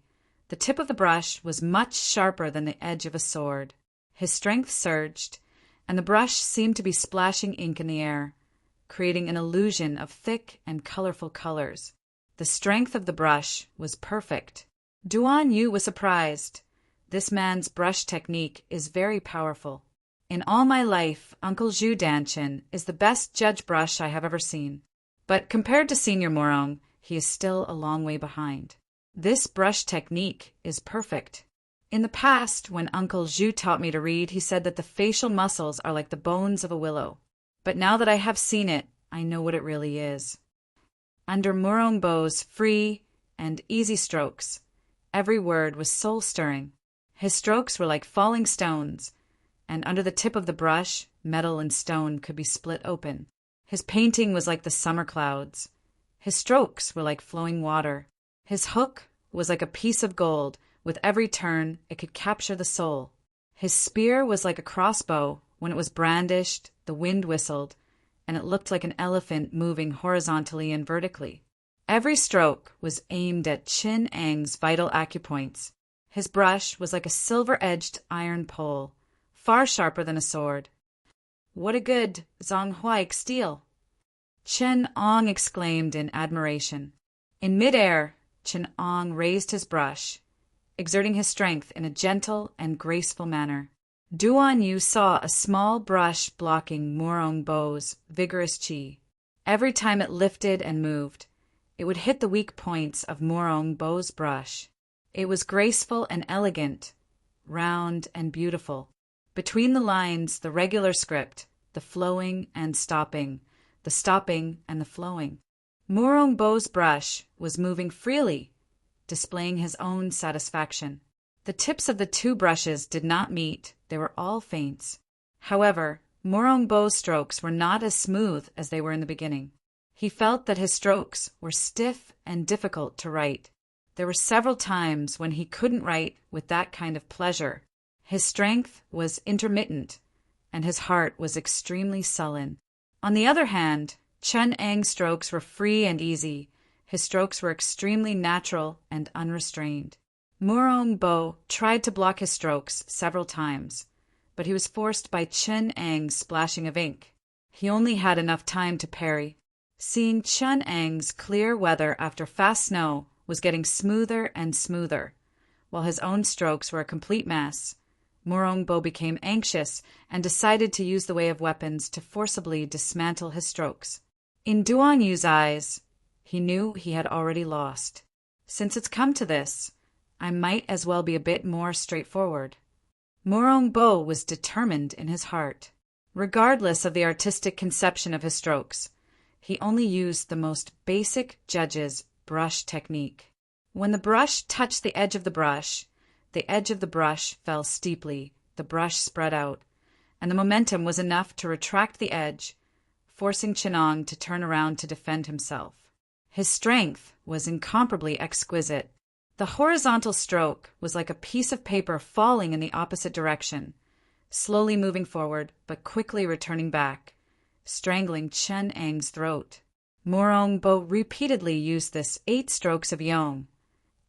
the tip of the brush was much sharper than the edge of a sword. His strength surged, and the brush seemed to be splashing ink in the air, creating an illusion of thick and colorful colors. The strength of the brush was perfect. Duan Yu was surprised. This man's brush technique is very powerful. In all my life, Uncle Zhu Danchin is the best judge brush I have ever seen. But compared to Senior Morong, he is still a long way behind. This brush technique is perfect. In the past, when Uncle Zhu taught me to read, he said that the facial muscles are like the bones of a willow. But now that I have seen it, I know what it really is. Under Morongbo's free and easy strokes, every word was soul-stirring. His strokes were like falling stones, and under the tip of the brush, metal and stone could be split open. His painting was like the summer clouds. His strokes were like flowing water. His hook was like a piece of gold. With every turn, it could capture the soul. His spear was like a crossbow. When it was brandished, the wind whistled, and it looked like an elephant moving horizontally and vertically. Every stroke was aimed at Chinang's vital acupoints. His brush was like a silver-edged iron pole, far sharper than a sword. What a good Zhonghuaik steel! Chinong exclaimed in admiration. In mid-air, Chinong raised his brush, exerting his strength in a gentle and graceful manner. Duan Yu saw a small brush blocking Morongbo's vigorous chi. Every time it lifted and moved, it would hit the weak points of Morongbo's brush. It was graceful and elegant, round and beautiful. Between the lines, the regular script, the flowing and stopping, the stopping and the flowing. Morongbo's brush was moving freely, displaying his own satisfaction. The tips of the 2 brushes did not meet, they were all feints. However, Morongbo's strokes were not as smooth as they were in the beginning. He felt that his strokes were stiff and difficult to write. There were several times when he couldn't write with that kind of pleasure. His strength was intermittent, and his heart was extremely sullen. On the other hand, Chinang's strokes were free and easy. His strokes were extremely natural and unrestrained. Morongbo tried to block his strokes several times, but he was forced by Chinang's splashing of ink. He only had enough time to parry. Seeing Chinang's clear weather after fast snow was getting smoother and smoother, while his own strokes were a complete mess, Morongbo became anxious and decided to use the way of weapons to forcibly dismantle his strokes. In Duan Yu's eyes, he knew he had already lost. Since it's come to this, I might as well be a bit more straightforward. Morongbo was determined in his heart. Regardless of the artistic conception of his strokes, he only used the most basic judge's brush technique. When the brush touched the edge of the brush fell steeply, the brush spread out, and the momentum was enough to retract the edge, forcing Chinong to turn around to defend himself. His strength was incomparably exquisite. The horizontal stroke was like a piece of paper falling in the opposite direction, slowly moving forward but quickly returning back, strangling Chinang's throat. Morongbo repeatedly used this 8 strokes of Yong,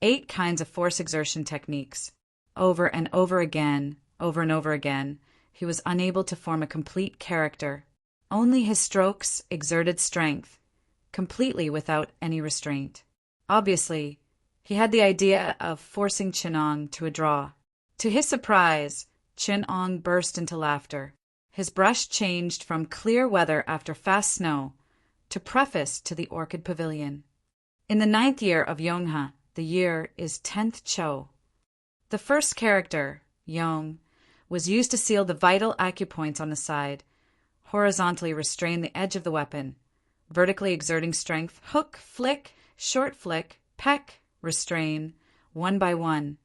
8 kinds of force exertion techniques. Over and over again, he was unable to form a complete character. Only his strokes exerted strength, completely without any restraint. Obviously, he had the idea of forcing Chinong to a draw. To his surprise, Chinong burst into laughter. His brush changed from clear weather after fast snow to preface to the Orchid Pavilion. In the 9th year of Yongha, the year is 10th Cho. The first character, Yong, was used to seal the vital acupoints on the side, horizontally restrain the edge of the weapon, vertically exerting strength, hook, flick, short flick, peck, restrain, one by one,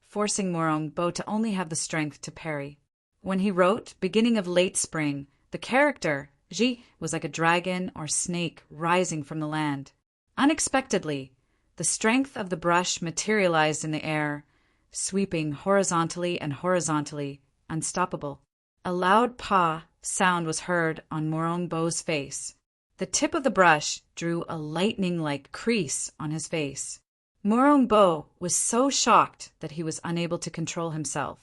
forcing Morong Bo to only have the strength to parry. When he wrote, beginning of late spring, the character, Ji, was like a dragon or snake rising from the land. Unexpectedly, the strength of the brush materialized in the air, sweeping horizontally and horizontally, unstoppable. A loud pa sound was heard on Morong Bo's face. The tip of the brush drew a lightning-like crease on his face. Morong Bo was so shocked that he was unable to control himself.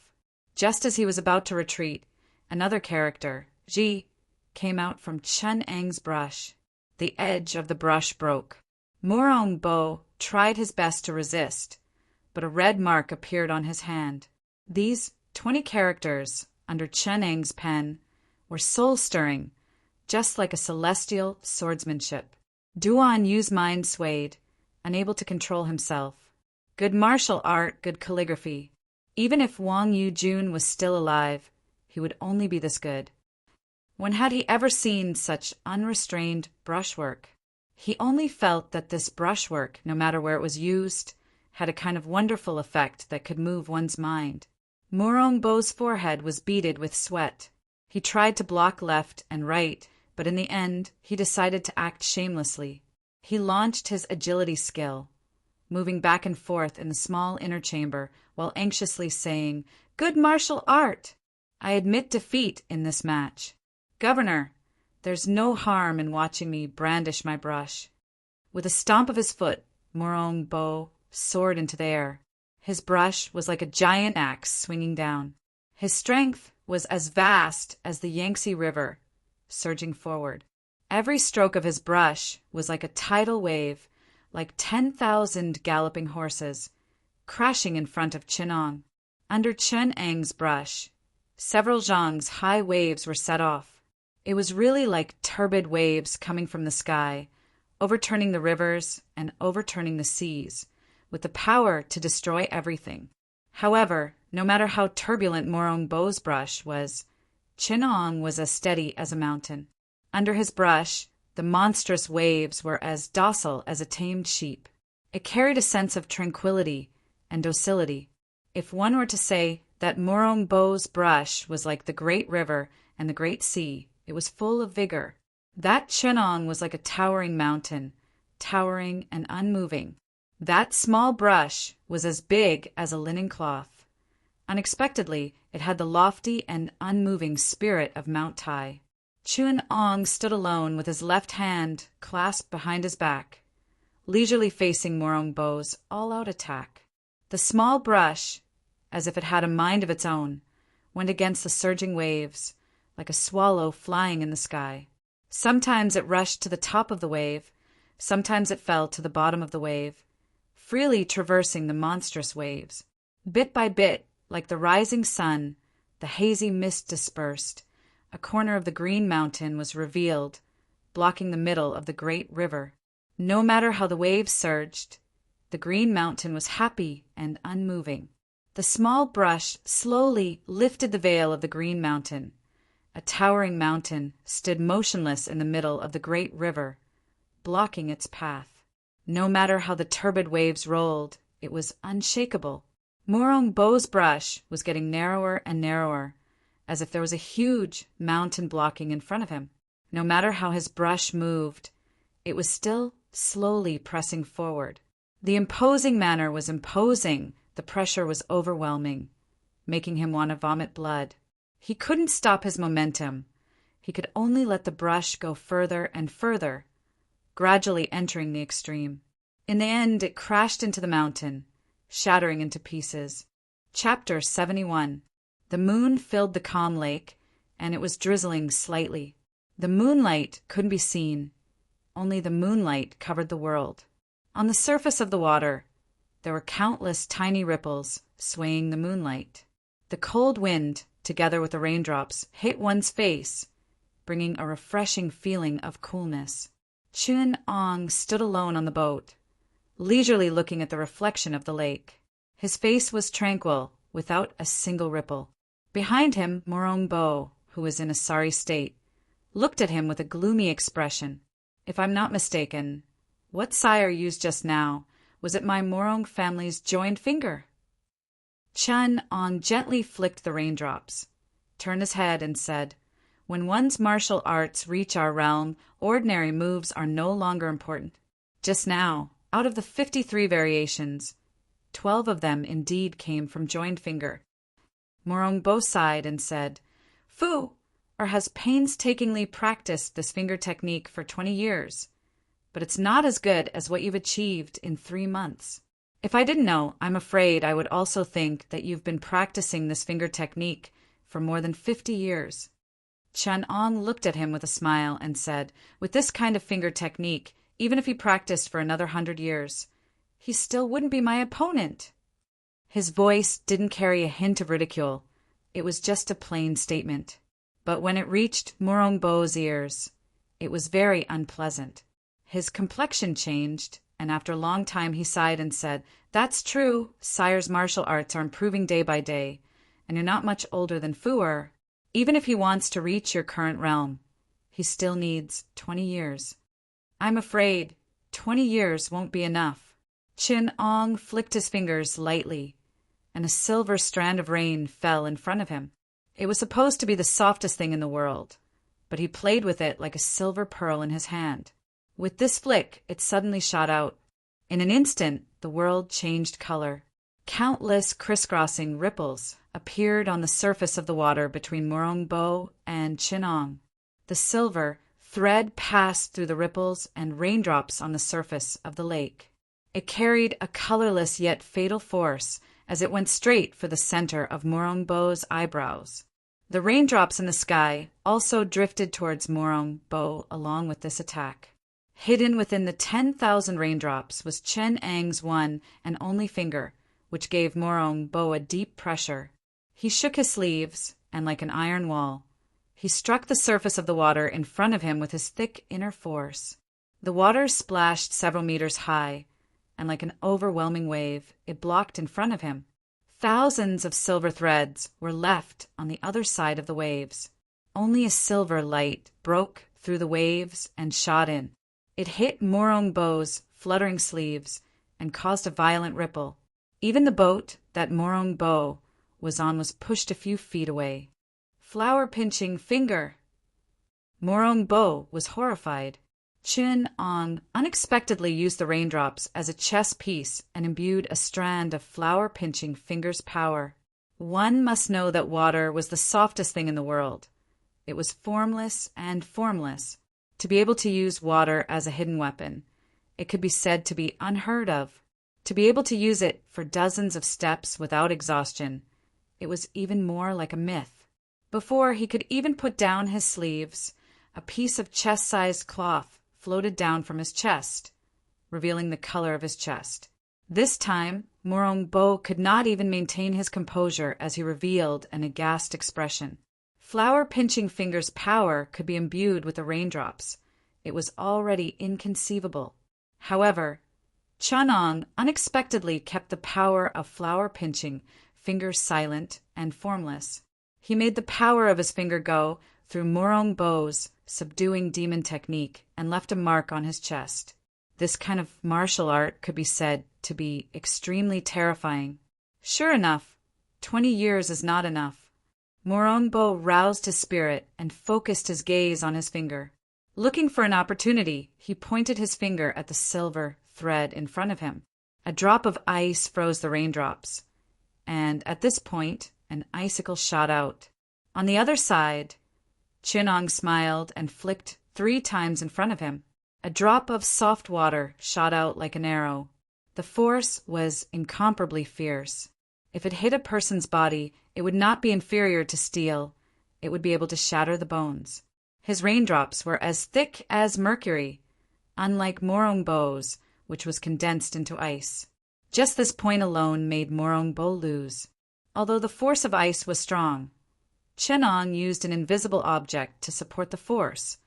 Just as he was about to retreat, another character, Ji, came out from Chun Eng's brush. The edge of the brush broke. Morong Bo tried his best to resist, but a red mark appeared on his hand. These 20 characters under Chun Eng's pen were soul-stirring, just like a celestial swordsmanship. Duan Yu's mind swayed, unable to control himself. Good martial art, good calligraphy. Even if Wang Yu-jun was still alive, he would only be this good. When had he ever seen such unrestrained brushwork? He only felt that this brushwork, no matter where it was used, had a kind of wonderful effect that could move one's mind. Morong Bo's forehead was beaded with sweat. He tried to block left and right, but in the end, he decided to act shamelessly. He launched his agility skill, moving back and forth in the small inner chamber while anxiously saying, "Good martial art! I admit defeat in this match. Governor, there's no harm in watching me brandish my brush." With a stomp of his foot, Morong Bo soared into the air. His brush was like a giant axe swinging down. His strength was as vast as the Yangtze River, surging forward. Every stroke of his brush was like a tidal wave, like 10,000 galloping horses, crashing in front of Chinong. Under Chun Eng's brush, several zhangs high waves were set off. It was really like turbid waves coming from the sky, overturning the rivers and overturning the seas, with the power to destroy everything. However, no matter how turbulent Morong Bo's brush was, Chinong was as steady as a mountain. Under his brush, the monstrous waves were as docile as a tamed sheep. It carried a sense of tranquility and docility. If one were to say that Morong Bo's brush was like the great river and the great sea, it was full of vigor. That Chinong was like a towering mountain, towering and unmoving. That small brush was as big as a linen cloth. Unexpectedly, it had the lofty and unmoving spirit of Mount Tai. Chun Ong stood alone with his left hand clasped behind his back, leisurely facing Morong Bo's all-out attack. The small brush, as if it had a mind of its own, went against the surging waves, like a swallow flying in the sky. Sometimes it rushed to the top of the wave, sometimes it fell to the bottom of the wave, freely traversing the monstrous waves. Bit by bit, like the rising sun, the hazy mist dispersed. A corner of the Green Mountain was revealed, blocking the middle of the great river. No matter how the waves surged, the Green Mountain was happy and unmoving. The small brush slowly lifted the veil of the Green Mountain. A towering mountain stood motionless in the middle of the great river, blocking its path. No matter how the turbid waves rolled, it was unshakable. Morong Bo's brush was getting narrower and narrower, as if there was a huge mountain blocking in front of him. No matter how his brush moved, it was still slowly pressing forward. The imposing manner was imposing. The pressure was overwhelming, making him want to vomit blood. He couldn't stop his momentum. He could only let the brush go further and further, gradually entering the extreme. In the end, it crashed into the mountain, shattering into pieces. Chapter 71. The moon filled the calm lake, and it was drizzling slightly. The moonlight couldn't be seen. Only the moonlight covered the world. On the surface of the water, there were countless tiny ripples swaying the moonlight. The cold wind, together with the raindrops, hit one's face, bringing a refreshing feeling of coolness. Chun-Ong stood alone on the boat, leisurely looking at the reflection of the lake. His face was tranquil, without a single ripple. Behind him, Morong-Bo, who was in a sorry state, looked at him with a gloomy expression. If I'm not mistaken, what Sire used just now, was it my Morong family's joined finger? Chun-Ong gently flicked the raindrops, turned his head and said, "When one's martial arts reach our realm, ordinary moves are no longer important. Just now, out of the 53 variations, 12 of them indeed came from joined finger." Morong-Bo sighed and said, "Fu, or has painstakingly practiced this finger technique for 20 years, but it's not as good as what you've achieved in 3 months. If I didn't know, I'm afraid I would also think that you've been practicing this finger technique for more than 50 years. Chun-Ong looked at him with a smile and said, "With this kind of finger technique, even if he practiced for another 100 years, he still wouldn't be my opponent." His voice didn't carry a hint of ridicule. It was just a plain statement. But when it reached Morong-Bo's ears, it was very unpleasant. His complexion changed, and after a long time he sighed and said, "That's true. Sire's martial arts are improving day by day, and you're not much older than Fu-er. Even if he wants to reach your current realm, he still needs 20 years. I'm afraid 20 years won't be enough." Chun-Ong flicked his fingers lightly, and a silver strand of rain fell in front of him. It was supposed to be the softest thing in the world, but he played with it like a silver pearl in his hand. With this flick, it suddenly shot out. In an instant, the world changed color. Countless crisscrossing ripples appeared on the surface of the water between Morong-Bo and Chun-Ong. The silver thread passed through the ripples and raindrops on the surface of the lake. It carried a colorless yet fatal force as it went straight for the center of Morong-Bo's eyebrows. The raindrops in the sky also drifted towards Morong-Bo along with this attack. Hidden within the 10,000 raindrops was Chun-Ang's one and only finger, which gave Morong-Bo a deep pressure. He shook his sleeves, and like an iron wall, he struck the surface of the water in front of him with his thick inner force. The water splashed several meters high, and like an overwhelming wave, it blocked in front of him. Thousands of silver threads were left on the other side of the waves. Only a silver light broke through the waves and shot in. It hit Morong-Bo's fluttering sleeves and caused a violent ripple. Even the boat that Morong-Bo was on was pushed a few feet away. Flower-pinching finger! Morong-Bo was horrified. Chun-Ong unexpectedly used the raindrops as a chess piece and imbued a strand of flower-pinching finger's power. One must know that water was the softest thing in the world. It was formless and formless. To be able to use water as a hidden weapon, it could be said to be unheard of. To be able to use it for dozens of steps without exhaustion, it was even more like a myth. Before he could even put down his sleeves, a piece of chest-sized cloth floated down from his chest, revealing the color of his chest. This time, Morong-Bo could not even maintain his composure as he revealed an aghast expression. Flower-pinching finger's power could be imbued with the raindrops. It was already inconceivable. However, Chun-Ong unexpectedly kept the power of flower-pinching finger silent and formless. He made the power of his finger go through Morong-Bo's subduing demon technique and left a mark on his chest. This kind of martial art could be said to be extremely terrifying. Sure enough, 20 years is not enough. Morong-Bo roused his spirit and focused his gaze on his finger. Looking for an opportunity, he pointed his finger at the silver thread in front of him. A drop of ice froze the raindrops, and at this point, an icicle shot out. On the other side, Chun-Ong smiled and flicked 3 times in front of him. A drop of soft water shot out like an arrow. The force was incomparably fierce. If it hit a person's body, it would not be inferior to steel. It would be able to shatter the bones. His raindrops were as thick as mercury, unlike Morongbo's, which was condensed into ice. Just this point alone made Morongbo lose. Although the force of ice was strong, Chenong used an invisible object to support the force,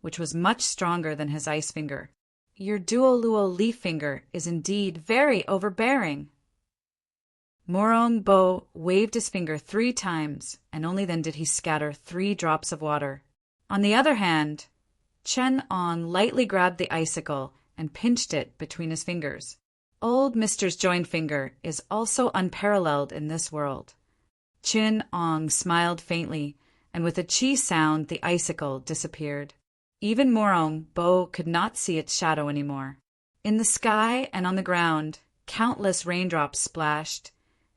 which was much stronger than his ice finger. Your Duoluo leaf finger is indeed very overbearing. Morongbo waved his finger 3 times, and only then did he scatter 3 drops of water. On the other hand, Chenong lightly grabbed the icicle and pinched it between his fingers. Old Mister's joined finger is also unparalleled in this world. Chenong smiled faintly, and with a chi sound the icicle disappeared. Even Morongbo could not see its shadow anymore. In the sky and on the ground, countless raindrops splashed,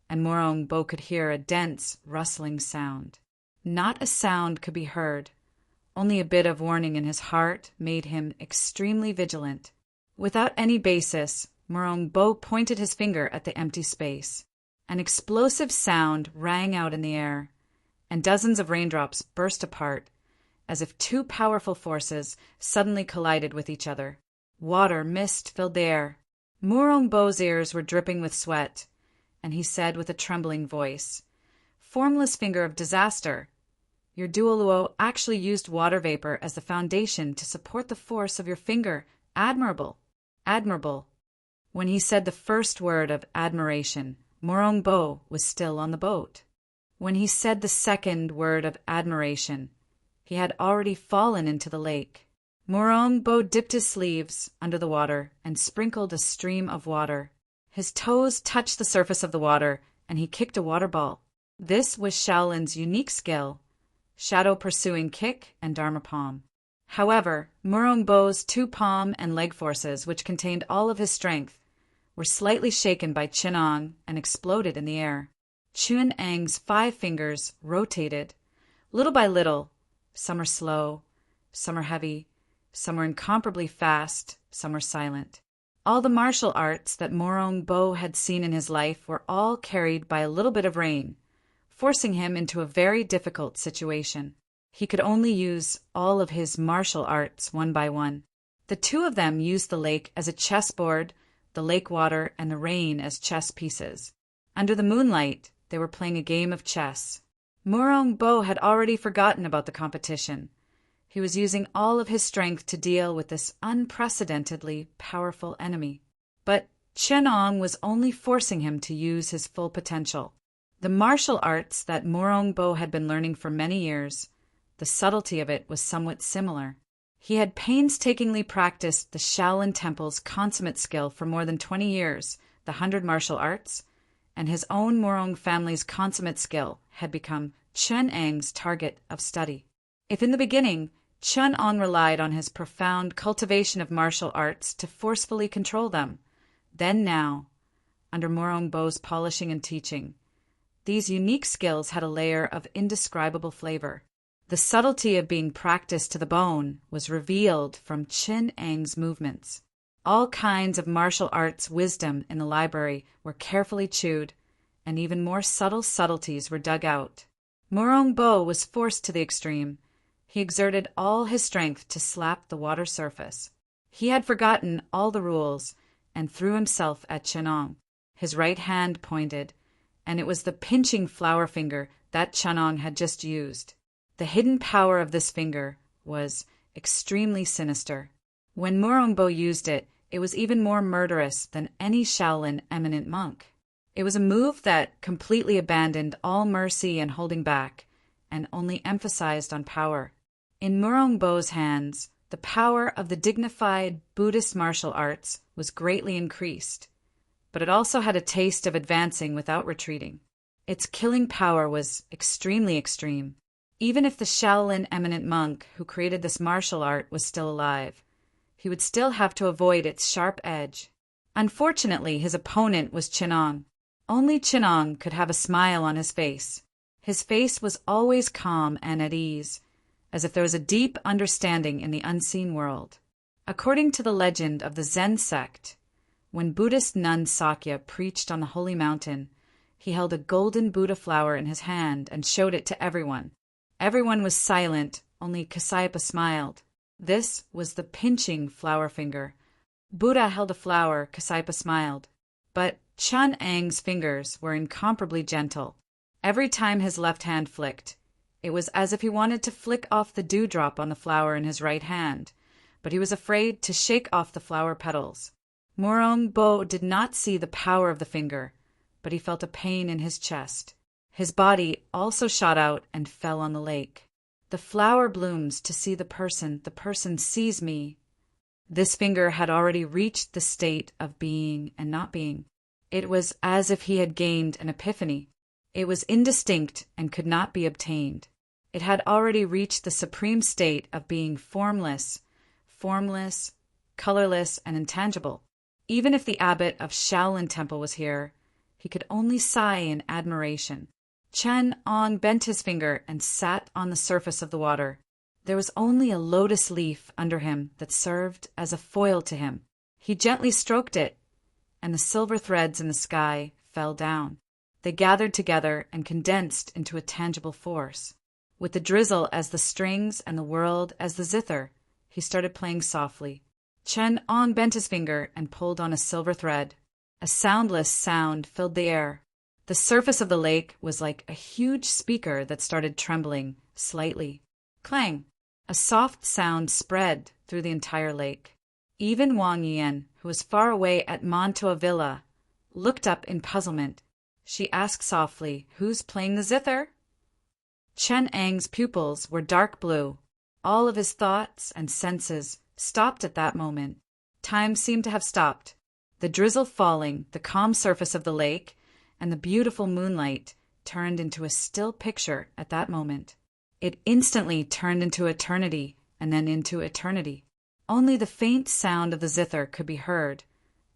and Morongbo could hear a dense, rustling sound. Not a sound could be heard. Only a bit of warning in his heart made him extremely vigilant. Without any basis, Morongbo pointed his finger at the empty space. An explosive sound rang out in the air, and dozens of raindrops burst apart, as if 2 powerful forces suddenly collided with each other. Water mist filled the air. Morongbo's ears were dripping with sweat, and he said with a trembling voice, "Formless finger of disaster, your Duoluo actually used water vapor as the foundation to support the force of your finger. Admirable! Admirable!" When he said the first word of admiration, Morongbo was still on the boat. When he said the second word of admiration, he had already fallen into the lake. Morongbo dipped his sleeves under the water and sprinkled a stream of water. His toes touched the surface of the water, and he kicked a water ball. This was Shaolin's unique skill, shadow pursuing kick and Dharma palm. However, Morongbo's 2 palm and leg forces, which contained all of his strength, were slightly shaken by Chenong and exploded in the air. Chenong's 5 fingers rotated, little by little. Some are slow, some are heavy, some are incomparably fast, some are silent. All the martial arts that Morongbo had seen in his life were all carried by a little bit of rain, forcing him into a very difficult situation. He could only use all of his martial arts one by one. The 2 of them used the lake as a chessboard, the lake water and the rain as chess pieces. Under the moonlight, they were playing a game of chess. Morongbo had already forgotten about the competition. He was using all of his strength to deal with this unprecedentedly powerful enemy. But Chenong was only forcing him to use his full potential. The martial arts that Morongbo had been learning for many years, the subtlety of it was somewhat similar. He had painstakingly practiced the Shaolin Temple's consummate skill for more than 20 years, the 100 martial arts, and his own Morong family's consummate skill had become Chenong's target of study. If in the beginning, Chenong relied on his profound cultivation of martial arts to forcefully control them, then now, under Morongbo's polishing and teaching, these unique skills had a layer of indescribable flavor. The subtlety of being practiced to the bone was revealed from Chenong's movements. All kinds of martial arts wisdom in the library were carefully chewed, and even more subtle subtleties were dug out. Morongbo was forced to the extreme. He exerted all his strength to slap the water surface. He had forgotten all the rules and threw himself at Chenong. His right hand pointed, and it was the pinching flower finger that Chenong had just used. The hidden power of this finger was extremely sinister. When Morongbo used it, it was even more murderous than any Shaolin eminent monk. It was a move that completely abandoned all mercy and holding back, and only emphasized on power. In Morongbo's hands, the power of the dignified Buddhist martial arts was greatly increased, but it also had a taste of advancing without retreating. Its killing power was extremely extreme. Even if the Shaolin eminent monk who created this martial art was still alive, he would still have to avoid its sharp edge. Unfortunately, his opponent was Chenong. Only Chenong could have a smile on his face. His face was always calm and at ease, as if there was a deep understanding in the unseen world. According to the legend of the Zen sect, when Buddhist nun Sakya preached on the holy mountain, he held a golden Buddha flower in his hand and showed it to everyone. Everyone was silent, only Kasayapa smiled. This was the pinching flower finger. Buddha held a flower, Kasyapa smiled. But Chun Ang's fingers were incomparably gentle. Every time his left hand flicked, it was as if he wanted to flick off the dewdrop on the flower in his right hand, but he was afraid to shake off the flower petals. Morong Bo did not see the power of the finger, but he felt a pain in his chest. His body also shot out and fell on the lake. The flower blooms to see the person sees me. This finger had already reached the state of being and not being. It was as if he had gained an epiphany. It was indistinct and could not be obtained. It had already reached the supreme state of being formless, colorless, and intangible. Even if the abbot of Shaolin Temple was here, he could only sigh in admiration. Chen Ong bent his finger and sat on the surface of the water. There was only a lotus leaf under him that served as a foil to him. He gently stroked it, and the silver threads in the sky fell down. They gathered together and condensed into a tangible force. With the drizzle as the strings and the world as the zither, he started playing softly. Chen Ong bent his finger and pulled on a silver thread. A soundless sound filled the air. The surface of the lake was like a huge speaker that started trembling slightly. Clang! A soft sound spread through the entire lake. Even Wang Yan, who was far away at Montoa Villa, looked up in puzzlement. She asked softly, "Who's playing the zither?" Chen Ang's pupils were dark blue. All of his thoughts and senses stopped at that moment. Time seemed to have stopped. The drizzle falling, the calm surface of the lake, and the beautiful moonlight turned into a still picture at that moment. It instantly turned into eternity, and then into eternity. Only the faint sound of the zither could be heard,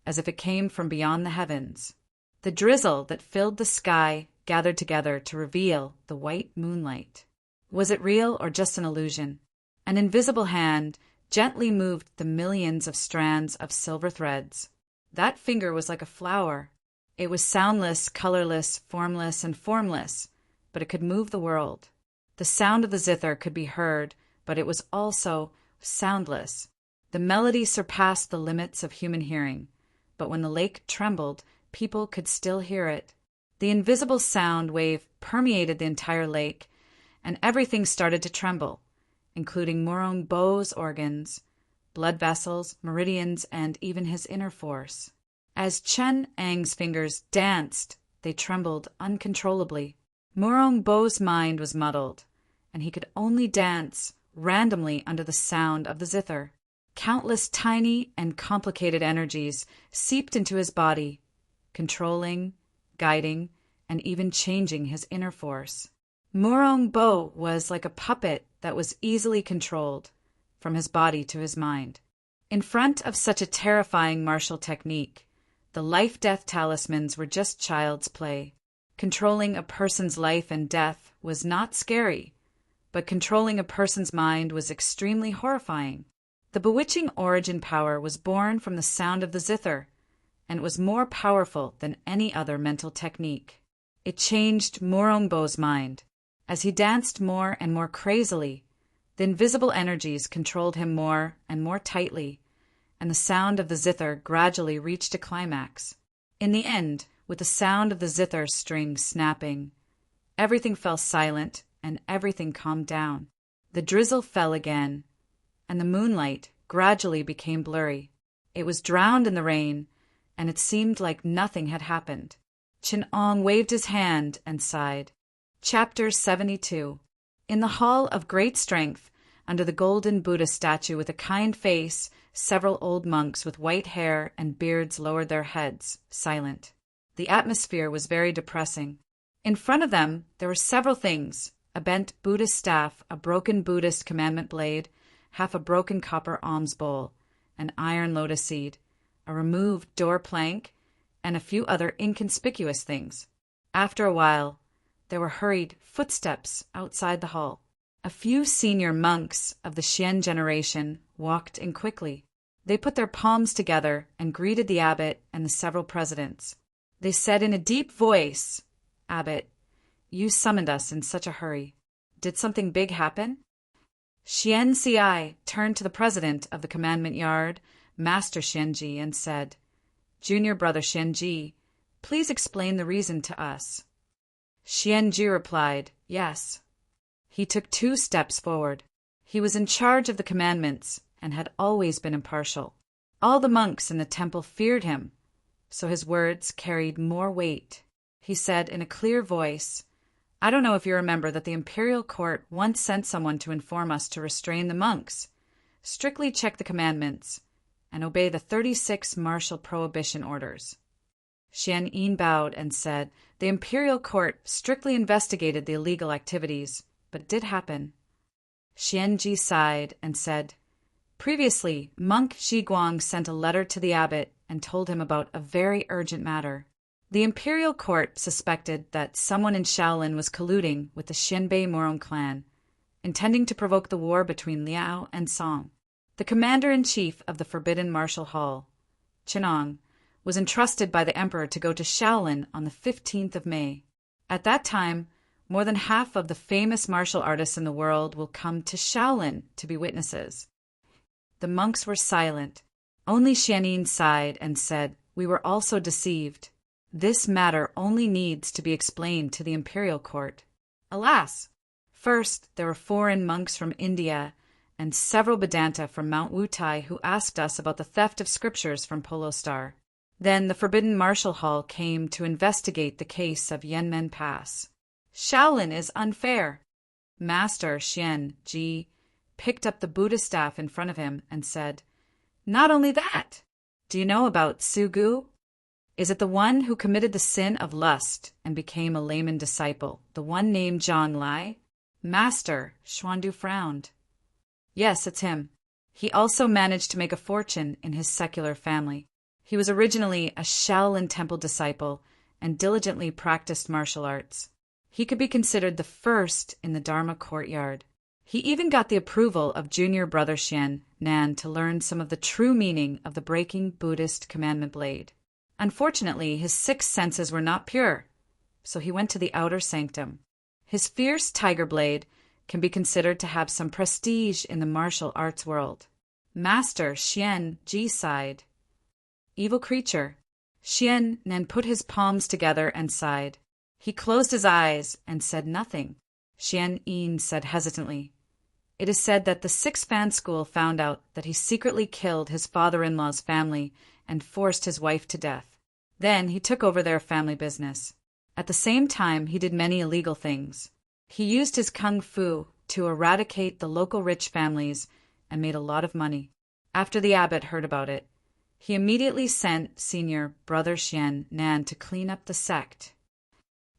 as if it came from beyond the heavens. The drizzle that filled the sky gathered together to reveal the white moonlight. Was it real or just an illusion? An invisible hand gently moved the millions of strands of silver threads. That finger was like a flower. It was soundless, colorless, formless, but it could move the world. The sound of the zither could be heard, but it was also soundless. The melody surpassed the limits of human hearing, but when the lake trembled, people could still hear it. The invisible sound wave permeated the entire lake, and everything started to tremble, including Morong Bo's organs, blood vessels, meridians, and even his inner force. As Chen Ang's fingers danced, they trembled uncontrollably. Morong Bo's mind was muddled, and he could only dance randomly under the sound of the zither. Countless tiny and complicated energies seeped into his body, controlling, guiding, and even changing his inner force. Morong Bo was like a puppet that was easily controlled, from his body to his mind. In front of such a terrifying martial technique, the life-death talismans were just child's play. Controlling a person's life and death was not scary, but controlling a person's mind was extremely horrifying. The bewitching origin power was born from the sound of the zither, and it was more powerful than any other mental technique. It changed Morong Bo's mind. As he danced more and more crazily, the invisible energies controlled him more and more tightly, and the sound of the zither gradually reached a climax. In the end, with the sound of the zither string snapping, everything fell silent and everything calmed down. The drizzle fell again, and the moonlight gradually became blurry. It was drowned in the rain, and it seemed like nothing had happened. Chin Ong waved his hand and sighed. Chapter 72. In the Hall of Great Strength, under the golden Buddha statue with a kind face, several old monks with white hair and beards lowered their heads, silent. The atmosphere was very depressing. In front of them, there were several things: a bent Buddhist staff, a broken Buddhist commandment blade, half a broken copper alms bowl, an iron lotus seed, a removed door plank, and a few other inconspicuous things. After a while, there were hurried footsteps outside the hall. A few senior monks of the Xian generation walked in quickly. They put their palms together and greeted the abbot and the several presidents. They said in a deep voice, "Abbot, you summoned us in such a hurry. Did something big happen?" Xian Ci turned to the president of the commandment yard, Master Xianji, and said, "Junior brother Xianji, please explain the reason to us." Xianji replied, "Yes." He took 2 steps forward. He was in charge of the commandments and had always been impartial. All the monks in the temple feared him, so his words carried more weight. He said in a clear voice, "I don't know if you remember that the imperial court once sent someone to inform us to restrain the monks, strictly check the commandments, and obey the 36 martial prohibition orders." Xian Yin bowed and said, "The imperial court strictly investigated the illegal activities, but it did happen." Xianji sighed and said, "Previously, monk Zhiguang sent a letter to the abbot and told him about a very urgent matter. The imperial court suspected that someone in Shaolin was colluding with the Xianbei Morong clan, intending to provoke the war between Liao and Song. The commander-in-chief of the Forbidden Martial Hall, Chenong, was entrusted by the emperor to go to Shaolin on the 15th of May. At that time, more than half of the famous martial artists in the world will come to Shaolin to be witnesses." The monks were silent. Only Xianyin sighed and said, "We were also deceived. This matter only needs to be explained to the imperial court." Alas! First, there were foreign monks from India and several Vedanta from Mount Wutai who asked us about the theft of scriptures from Polo Star. Then the Forbidden Martial Hall came to investigate the case of Yanmen Pass. Shaolin is unfair. Master Xian Ji picked up the Buddha staff in front of him and said, "Not only that, do you know about Su Gu? Is it the one who committed the sin of lust and became a layman disciple, the one named Zhang Lai?" Master Xuandu frowned. "Yes, it's him. He also managed to make a fortune in his secular family. He was originally a Shaolin Temple disciple and diligently practiced martial arts. He could be considered the first in the Dharma courtyard. He even got the approval of junior brother Xian Nan to learn some of the true meaning of the breaking Buddhist commandment blade. Unfortunately, his 6 senses were not pure, so he went to the outer sanctum. His fierce tiger blade can be considered to have some prestige in the martial arts world." Master Xian Ji sighed. "Evil creature." Xian Nan put his palms together and sighed. He closed his eyes and said nothing. Xian Yin said hesitantly, "It is said that the 6 Fan School found out that he secretly killed his father-in-law's family and forced his wife to death. Then he took over their family business. At the same time, he did many illegal things. He used his kung fu to eradicate the local rich families and made a lot of money. After the abbot heard about it, he immediately sent senior brother Xian Nan to clean up the sect."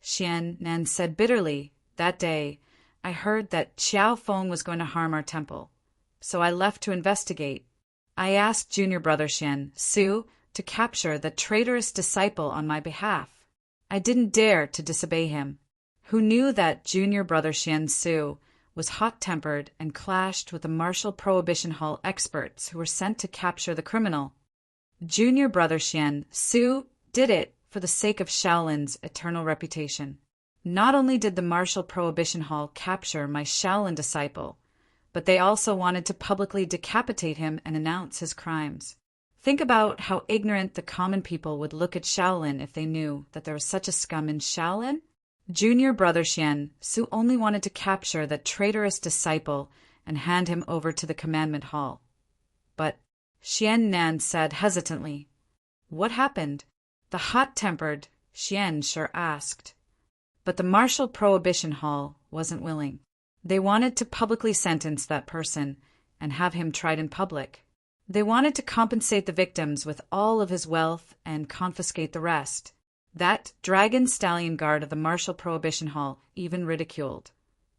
Xian Nan said bitterly, "That day, I heard that Xiao Feng was going to harm our temple, so I left to investigate. I asked junior brother Xian Su to capture the traitorous disciple on my behalf. I didn't dare to disobey him, who knew that junior brother Xian Su was hot-tempered and clashed with the martial prohibition hall experts who were sent to capture the criminal. Junior brother Xian Su did it for the sake of Shaolin's eternal reputation. Not only did the martial prohibition hall capture my Shaolin disciple, but they also wanted to publicly decapitate him and announce his crimes. Think about how ignorant the common people would look at Shaolin if they knew that there was such a scum in Shaolin. Junior brother Xian Su only wanted to capture that traitorous disciple and hand him over to the commandment hall. But Xian Nan said hesitantly, "What happened?" The hot-tempered Xian sure asked. But the martial prohibition hall wasn't willing. They wanted to publicly sentence that person and have him tried in public. They wanted to compensate the victims with all of his wealth and confiscate the rest. That dragon stallion guard of the martial prohibition hall even ridiculed.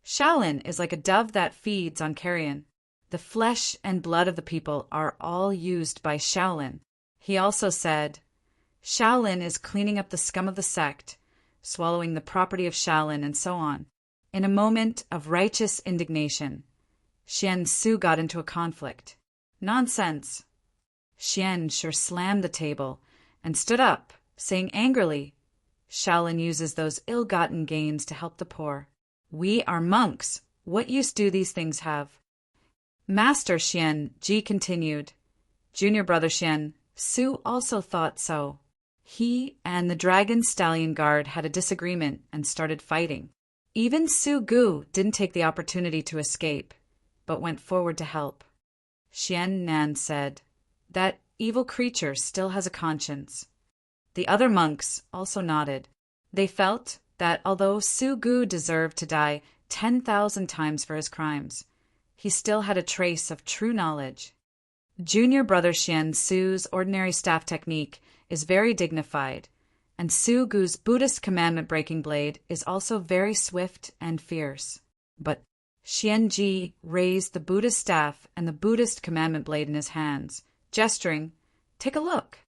Shaolin is like a dove that feeds on carrion. The flesh and blood of the people are all used by Shaolin. He also said, "Shaolin is cleaning up the scum of the sect, swallowing the property of Shaolin, and so on." In a moment of righteous indignation, Xian Su got into a conflict. "Nonsense." Xian sure slammed the table and stood up, saying angrily, "Shaolin uses those ill-gotten gains to help the poor. We are monks. What use do these things have?" Master Xian Ji continued. Junior brother Xian Su also thought so. He and the Dragon Stallion Guard had a disagreement and started fighting. Even Su Gu didn't take the opportunity to escape, but went forward to help. Xian Nan said, "That evil creature still has a conscience." The other monks also nodded. They felt that although Su Gu deserved to die 10,000 times for his crimes, he still had a trace of true knowledge. Junior brother Xian Su's ordinary staff technique is very dignified, and Su Gu's Buddhist commandment-breaking blade is also very swift and fierce. But Xian Ji raised the Buddhist staff and the Buddhist commandment blade in his hands, gesturing, "Take a look."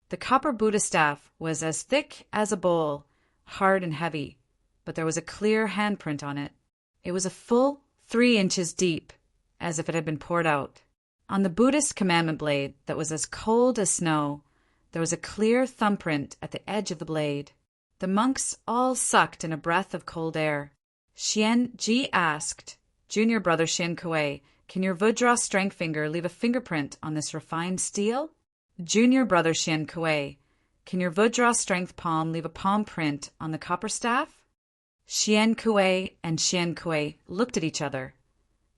The copper Buddha staff was as thick as a bowl, hard and heavy, but there was a clear handprint on it. It was a full 3 inches deep, as if it had been poured out. On the Buddhist commandment blade that was as cold as snow, there was a clear thumbprint at the edge of the blade. The monks all sucked in a breath of cold air. Xian Ji asked, "Junior brother Xian Kuei, can your Vajra strength finger leave a fingerprint on this refined steel?" Junior brother Xian Kuei, can your Vajra strength palm leave a palm print on the copper staff? Xian Kuei and Xian Kuei looked at each other,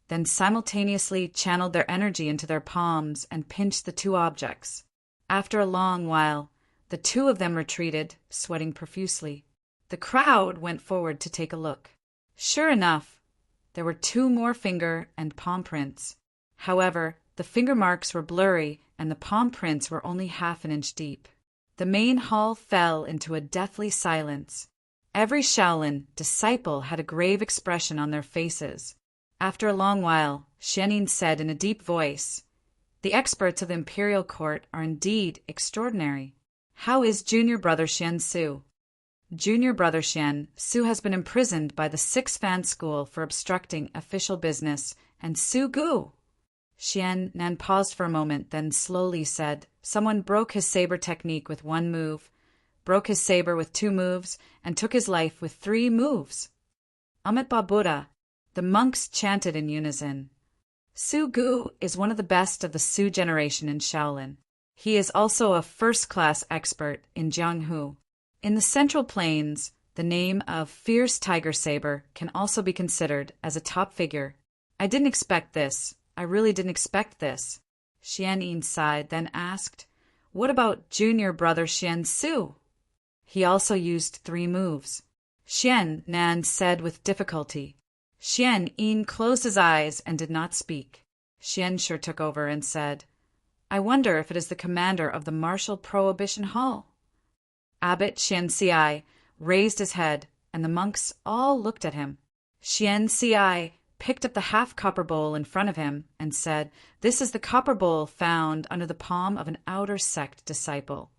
then simultaneously channeled their energy into their palms and pinched the 2 objects. After a long while, the 2 of them retreated, sweating profusely. The crowd went forward to take a look. Sure enough, there were 2 more finger and palm prints. However, the finger marks were blurry and the palm prints were only half an inch deep. The main hall fell into a deathly silence. Every Shaolin disciple had a grave expression on their faces. After a long while, Xianin said in a deep voice, "The experts of the imperial court are indeed extraordinary. How is junior brother Xian Su?" Junior brother Xian Su has been imprisoned by the 6 Fan School for obstructing official business, and Su Gu. Xian Nan paused for a moment, then slowly said, "Someone broke his saber technique with 1 move, broke his saber with 2 moves, and took his life with 3 moves." Amitabha Buddha. The monks chanted in unison. Su Gu is one of the best of the Su generation in Shaolin. He is also a first-class expert in Jianghu. In the Central Plains, the name of Fierce Tiger Saber can also be considered as a top figure. "I didn't expect this. I really didn't expect this." Xian Yin sighed, then asked, "What about junior brother Xian Su?" He also used 3 moves. Xian Nan said with difficulty. Xian Yin closed his eyes and did not speak. Xian Shi took over and said, "I wonder if it is the commander of the Martial Prohibition Hall." Abbot Xian Ci raised his head, and the monks all looked at him. Xian Ci picked up the half-copper bowl in front of him and said, "This is the copper bowl found under the palm of an outer sect disciple,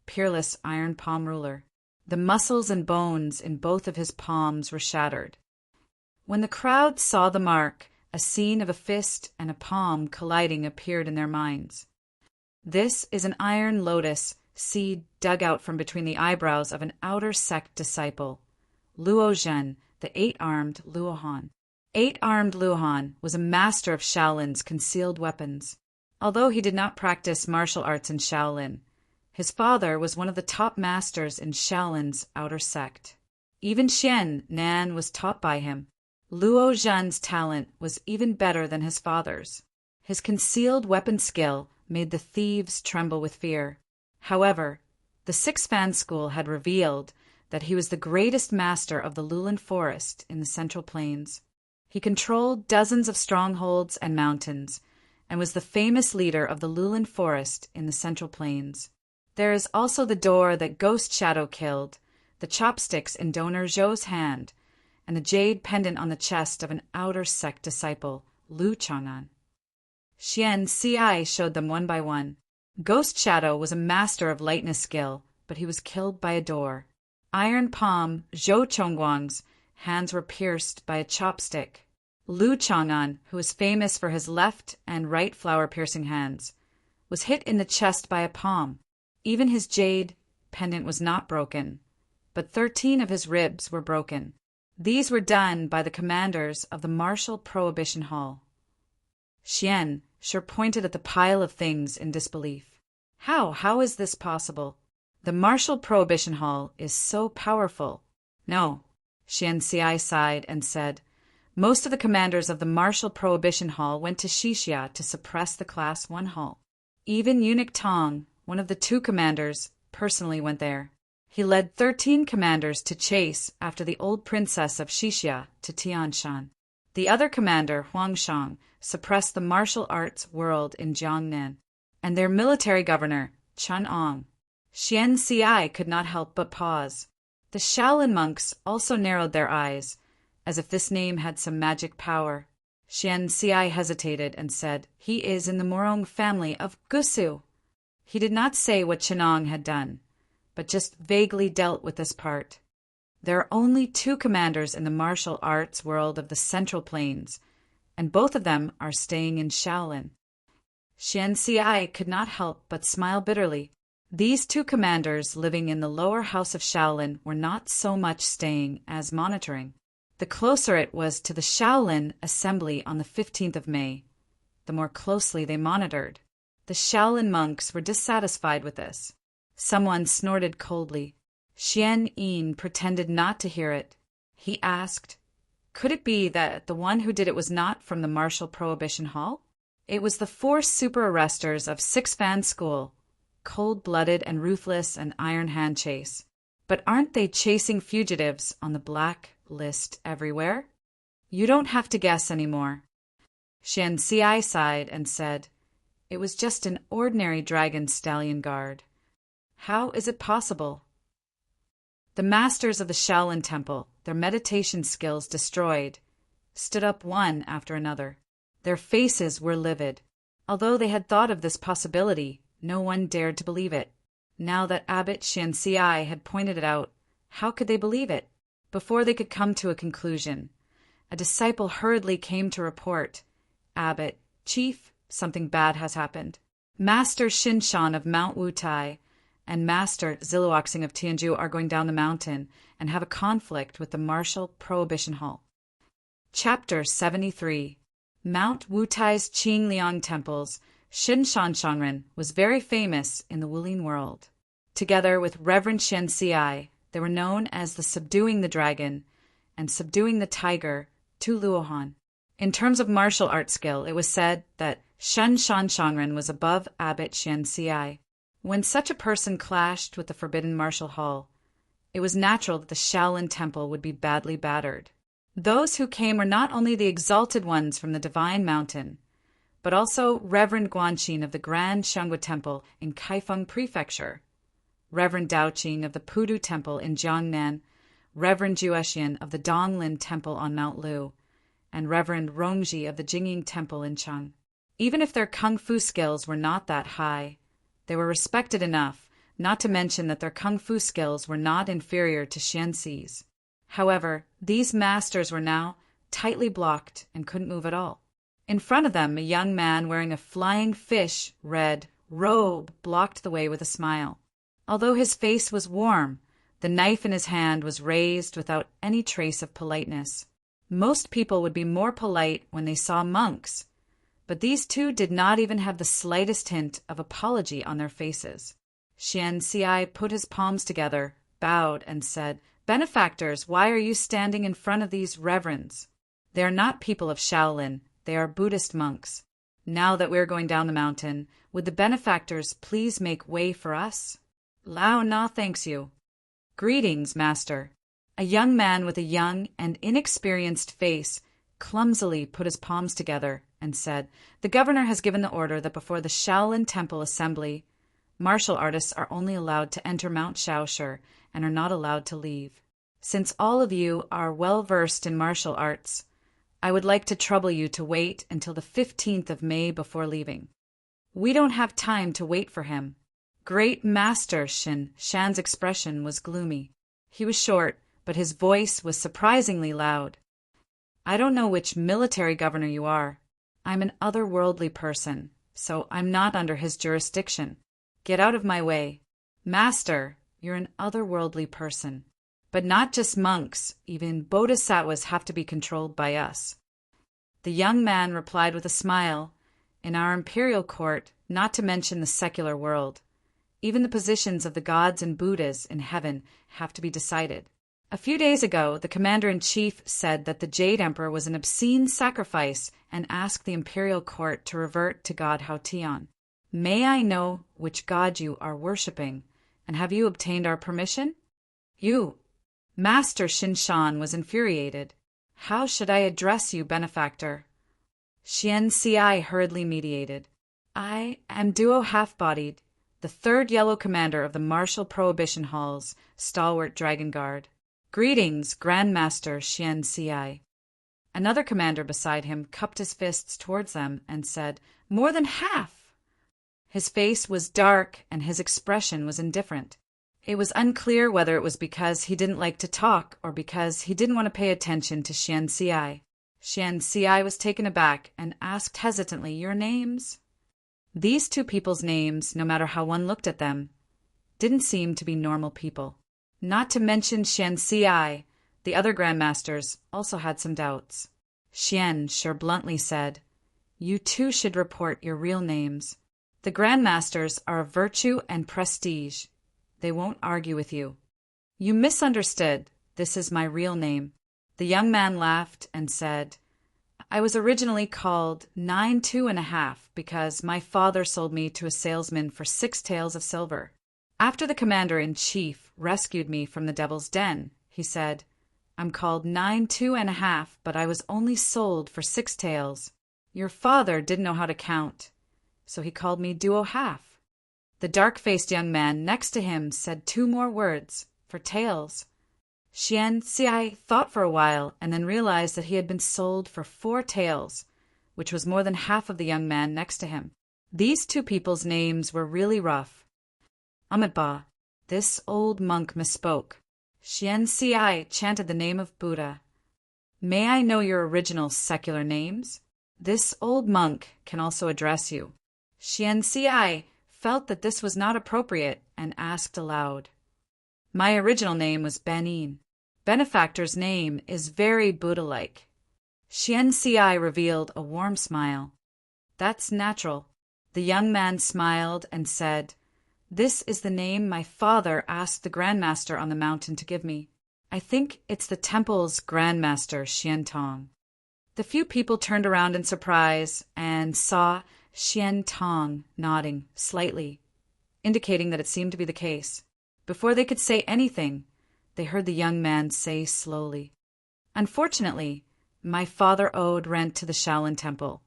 Peerless Iron Palm Ruler." The muscles and bones in both of his palms were shattered. When the crowd saw the mark, a scene of a fist and a palm colliding appeared in their minds. This is an iron lotus seed dug out from between the eyebrows of an outer sect disciple, Luo Zhen, the 8-armed Luohan. 8-armed Luohan was a master of Shaolin's concealed weapons. Although he did not practice martial arts in Shaolin, his father was one of the top masters in Shaolin's outer sect. Even Xian Nan was taught by him. Luo Zhen's talent was even better than his father's. His concealed weapon skill made the thieves tremble with fear. However, the 6 Fan School had revealed that he was the greatest master of the Lulin Forest in the Central Plains. He controlled dozens of strongholds and mountains, and was the famous leader of the Lulin Forest in the Central Plains. There is also the door that Ghost Shadow killed, the chopsticks in Donor Zhou's hand, and the jade pendant on the chest of an outer sect disciple, Lu Chang'an. Xian Ci showed them one by one. Ghost Shadow was a master of lightness skill, but he was killed by a door. Iron Palm Zhou Chongguang's hands were pierced by a chopstick. Lu Chang'an, who was famous for his left and right flower-piercing hands, was hit in the chest by a palm. Even his jade pendant was not broken, but 13 of his ribs were broken. These were done by the commanders of the Martial Prohibition Hall. Xian sure pointed at the pile of things in disbelief. How is this possible? The martial prohibition hall is so powerful. No, Xian Xi sighed and said, most of the commanders of the martial prohibition hall went to Xixia to suppress the Class 1 hall. Even Eunuch Tong, one of the 2 commanders, personally went there. He led 13 commanders to chase after the old princess of Xixia to Tianshan. The other commander, Huangshang, suppressed the martial arts world in Jiangnan. And their military governor, Chun'ong. Xian Xi could not help but pause. The Shaolin monks also narrowed their eyes, as if this name had some magic power. Xian Xi hesitated and said, he is in the Morong family of Gusu. He did not say what Chun'ong had done, but just vaguely dealt with this part. There are only 2 commanders in the martial arts world of the Central Plains, and both of them are staying in Shaolin. Xian Xi could not help but smile bitterly. These 2 commanders living in the lower house of Shaolin were not so much staying as monitoring. The closer it was to the Shaolin assembly on the 15th of May, the more closely they monitored. The Shaolin monks were dissatisfied with this. Someone snorted coldly. Xian Yin pretended not to hear it. He asked, could it be that the one who did it was not from the martial prohibition hall? It was the 4 super arresters of Six Fan School, cold-blooded and ruthless and iron hand chase. But aren't they chasing fugitives on the black list everywhere? You don't have to guess anymore. Xian Xi sighed and said, it was just an ordinary dragon stallion guard. How is it possible? The masters of the Shaolin Temple, their meditation skills destroyed, stood up one after another. Their faces were livid. Although they had thought of this possibility, no one dared to believe it. Now that Abbot Xian Xi had pointed it out, how could they believe it? Before they could come to a conclusion, a disciple hurriedly came to report, Abbot, Chief, something bad has happened. Master Xinshan of Mount Wutai and Master Ziluoxing of Tianju are going down the mountain and have a conflict with the martial prohibition hall. Chapter 73. Mount Wutai's Qingliang temples, Xinshan Shanren was very famous in the Wulin world. Together with Reverend Xian Xi, they were known as the Subduing the Dragon and Subduing the Tiger, Tu Luohan. In terms of martial art skill, it was said that Xinshan Shanren was above Abbot Xian Xi. When such a person clashed with the Forbidden Martial Hall, it was natural that the Shaolin Temple would be badly battered. Those who came were not only the exalted ones from the Divine Mountain, but also Reverend Guanqing of the Grand Shangwa Temple in Kaifeng Prefecture, Reverend Daoqing of the Pudu Temple in Jiangnan, Reverend Juexian of the Donglin Temple on Mount Lu, and Reverend Rongji of the Jingying Temple in Cheng. Even if their kung fu skills were not that high, they were respected enough, not to mention that their kung fu skills were not inferior to Xian Xi's. However, these masters were now tightly blocked and couldn't move at all. In front of them, a young man wearing a flying fish red robe blocked the way with a smile. Although his face was warm, the knife in his hand was raised without any trace of politeness. Most people would be more polite when they saw monks, but these 2 did not even have the slightest hint of apology on their faces. Xian Xi put his palms together, bowed, and said, Benefactors, why are you standing in front of these reverends? They are not people of Shaolin, they are Buddhist monks. Now that we are going down the mountain, would the benefactors please make way for us? Lao Na thanks you. Greetings, master. A young man with a young and inexperienced face clumsily put his palms together and said, The governor has given the order that before the Shaolin Temple assembly, martial artists are only allowed to enter Mount Shaoshi and are not allowed to leave. Since all of you are well versed in martial arts, I would like to trouble you to wait until the 15th of May before leaving. We don't have time to wait for him. Great Master Shan's expression was gloomy. He was short, but his voice was surprisingly loud. I don't know which military governor you are. I'm an otherworldly person, so I'm not under his jurisdiction. Get out of my way. Master, you're an otherworldly person. But not just monks, even bodhisattvas have to be controlled by us. The young man replied with a smile in our imperial court, not to mention the secular world. Even the positions of the gods and Buddhas in heaven have to be decided. A few days ago, the commander-in-chief said that the Jade Emperor was an obscene sacrifice and asked the imperial court to revert to God Haotian. May I know which god you are worshipping, and have you obtained our permission? You. Master Shinshan was infuriated. How should I address you, benefactor? Xian Ci hurriedly mediated. I am Duo Half-Bodied, the third yellow commander of the Martial Prohibition Hall's stalwart dragon guard. Greetings, Grandmaster Xian Ci. Another commander beside him cupped his fists towards them and said, More than half! His face was dark and his expression was indifferent. It was unclear whether it was because he didn't like to talk or because he didn't want to pay attention to Xian Ci. Xian Ci was taken aback and asked hesitantly, Your names? These two people's names, no matter how one looked at them, didn't seem to be normal people. Not to mention Xian Ci, the other grandmasters also had some doubts. Xian sure bluntly said, You too should report your real names. The grandmasters are of virtue and prestige. They won't argue with you. You misunderstood. This is my real name. The young man laughed and said, I was originally called 9-2.5 because my father sold me to a salesman for 6 taels of silver. After the commander-in-chief rescued me from the devil's den, he said, I'm called 9-2.5, but I was only sold for 6 taels. Your father didn't know how to count, so he called me Duo Half. The dark-faced young man next to him said 2 more words, for taels. Xian Ci thought for a while and then realized that he had been sold for 4 taels, which was more than half of the young man next to him. These two people's names were really rough. Amitabha, this old monk misspoke. Xian Ci chanted the name of Buddha. May I know your original secular names? This old monk can also address you. Xian Ci felt that this was not appropriate and asked aloud. My original name was Benin. Benefactor's name is very Buddha-like. Xian Ci revealed a warm smile. That's natural. The young man smiled and said, This is the name my father asked the Grandmaster on the mountain to give me. I think it's the temple's Grandmaster, Xian Tong. The few people turned around in surprise and saw Xian Tong nodding slightly, indicating that it seemed to be the case. Before they could say anything, they heard the young man say slowly, Unfortunately, my father owed rent to the Shaolin Temple,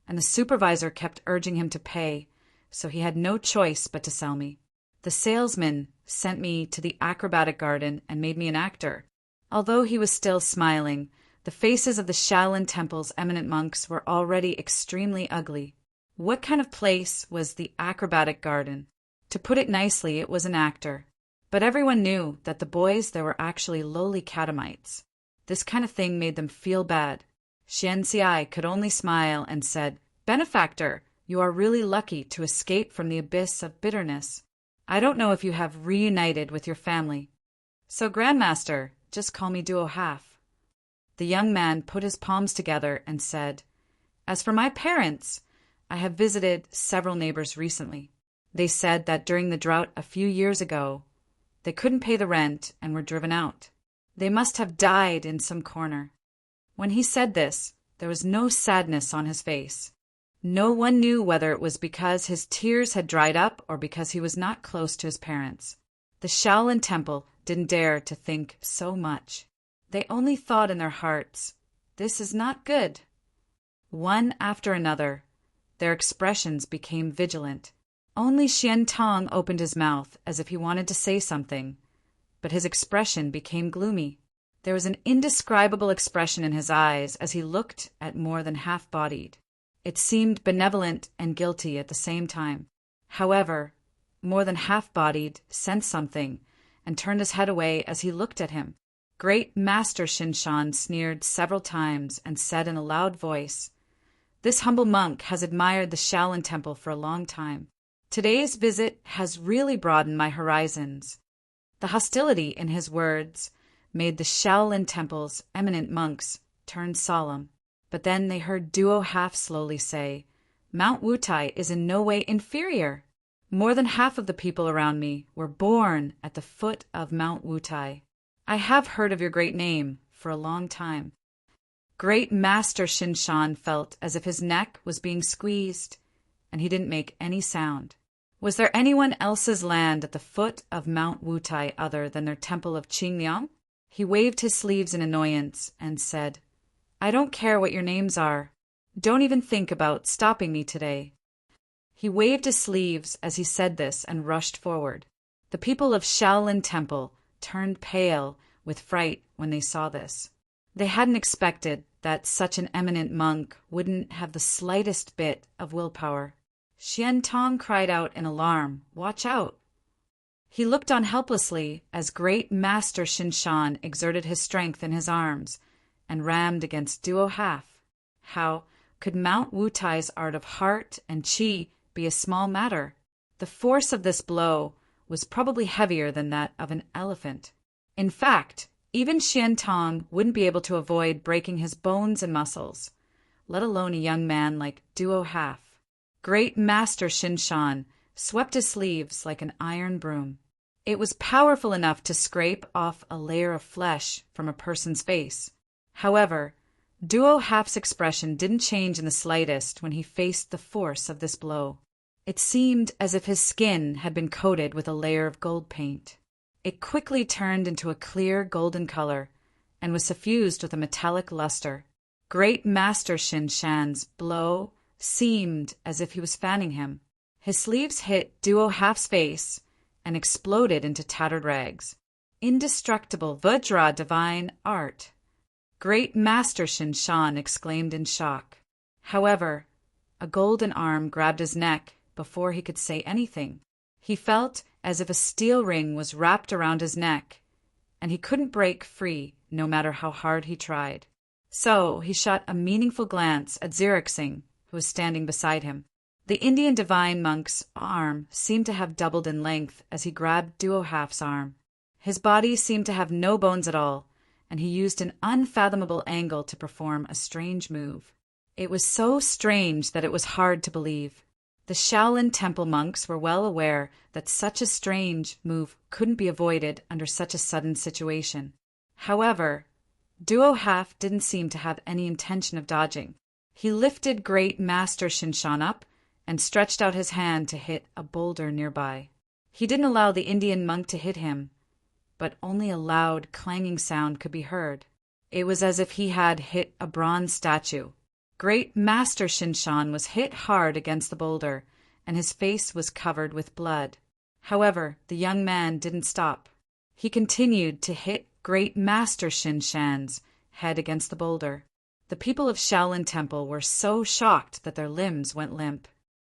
and the supervisor kept urging him to pay, so he had no choice but to sell me. The salesman sent me to the acrobatic garden and made me an actor. Although he was still smiling, the faces of the Shaolin Temple's eminent monks were already extremely ugly. What kind of place was the acrobatic garden? To put it nicely, it was an actor. But everyone knew that the boys there were actually lowly catamites. This kind of thing made them feel bad. Xian Ci could only smile and said, Benefactor, you are really lucky to escape from the abyss of bitterness. I don't know if you have reunited with your family. So, Grandmaster, just call me Duo Half. The young man put his palms together and said, As for my parents, I have visited several neighbors recently. They said that during the drought a few years ago, they couldn't pay the rent and were driven out. They must have died in some corner. When he said this, there was no sadness on his face. No one knew whether it was because his tears had dried up or because he was not close to his parents. The Shaolin Temple didn't dare to think so much. They only thought in their hearts, This is not good. One after another, their expressions became vigilant. Only Xian Tong opened his mouth as if he wanted to say something, but his expression became gloomy. There was an indescribable expression in his eyes as he looked at More Than Half-Bodied. It seemed benevolent and guilty at the same time. However, More Than Half-Bodied sensed something and turned his head away as he looked at him. Great Master Shinshan sneered several times and said in a loud voice, This humble monk has admired the Shaolin Temple for a long time. Today's visit has really broadened my horizons. The hostility in his words made the Shaolin Temple's eminent monks turn solemn. But then they heard Duo Half slowly say, Mount Wutai is in no way inferior. More than half of the people around me were born at the foot of Mount Wutai. I have heard of your great name for a long time." Great Master Shinshan felt as if his neck was being squeezed, and he didn't make any sound. Was there anyone else's land at the foot of Mount Wutai other than their temple of Qingliang? He waved his sleeves in annoyance and said, "I don't care what your names are. Don't even think about stopping me today." He waved his sleeves as he said this and rushed forward. The people of Shaolin Temple turned pale with fright when they saw this. They hadn't expected that such an eminent monk wouldn't have the slightest bit of willpower. Xian Tong cried out in alarm, "Watch out!" He looked on helplessly as Great Master Shinshan exerted his strength in his arms and rammed against Duo Half. How could Mount Wutai's art of heart and qi be a small matter? The force of this blow was probably heavier than that of an elephant. In fact, even Xian Tong wouldn't be able to avoid breaking his bones and muscles, let alone a young man like Duo Half. Great Master Shinshan swept his sleeves like an iron broom. It was powerful enough to scrape off a layer of flesh from a person's face. However, Duo Half's expression didn't change in the slightest when he faced the force of this blow. It seemed as if his skin had been coated with a layer of gold paint. It quickly turned into a clear golden color and was suffused with a metallic luster. Great Master Shinshan's blow seemed as if he was fanning him. His sleeves hit Duo Half's face and exploded into tattered rags. "Indestructible Vajra divine art!" Great Master Shinshan exclaimed in shock. However, a golden arm grabbed his neck before he could say anything. He felt as if a steel ring was wrapped around his neck, and he couldn't break free no matter how hard he tried. So he shot a meaningful glance at Xeroxing, who was standing beside him. The Indian divine monk's arm seemed to have doubled in length as he grabbed Duo Half's arm. His body seemed to have no bones at all, and he used an unfathomable angle to perform a strange move. It was so strange that it was hard to believe. The Shaolin Temple monks were well aware that such a strange move couldn't be avoided under such a sudden situation. However, Duo Half didn't seem to have any intention of dodging. He lifted Great Master Shinshan up and stretched out his hand to hit a boulder nearby. He didn't allow the Indian monk to hit him, but only a loud, clanging sound could be heard. It was as if he had hit a bronze statue. Great Master Shinshan was hit hard against the boulder, and his face was covered with blood. However, the young man didn't stop. He continued to hit Great Master Shinshan's head against the boulder. The people of Shaolin Temple were so shocked that their limbs went limp.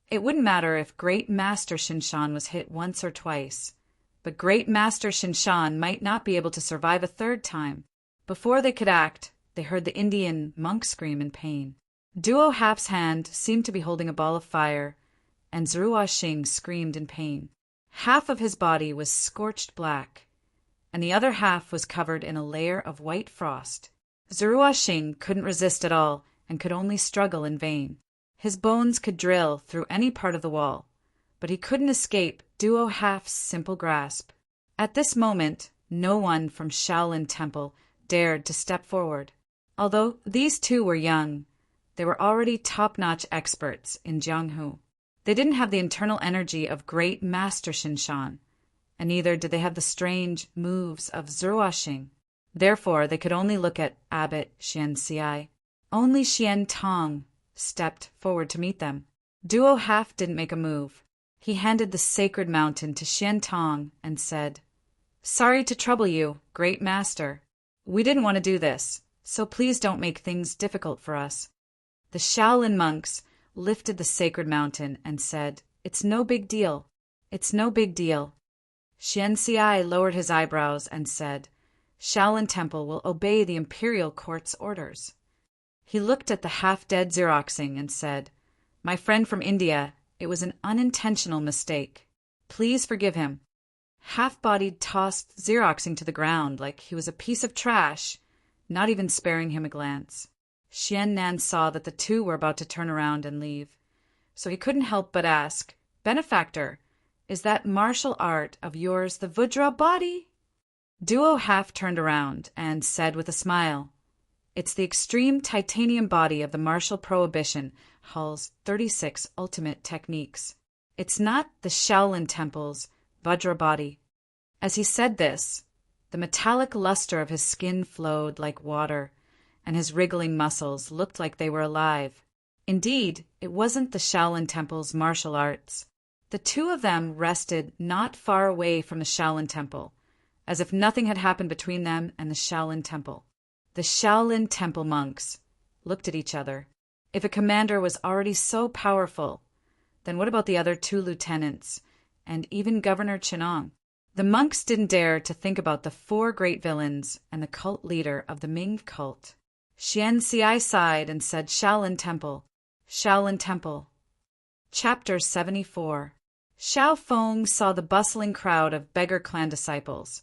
It wouldn't matter if Great Master Shinshan was hit once or twice, but Great Master Shinshan might not be able to survive a third time. Before they could act, they heard the Indian monk scream in pain. Duo Half's hand seemed to be holding a ball of fire, and Zruo Xing screamed in pain. Half of his body was scorched black, and the other half was covered in a layer of white frost. Zruo Xing couldn't resist at all and could only struggle in vain. His bones could drill through any part of the wall, but he couldn't escape Duo Half's simple grasp. At this moment, no one from Shaolin Temple dared to step forward. Although these two were young, they were already top-notch experts in Jianghu. They didn't have the internal energy of Great Master Shinshan, and neither did they have the strange moves of Zruo Xing. Therefore, they could only look at Abbot Xian Xiai. Only Xian Tong stepped forward to meet them. Duo Half didn't make a move. He handed the sacred mountain to Xian Tong and said, "Sorry to trouble you, Great Master. We didn't want to do this, so please don't make things difficult for us." The Shaolin monks lifted the sacred mountain and said, "It's no big deal. It's no big deal." Xian Xiai lowered his eyebrows and said, "Shaolin Temple will obey the imperial court's orders." He looked at the half-dead Xeroxing and said, "My friend from India, it was an unintentional mistake. Please forgive him." Half-bodied tossed Xeroxing to the ground like he was a piece of trash, not even sparing him a glance. Xian Nan saw that the two were about to turn around and leave. so he couldn't help but ask, "Benefactor, is that martial art of yours the Vajra body?" Duo half turned around and said with a smile, "It's the extreme titanium body of the martial prohibition, Hall's 36 ultimate techniques. It's not the Shaolin Temple's Vajra body." As he said this, the metallic luster of his skin flowed like water, and his wriggling muscles looked like they were alive. Indeed, it wasn't the Shaolin Temple's martial arts. The two of them rested not far away from the Shaolin Temple, as if nothing had happened between them and the Shaolin Temple. The Shaolin Temple monks looked at each other. If a commander was already so powerful, then what about the other two lieutenants, and even Governor Chinong? The monks didn't dare to think about the four great villains and the cult leader of the Ming cult. Xian Xi sighed and said, "Shaolin Temple, Shaolin Temple." Chapter 74. Xiao Feng saw the bustling crowd of beggar clan disciples,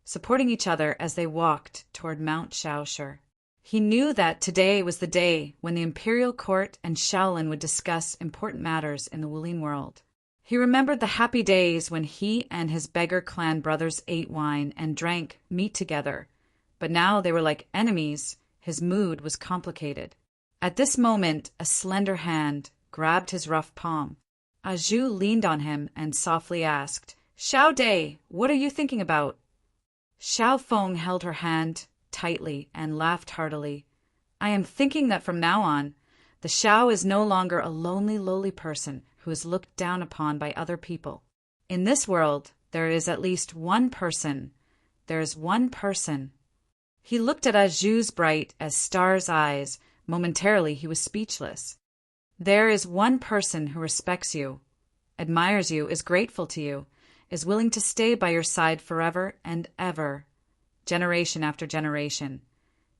supporting each other as they walked toward Mount Shaoshi. He knew that today was the day when the imperial court and Shaolin would discuss important matters in the Wuling world. He remembered the happy days when he and his beggar clan brothers ate wine and drank meat together, but now they were like enemies. His mood was complicated. At this moment, a slender hand grabbed his rough palm. Zhu leaned on him and softly asked, "Xiao Dai, what are you thinking about?" Xiao Feng held her hand tightly and laughed heartily. "I am thinking that from now on, the Xiao is no longer a lonely, lowly person who is looked down upon by other people. In this world, there is at least one person. There is one person." He looked at Zhu's bright as stars' eyes. Momentarily, he was speechless. "There is one person who respects you, admires you, is grateful to you, is willing to stay by your side forever and ever, generation after generation,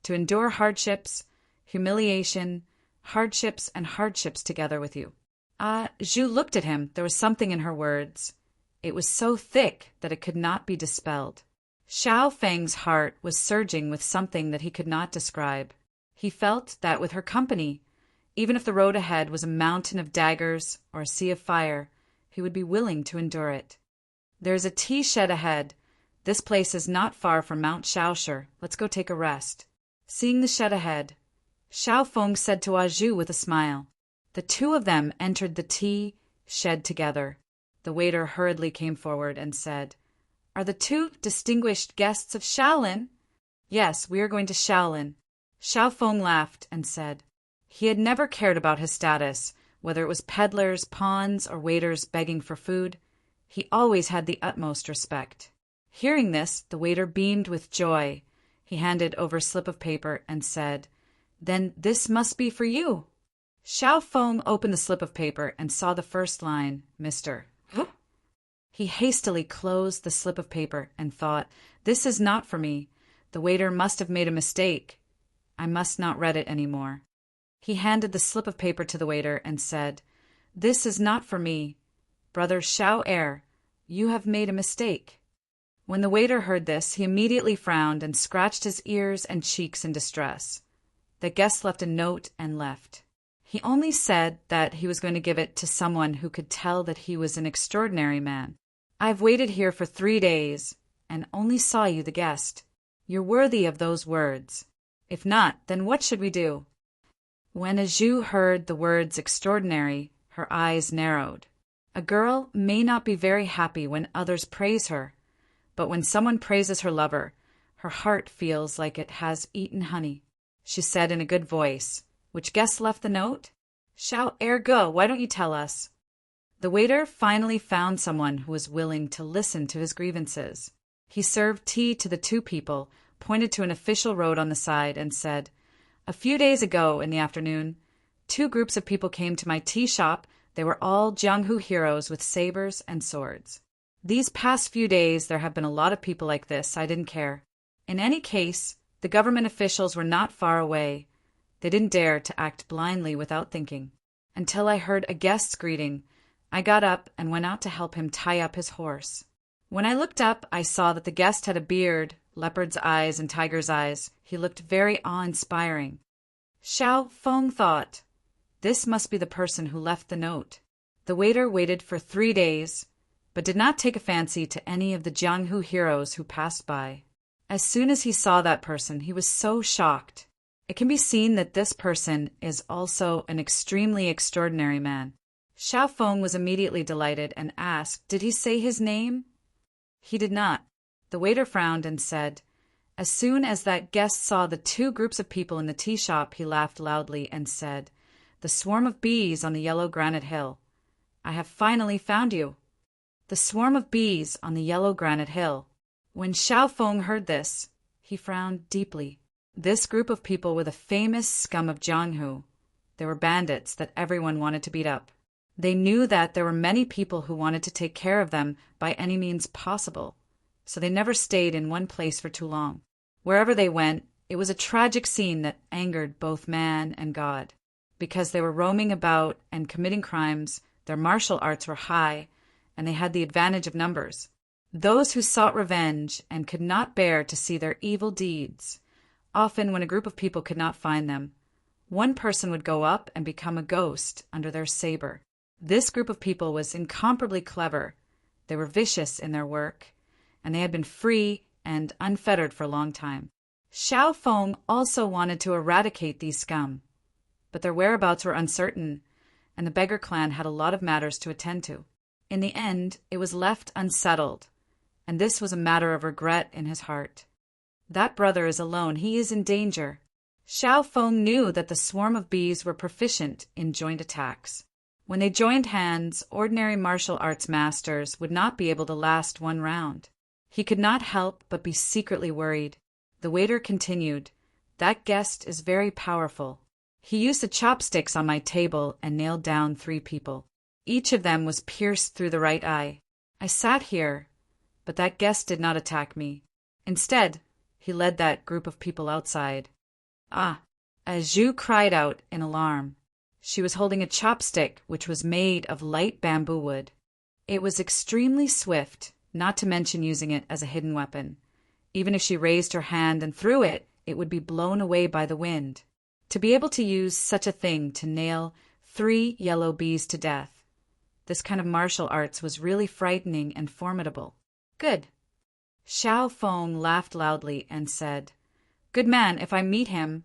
to endure hardships, humiliation, hardships and hardships together with you." Zhu looked at him. There was something in her words. It was so thick that it could not be dispelled. Xiao Feng's heart was surging with something that he could not describe. He felt that with her company, even if the road ahead was a mountain of daggers or a sea of fire, he would be willing to endure it. "There is a tea shed ahead. This place is not far from Mount Shaoshi. Let's go take a rest." Seeing the shed ahead, Xiao Feng said to Zhu with a smile. The two of them entered the tea shed together. The waiter hurriedly came forward and said, "Are the two distinguished guests of Shaolin?" "Yes, we are going to Shaolin." Xiao Feng laughed and said, he had never cared about his status, whether it was peddlers, pawns, or waiters begging for food. He always had the utmost respect. Hearing this, the waiter beamed with joy. He handed over a slip of paper and said, "Then this must be for you." Xiao Feng opened the slip of paper and saw the first line, "Mr." He hastily closed the slip of paper and thought, "This is not for me. The waiter must have made a mistake. I must not read it any more." He handed the slip of paper to the waiter and said, "This is not for me. Brother Xiao Er, you have made a mistake." When the waiter heard this, he immediately frowned and scratched his ears and cheeks in distress. The guest left a note and left. He only said that he was going to give it to someone who could tell that he was an extraordinary man. "I've waited here for 3 days and only saw you the guest. You're worthy of those words. If not, then what should we do?" When Zhu heard the words extraordinary, her eyes narrowed. A girl may not be very happy when others praise her, but when someone praises her lover, her heart feels like it has eaten honey. She said in a good voice, "Which guest left the note?" "Xiao Ergo, why don't you tell us?" The waiter finally found someone who was willing to listen to his grievances. He served tea to the two people, pointed to an official road on the side, and said, "A few days ago in the afternoon, 2 groups of people came to my tea shop. They were all Jianghu heroes with sabers and swords. These past few days there have been a lot of people like this. I didn't care. In any case, the government officials were not far away. They didn't dare to act blindly without thinking. Until I heard a guest's greeting, I got up and went out to help him tie up his horse. When I looked up, I saw that the guest had a beard, leopard's eyes and tiger's eyes. He looked very awe-inspiring." Xiao Feng thought, This must be the person who left the note. The waiter waited for 3 days, but did not take a fancy to any of the Jianghu heroes who passed by. As soon as he saw that person, he was so shocked. It can be seen that this person is also an extremely extraordinary man. Xiao Feng was immediately delighted and asked, "Did he say his name?" He did not. The waiter frowned and said, "As soon as that guest saw the 2 groups of people in the tea shop, he laughed loudly and said, 'The swarm of bees on the yellow granite hill. I have finally found you.'" The swarm of bees on the yellow granite hill. When Xiao Feng heard this, he frowned deeply. This group of people were the famous scum of Jianghu. They were bandits that everyone wanted to beat up. They knew that there were many people who wanted to take care of them by any means possible, so they never stayed in one place for too long. Wherever they went, it was a tragic scene that angered both man and God. Because they were roaming about and committing crimes, their martial arts were high, and they had the advantage of numbers. Those who sought revenge and could not bear to see their evil deeds, often when a group of people could not find them, one person would go up and become a ghost under their saber. This group of people was incomparably clever. They were vicious in their work, and they had been free and unfettered for a long time. Xiao Feng also wanted to eradicate these scum, but their whereabouts were uncertain, and the beggar clan had a lot of matters to attend to. In the end, it was left unsettled, and this was a matter of regret in his heart. That brother is alone. He is in danger. Xiao Feng knew that the swarm of bees were proficient in joint attacks. When they joined hands, ordinary martial arts masters would not be able to last one round. He could not help but be secretly worried. The waiter continued, "That guest is very powerful. He used the chopsticks on my table and nailed down 3 people. Each of them was pierced through the right eye. I sat here, but that guest did not attack me. Instead, he led that group of people outside." "Ah!" Zhu cried out in alarm. She was holding a chopstick which was made of light bamboo wood. It was extremely swift, not to mention using it as a hidden weapon. Even if she raised her hand and threw it, it would be blown away by the wind. To be able to use such a thing to nail 3 yellow bees to death, this kind of martial arts was really frightening and formidable. "Good." Xiao Feng laughed loudly and said, "Good man, if I meet him,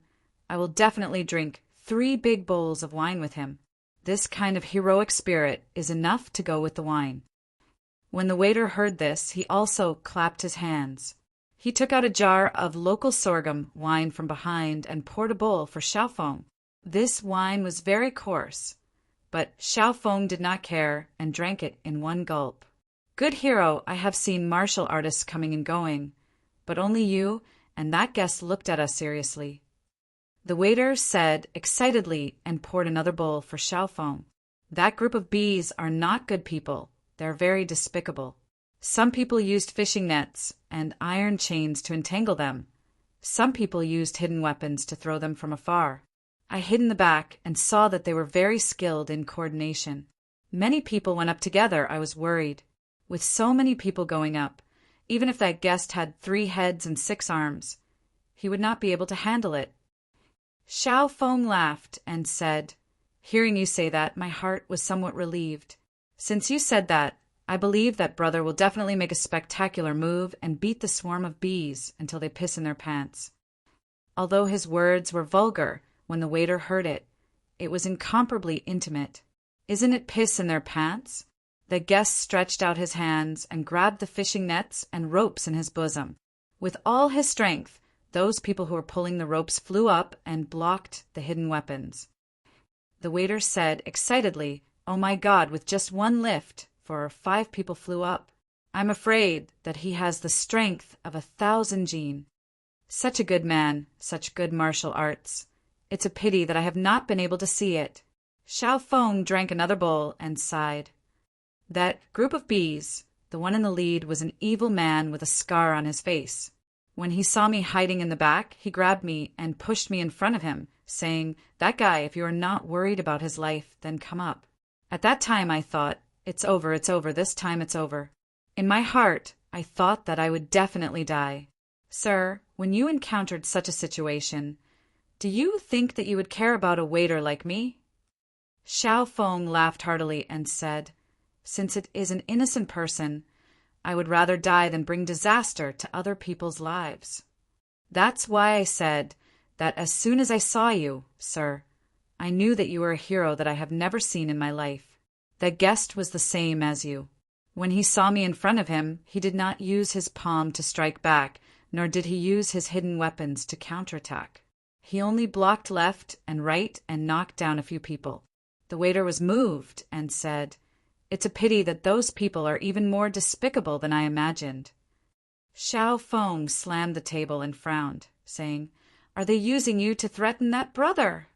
I will definitely drink 3 big bowls of wine with him. This kind of heroic spirit is enough to go with the wine." When the waiter heard this, he also clapped his hands. He took out a jar of local sorghum wine from behind and poured a bowl for Xiao Feng. This wine was very coarse, but Xiao Feng did not care and drank it in one gulp. "Good hero, I have seen martial artists coming and going, but only you and that guest looked at us seriously." The waiter said excitedly and poured another bowl for Xiao Feng. "That group of bees are not good people. They're very despicable. Some people used fishing nets and iron chains to entangle them. Some people used hidden weapons to throw them from afar. I hid in the back and saw that they were very skilled in coordination. Many people went up together. I was worried. With so many people going up, even if that guest had 3 heads and 6 arms, he would not be able to handle it." Xiao Feng laughed and said, "Hearing you say that, my heart was somewhat relieved. Since you said that, I believe that brother will definitely make a spectacular move and beat the swarm of bees until they piss in their pants." Although his words were vulgar, when the waiter heard it, it was incomparably intimate. "Isn't it piss in their pants?" The guest stretched out his hands and grabbed the fishing nets and ropes in his bosom. With all his strength, those people who were pulling the ropes flew up and blocked the hidden weapons. The waiter said excitedly, "Oh my God, with just one lift, for 5 people flew up. I'm afraid that he has the strength of 1,000 jin. Such a good man, such good martial arts. It's a pity that I have not been able to see it." Xiao Feng drank another bowl and sighed. That group of bees, the one in the lead, was an evil man with a scar on his face. When he saw me hiding in the back, he grabbed me and pushed me in front of him, saying, "That guy, if you are not worried about his life, then come up." At that time I thought, it's over, this time it's over. In my heart, I thought that I would definitely die. "Sir, when you encountered such a situation, do you think that you would care about a waiter like me?" Xiao Feng laughed heartily and said, "Since it is an innocent person, I would rather die than bring disaster to other people's lives. That's why I said that as soon as I saw you, sir, I knew that you were a hero that I have never seen in my life. The guest was the same as you. When he saw me in front of him, he did not use his palm to strike back, nor did he use his hidden weapons to counterattack. He only blocked left and right and knocked down a few people. The waiter was moved and said, 'It's a pity that those people are even more despicable than I imagined.'" Xiao Feng slammed the table and frowned, saying, "Are they using you to threaten that brother?"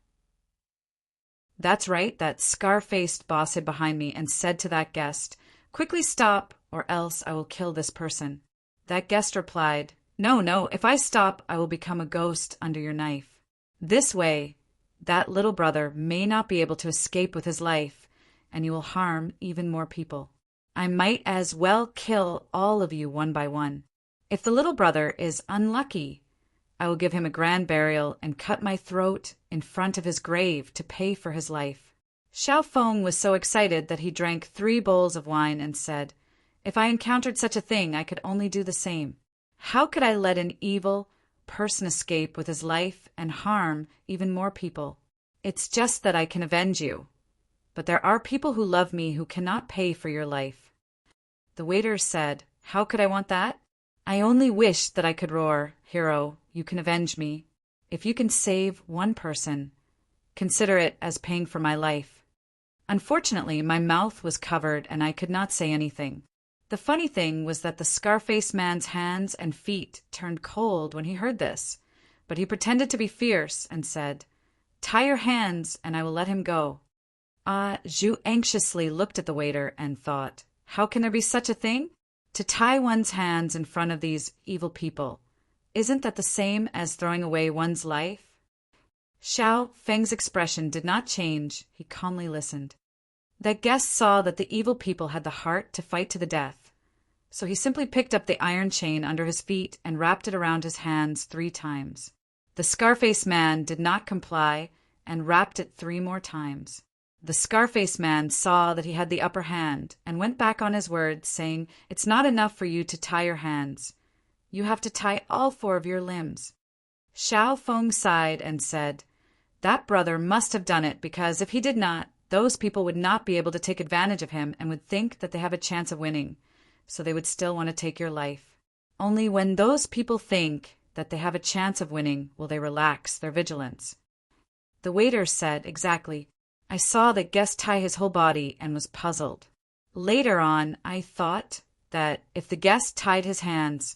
"That's right, that scar-faced boss hid behind me and said to that guest, 'Quickly stop, or else I will kill this person.' That guest replied, 'No, no, if I stop, I will become a ghost under your knife.' This way, that little brother may not be able to escape with his life, and you will harm even more people. I might as well kill all of you one by one. If the little brother is unlucky, I will give him a grand burial and cut my throat in front of his grave to pay for his life." Xiao Feng was so excited that he drank 3 bowls of wine and said, "If I encountered such a thing, I could only do the same. How could I let an evil person escape with his life and harm even more people? It's just that I can avenge you. But there are people who love me who cannot pay for your life." The waiter said, "How could I want that? I only wish that I could roar, 'Hero, you can avenge me.' If you can save one person, consider it as paying for my life." Unfortunately, my mouth was covered and I could not say anything. The funny thing was that the Scarface man's hands and feet turned cold when he heard this, but he pretended to be fierce and said, "Tie your hands and I will let him go." Zhu anxiously looked at the waiter and thought, "How can there be such a thing? To tie one's hands in front of these evil people, isn't that the same as throwing away one's life?" Xiao Feng's expression did not change. He calmly listened. The guest saw that the evil people had the heart to fight to the death, so he simply picked up the iron chain under his feet and wrapped it around his hands 3 times. The Scarface man did not comply and wrapped it 3 more times. The Scarface man saw that he had the upper hand and went back on his word, saying, "It's not enough for you to tie your hands. You have to tie all 4 of your limbs." Xiao Feng sighed and said, "That brother must have done it because if he did not, those people would not be able to take advantage of him and would think that they have a chance of winning, so they would still want to take your life. Only when those people think that they have a chance of winning will they relax their vigilance." The waiter said, "Exactly. I saw the guest tie his whole body and was puzzled. Later on, I thought that if the guest tied his hands,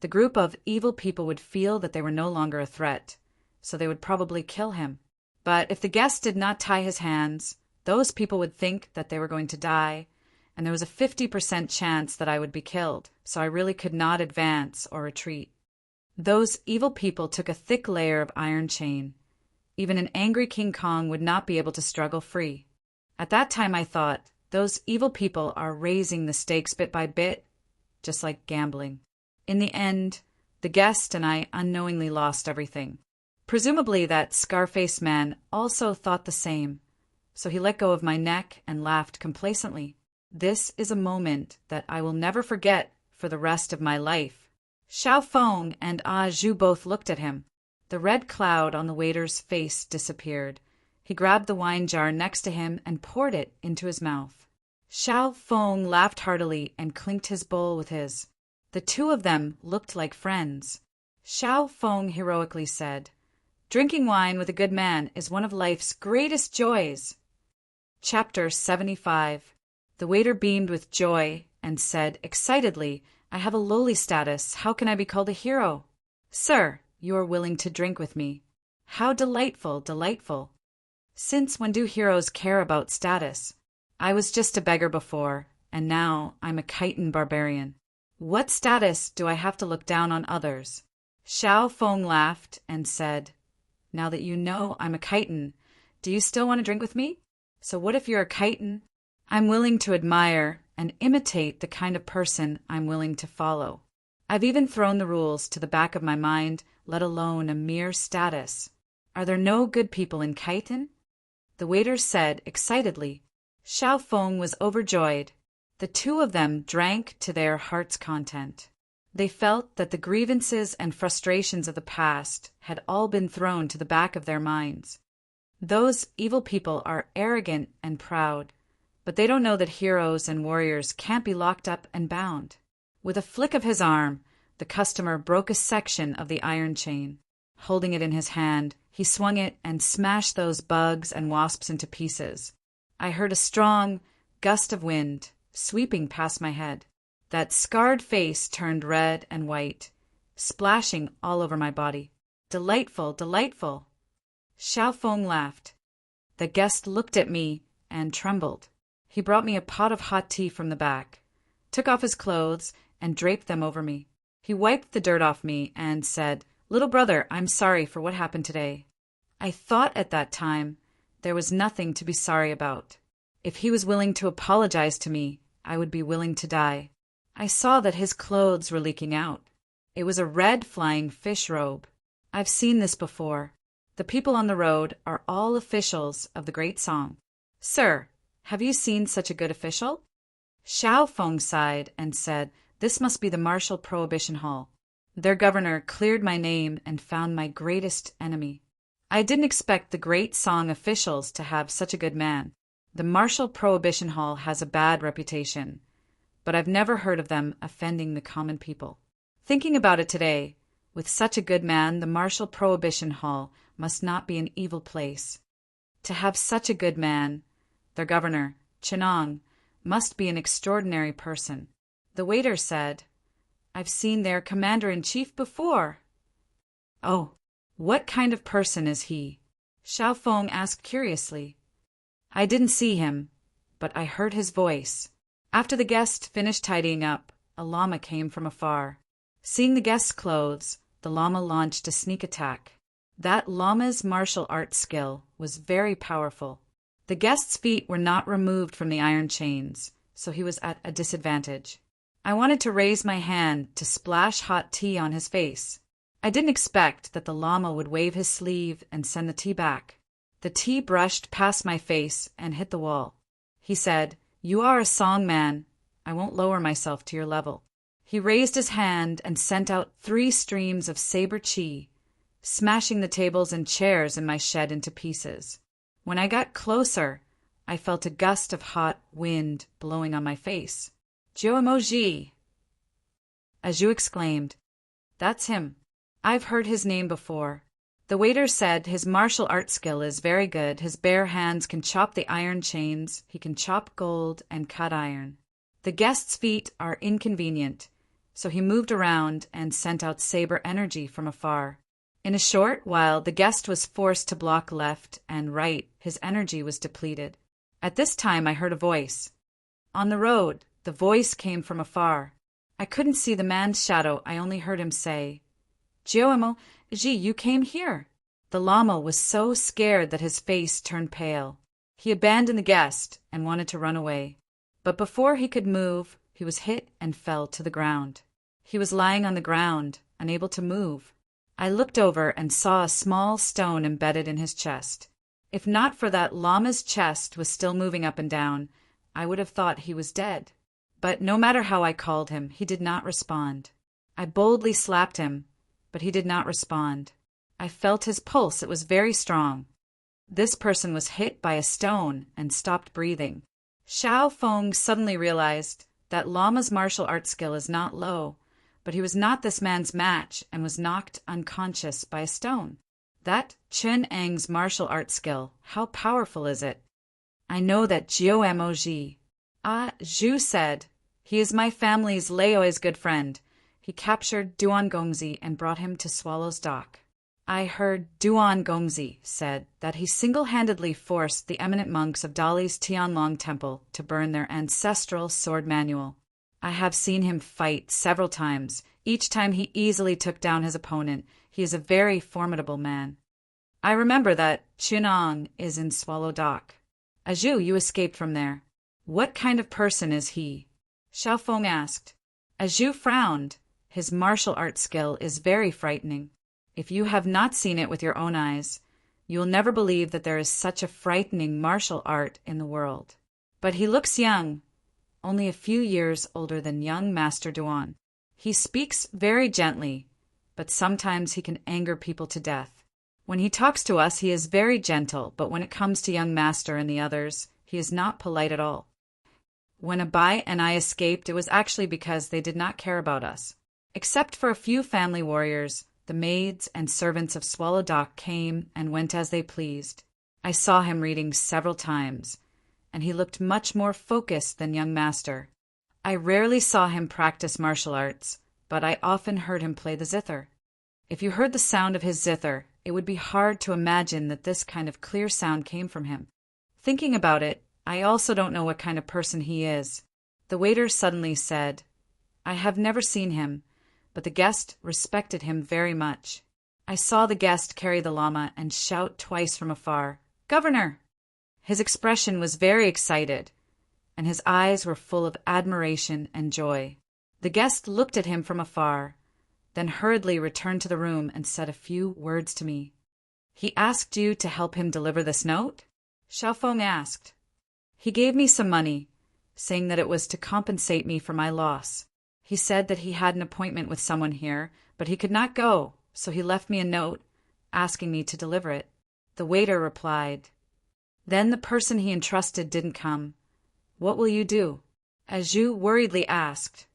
the group of evil people would feel that they were no longer a threat, so they would probably kill him. But if the guest did not tie his hands, those people would think that they were going to die, and there was a 50% chance that I would be killed, so I really could not advance or retreat. Those evil people took a thick layer of iron chain. Even an angry King Kong would not be able to struggle free. At that time I thought, those evil people are raising the stakes bit by bit, just like gambling. In the end, the guest and I unknowingly lost everything. Presumably that Scarface man also thought the same, so he let go of my neck and laughed complacently. This is a moment that I will never forget for the rest of my life." Xiao Feng and Zhu both looked at him. The red cloud on the waiter's face disappeared. He grabbed the wine jar next to him and poured it into his mouth. Xiao Feng laughed heartily and clinked his bowl with his. The 2 of them looked like friends. Xiao Feng heroically said, "Drinking wine with a good man is one of life's greatest joys." Chapter 75. The waiter beamed with joy and said excitedly, "I have a lowly status. How can I be called a hero?" "Sir, you are willing to drink with me. How delightful, delightful. Since when do heroes care about status? I was just a beggar before, and now I'm a chitin barbarian. What status do I have to look down on others?" Xiao Feng laughed and said, "Now that you know I'm a chitin, do you still want to drink with me? So what if you're a chitin? I'm willing to admire and imitate the kind of person I'm willing to follow. I've even thrown the rules to the back of my mind, let alone a mere status. Are there no good people in chitin?" the waiter said excitedly. Xiao Feng was overjoyed. The two of them drank to their heart's content. They felt that the grievances and frustrations of the past had all been thrown to the back of their minds. Those evil people are arrogant and proud, but they don't know that heroes and warriors can't be locked up and bound. With a flick of his arm, the customer broke a section of the iron chain. Holding it in his hand, he swung it and smashed those bugs and wasps into pieces. I heard a strong gust of wind sweeping past my head. That scarred face turned red and white, splashing all over my body. Delightful, delightful. Xiao Feng laughed. The guest looked at me and trembled. He brought me a pot of hot tea from the back, took off his clothes, and draped them over me. He wiped the dirt off me and said, "Little brother, I'm sorry for what happened today." I thought at that time there was nothing to be sorry about. If he was willing to apologize to me, I would be willing to die. I saw that his clothes were leaking out. It was a red flying fish robe. I've seen this before. The people on the road are all officials of the great song. Sir, have you seen such a good official? Xiao Feng sighed and said, "This must be the Martial Prohibition Hall. Their governor cleared my name and found my greatest enemy. I didn't expect the great song officials to have such a good man. The Martial Prohibition Hall has a bad reputation, but I've never heard of them offending the common people. Thinking about it today, with such a good man, the Martial Prohibition Hall must not be an evil place. To have such a good man, their governor, Chinong, must be an extraordinary person." The waiter said, "I've seen their commander-in-chief before." "Oh, what kind of person is he?" Xiao Feng asked curiously. "I didn't see him, but I heard his voice." After the guest finished tidying up, a llama came from afar. Seeing the guest's clothes, the llama launched a sneak attack. That llama's martial arts skill was very powerful. The guest's feet were not removed from the iron chains, so he was at a disadvantage. I wanted to raise my hand to splash hot tea on his face. I didn't expect that the llama would wave his sleeve and send the tea back. The tea brushed past my face and hit the wall. He said, "You are a song man. I won't lower myself to your level." He raised his hand and sent out 3 streams of saber chi, smashing the tables and chairs in my shed into pieces. When I got closer, I felt a gust of hot wind blowing on my face. "Jiu-emoji!" Aju exclaimed, "That's him. I've heard his name before." The waiter said his martial art skill is very good. His bare hands can chop the iron chains, he can chop gold and cut iron. The guest's feet are inconvenient, so he moved around and sent out saber energy from afar. In a short while, the guest was forced to block left and right. His energy was depleted. At this time, I heard a voice. On the road, the voice came from afar. I couldn't see the man's shadow. I only heard him say, "Jiu-emoji, you came here." The llama was so scared that his face turned pale. He abandoned the guest and wanted to run away. But before he could move, he was hit and fell to the ground. He was lying on the ground, unable to move. I looked over and saw a small stone embedded in his chest. If not for that llama's chest was still moving up and down, I would have thought he was dead. But no matter how I called him, he did not respond. I boldly slapped him, but he did not respond. I felt his pulse. It was very strong. This person was hit by a stone and stopped breathing. Xiao Feng suddenly realized that llama's martial arts skill is not low, but he was not this man's match and was knocked unconscious by a stone. That Chen Eng's martial arts skill, how powerful is it? I know that Jiu-emoji. Ah, Zhu said, "He is my family's Leoi's good friend. He captured Duan Gongzi and brought him to Swallow's Dock." I heard Duan Gongzi said that he single-handedly forced the eminent monks of Dali's Tianlong temple to burn their ancestral sword manual. I have seen him fight several times. Each time he easily took down his opponent. He is a very formidable man. I remember that Chinong is in Swallow Dock. Aju, you escaped from there. What kind of person is he? Xiao Feng asked. Aju frowned. His martial arts skill is very frightening. If you have not seen it with your own eyes, You will never believe that there is such a frightening martial art in the world. But he looks young, only a few years older than young Master Duan. He speaks very gently, but sometimes he can anger people to death. When he talks to us, he is very gentle, but when it comes to young Master and the others, he is not polite at all. When Abai and I escaped, it was actually because they did not care about us. Except for a few family warriors, the maids and servants of Swallow Dock came and went as they pleased. I saw him reading several times, and he looked much more focused than young Master. I rarely saw him practice martial arts, but I often heard him play the zither. If you heard the sound of his zither, it would be hard to imagine that this kind of clear sound came from him. Thinking about it, I also don't know what kind of person he is. The waiter suddenly said, "I have never seen him," but the guest respected him very much. I saw the guest carry the llama and shout twice from afar, "Governor!" His expression was very excited, and his eyes were full of admiration and joy. The guest looked at him from afar, then hurriedly returned to the room and said a few words to me. "He asked you to help him deliver this note?" Xiaofeng asked. "He gave me some money, saying that it was to compensate me for my loss. He said that he had an appointment with someone here, but he could not go, so he left me a note asking me to deliver it." The waiter replied, "Then the person he entrusted didn't come. What will you do?" Zhu worriedly asked,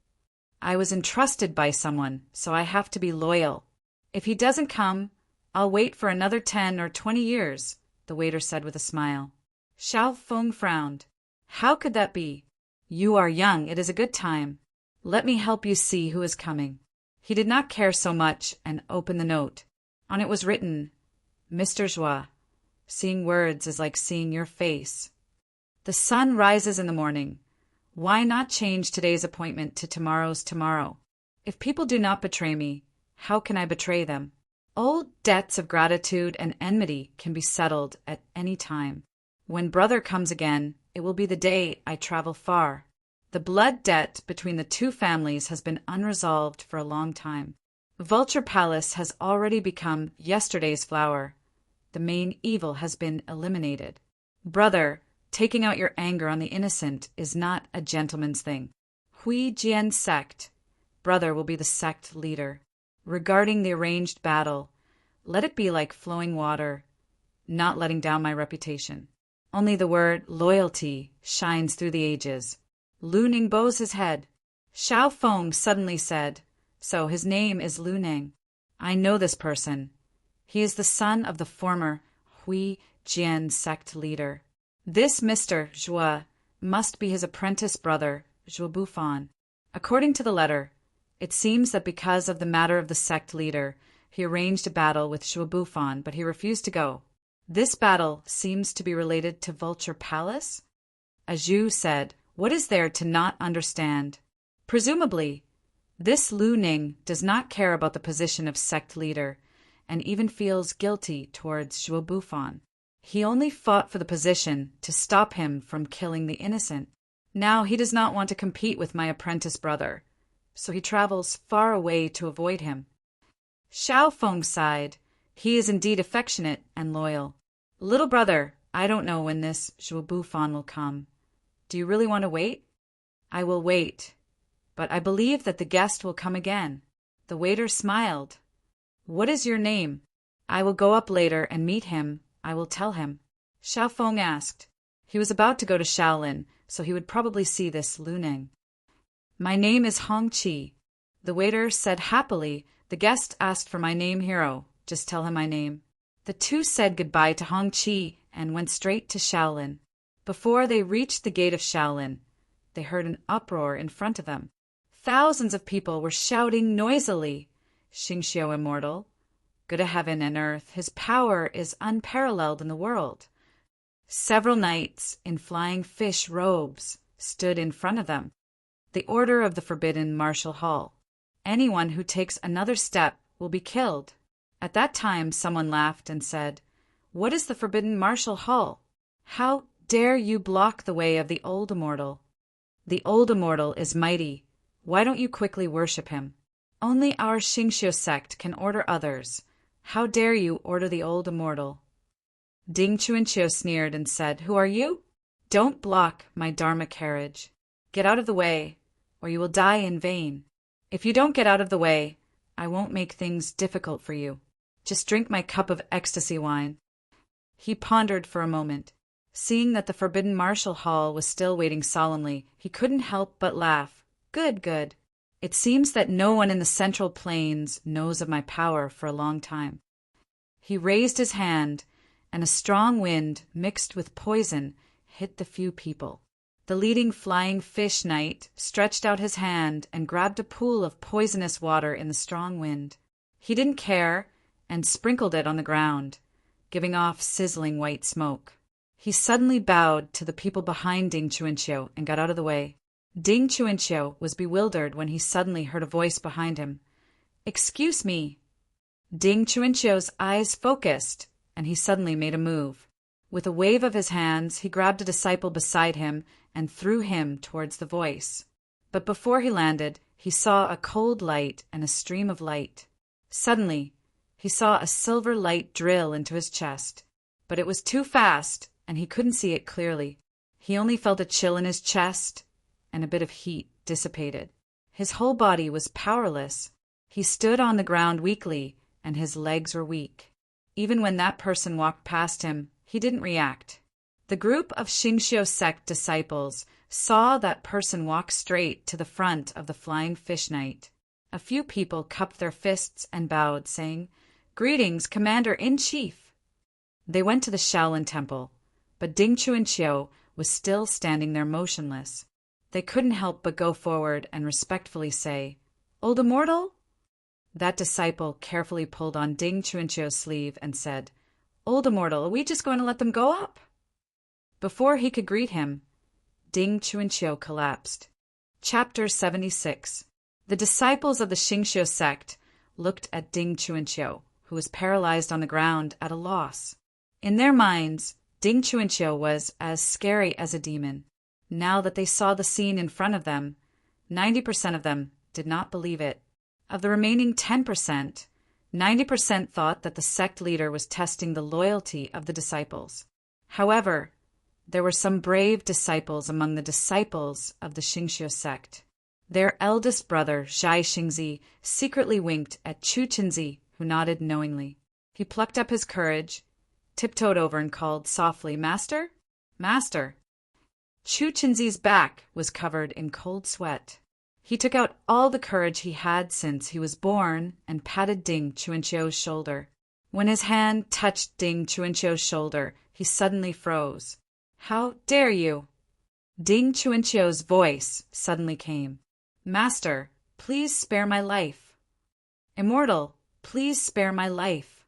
"I was entrusted by someone, so I have to be loyal. If he doesn't come, I'll wait for another 10 or 20 years, the waiter said with a smile. Xiaofeng frowned. "How could that be? You are young, it is a good time. Let me help you see who is coming." He did not care so much and opened the note. On it was written, "Mr. Joie, seeing words is like seeing your face. The sun rises in the morning. Why not change today's appointment to tomorrow's tomorrow? If people do not betray me, how can I betray them? Old debts of gratitude and enmity can be settled at any time. When brother comes again, it will be the day I travel far. The blood debt between the two families has been unresolved for a long time. Vulture Palace has already become yesterday's flower. The main evil has been eliminated. Brother, taking out your anger on the innocent is not a gentleman's thing. Hui Jian sect. Brother will be the sect leader. Regarding the arranged battle, let it be like flowing water, not letting down my reputation. Only the word loyalty shines through the ages. Lu Ning bows his head. Xiaofeng suddenly said, "So his name is Lu Ning. I know this person. He is the son of the former Hui Jian sect leader. This Mr. Joie must be his apprentice brother, Zhuo Bufan. According to the letter, it seems that because of the matter of the sect leader, he arranged a battle with Zhuo Bufan, but he refused to go. This battle seems to be related to Vulture Palace?" Zhu said, "What is there to not understand? Presumably, this Lu Ning does not care about the position of sect leader, and even feels guilty towards Zhuo Bufan. He only fought for the position to stop him from killing the innocent. Now he does not want to compete with my apprentice brother, so he travels far away to avoid him." Xiaofeng sighed. He is indeed affectionate and loyal. "Little brother, I don't know when this Zhuo Bufan will come. Do you really want to wait?" "I will wait, but I believe that the guest will come again." The waiter smiled. "What is your name? I will go up later and meet him. I will tell him." Xiaofeng asked. He was about to go to Shaolin, so he would probably see this Lu Ning. "My name is Hong Qi." The waiter said happily, "The guest asked for my name, hero. Just tell him my name." The two said goodbye to Hong Qi and went straight to Shaolin. Before they reached the gate of Shaolin, they heard an uproar in front of them. Thousands of people were shouting noisily, "Xingqiu immortal. Good to heaven and earth, his power is unparalleled in the world." Several knights in flying fish robes stood in front of them. The order of the forbidden martial hall. Anyone who takes another step will be killed. At that time, someone laughed and said, "What is the forbidden martial hall? How dare you block the way of the old immortal? The old immortal is mighty. Why don't you quickly worship him? Only our Xingqiu sect can order others. How dare you order the old immortal?" Ding Chuanqiu sneered and said, "Who are you? Don't block my Dharma carriage. Get out of the way, or you will die in vain. If you don't get out of the way, I won't make things difficult for you. Just drink my cup of ecstasy wine." He pondered for a moment. Seeing that the forbidden martial hall was still waiting solemnly, he couldn't help but laugh. Good, good. It seems that no one in the Central Plains knows of my power for a long time. He raised his hand, and a strong wind, mixed with poison, hit the few people. The leading flying fish knight stretched out his hand and grabbed a pool of poisonous water in the strong wind. He didn't care and sprinkled it on the ground, giving off sizzling white smoke. He suddenly bowed to the people behind Ding Chuanqiu and got out of the way. Ding Chuanqiu was bewildered when he suddenly heard a voice behind him. "Excuse me." Ding Chuanqiu's eyes focused, and he suddenly made a move. With a wave of his hands, he grabbed a disciple beside him and threw him towards the voice. But before he landed, he saw a cold light and a stream of light. Suddenly, he saw a silver light drill into his chest, but it was too fast, and he couldn't see it clearly. He only felt a chill in his chest, and a bit of heat dissipated. His whole body was powerless. He stood on the ground weakly, and his legs were weak. Even when that person walked past him, he didn't react. The group of Xingqiu sect disciples saw that person walk straight to the front of the flying fish knight. A few people cupped their fists and bowed, saying, "Greetings, Commander-in-Chief." They went to the Shaolin Temple, but Ding Chuanqiu was still standing there motionless. They couldn't help but go forward and respectfully say, "Old Immortal?" That disciple carefully pulled on Ding Chuanqiu's sleeve and said, "Old Immortal, are we just going to let them go up?" Before he could greet him, Ding Chuanqiu collapsed. Chapter 76. The disciples of the Xingqiu sect looked at Ding Chuanqiu, who was paralyzed on the ground at a loss. In their minds, Ding Chuanqiu was as scary as a demon. Now that they saw the scene in front of them, 90% of them did not believe it. Of the remaining 10%, 90% thought that the sect leader was testing the loyalty of the disciples. However, there were some brave disciples among the disciples of the Xingqiu sect. Their eldest brother, Zhai Xingzi, secretly winked at Chu Qinzi, who nodded knowingly. He plucked up his courage, tiptoed over and called softly, "Master? Master!" Chu Qinzi's back was covered in cold sweat. He took out all the courage he had since he was born and patted Ding Chuanqiu's shoulder. When his hand touched Ding Chuanqiu's shoulder, he suddenly froze. "How dare you?" Ding Chuanqiu's voice suddenly came. "Master, please spare my life." "Immortal, please spare my life."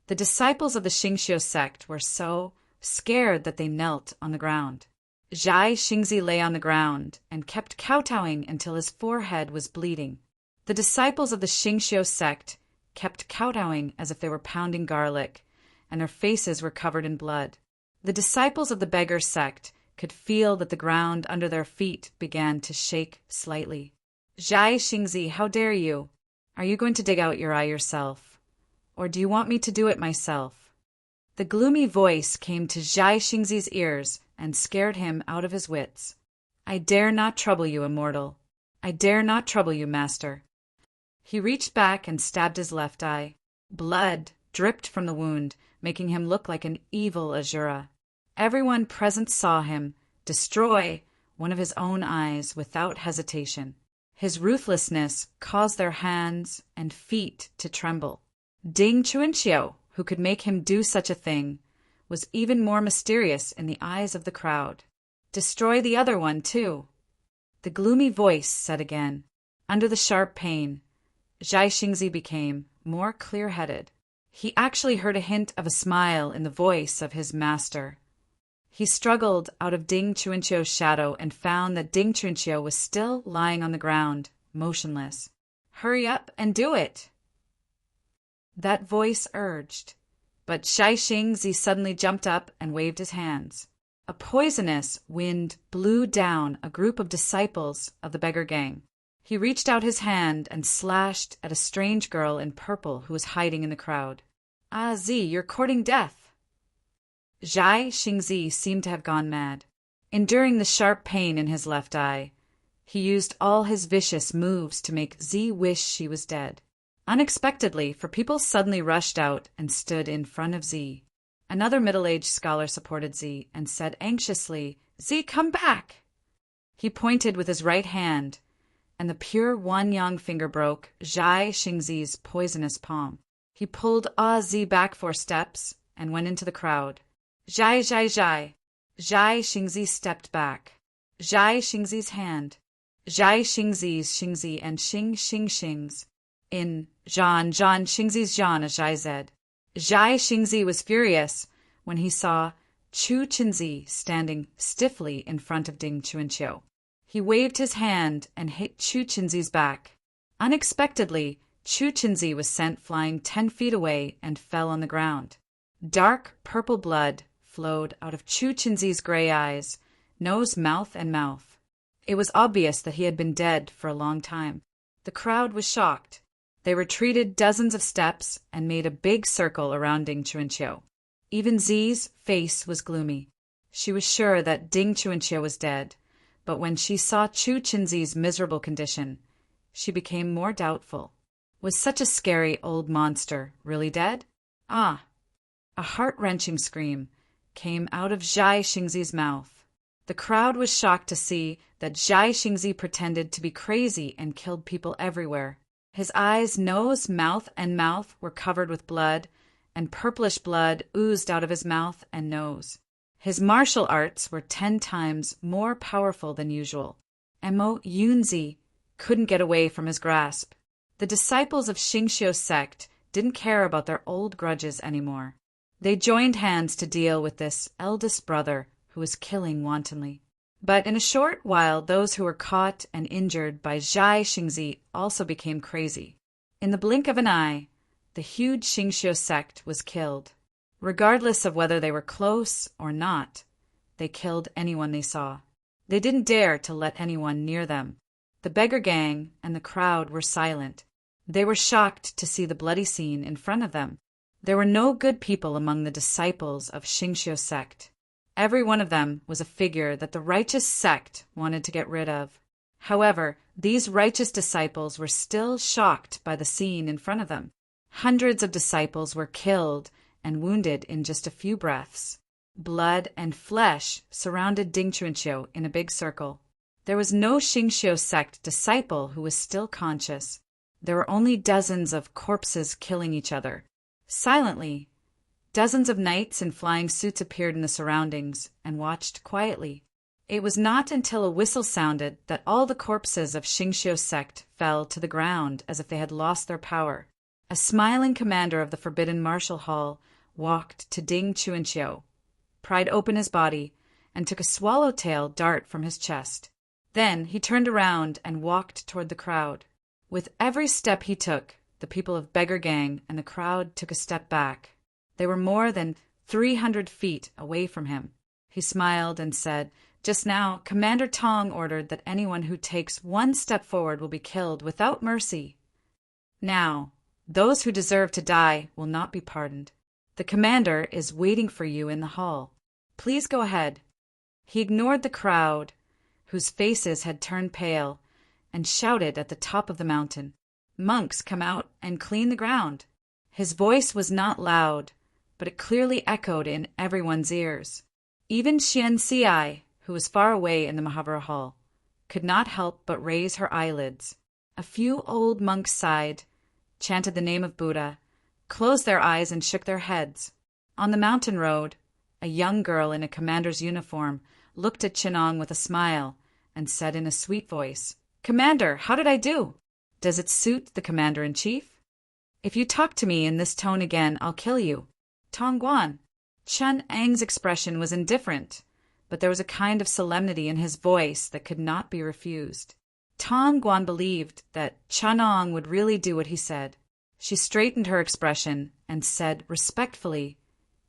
The disciples of the Xingqiu sect were so scared that they knelt on the ground. Zhai Xingzi lay on the ground and kept kowtowing until his forehead was bleeding. The disciples of the Xingqiu sect kept kowtowing as if they were pounding garlic, and their faces were covered in blood. The disciples of the beggar sect could feel that the ground under their feet began to shake slightly. "Zhai Xingzi, how dare you? Are you going to dig out your eye yourself? Or do you want me to do it myself?" The gloomy voice came to Zhai Xingzi's ears and scared him out of his wits. "I dare not trouble you, Immortal. I dare not trouble you, Master." He reached back and stabbed his left eye. Blood dripped from the wound, making him look like an evil Asura. Everyone present saw him destroy one of his own eyes without hesitation. His ruthlessness caused their hands and feet to tremble. Ding Chuanqiu, who could make him do such a thing, was even more mysterious in the eyes of the crowd. "Destroy the other one, too." The gloomy voice said again. Under the sharp pain, Zhai Xingzi became more clear-headed. He actually heard a hint of a smile in the voice of his master. He struggled out of Ding Chuanqiu's shadow and found that Ding Chuanqiu was still lying on the ground, motionless. "Hurry up and do it," that voice urged. But Zhai Xingzi suddenly jumped up and waved his hands. A poisonous wind blew down a group of disciples of the beggar gang. He reached out his hand and slashed at a strange girl in purple who was hiding in the crowd. "Ah, Z, you're courting death." Zhai Xingzi seemed to have gone mad. Enduring the sharp pain in his left eye, he used all his vicious moves to make Zi wish she was dead. Unexpectedly, for people suddenly rushed out and stood in front of Zi. Another middle-aged scholar supported Zi and said anxiously, "Zi, come back!" He pointed with his right hand, and the pure Wanyang finger broke Zhai Xingzi's poisonous palm. He pulled Zi back 4 steps and went into the crowd. Zhai, Zhai, Zhai. Zhai Xingzi stepped back. Zhai Xingzi's hand. Zhai Xingzi's Xingzi and Xing's. In Zhan Xingzi's Zhan as Zhai Zed. Zhai Xingzi was furious when he saw Chu Qinzi standing stiffly in front of Ding Chuanqiu. He waved his hand and hit Chu Qinzi's back. Unexpectedly, Chu Qinzi was sent flying 10 feet away and fell on the ground. Dark purple blood flowed out of Chu Qinzi's gray eyes, nose, mouth, and mouth. It was obvious that he had been dead for a long time. The crowd was shocked. They retreated dozens of steps and made a big circle around Ding Chuanqiu. Even Zi's face was gloomy. She was sure that Ding Chuanqiu was dead, but when she saw Chu Qinzi's miserable condition, she became more doubtful. Was such a scary old monster really dead? Ah! A heart-wrenching scream came out of Zhai Xingzi's mouth. The crowd was shocked to see that Zhai Xingzi pretended to be crazy and killed people everywhere. His eyes, nose, mouth were covered with blood, and purplish blood oozed out of his mouth and nose. His martial arts were 10 times more powerful than usual. Mo Yunzi couldn't get away from his grasp. The disciples of Xingqiu's sect didn't care about their old grudges anymore. They joined hands to deal with this eldest brother who was killing wantonly. But in a short while, those who were caught and injured by Zhai Xingzi also became crazy. In the blink of an eye, the huge Xingqiu sect was killed. Regardless of whether they were close or not, they killed anyone they saw. They didn't dare to let anyone near them. The beggar gang and the crowd were silent. They were shocked to see the bloody scene in front of them. There were no good people among the disciples of Xingqiu's sect. Every one of them was a figure that the righteous sect wanted to get rid of. However, these righteous disciples were still shocked by the scene in front of them. Hundreds of disciples were killed and wounded in just a few breaths. Blood and flesh surrounded Ding Chuanqiu in a big circle. There was no Xingqiu sect disciple who was still conscious. There were only dozens of corpses killing each other. Silently, dozens of knights in flying suits appeared in the surroundings and watched quietly. It was not until a whistle sounded that all the corpses of Xingqiu's sect fell to the ground as if they had lost their power. A smiling commander of the Forbidden Martial Hall walked to Ding Chuanqiu, pried open his body, and took a swallowtail dart from his chest. Then he turned around and walked toward the crowd. With every step he took, the people of Beggar Gang and the crowd took a step back. They were more than 300 feet away from him. He smiled and said, "Just now, Commander Tong ordered that anyone who takes 1 step forward will be killed without mercy. Now, those who deserve to die will not be pardoned. The commander is waiting for you in the hall. Please go ahead." He ignored the crowd, whose faces had turned pale, and shouted at the top of the mountain, "Monks, come out and clean the ground." His voice was not loud, but it clearly echoed in everyone's ears. Even Xian Xiai, who was far away in the Mahavira hall, could not help but raise her eyelids. A few old monks sighed, chanted the name of Buddha, closed their eyes and shook their heads. On the mountain road, a young girl in a commander's uniform looked at Chinong with a smile and said in a sweet voice, "Commander, how did I do? Does it suit the commander-in-chief? If you talk to me in this tone again, I'll kill you." Tong Guan. Chen Ang's expression was indifferent, but there was a kind of solemnity in his voice that could not be refused. Tong Guan believed that Chanong would really do what he said. She straightened her expression and said respectfully,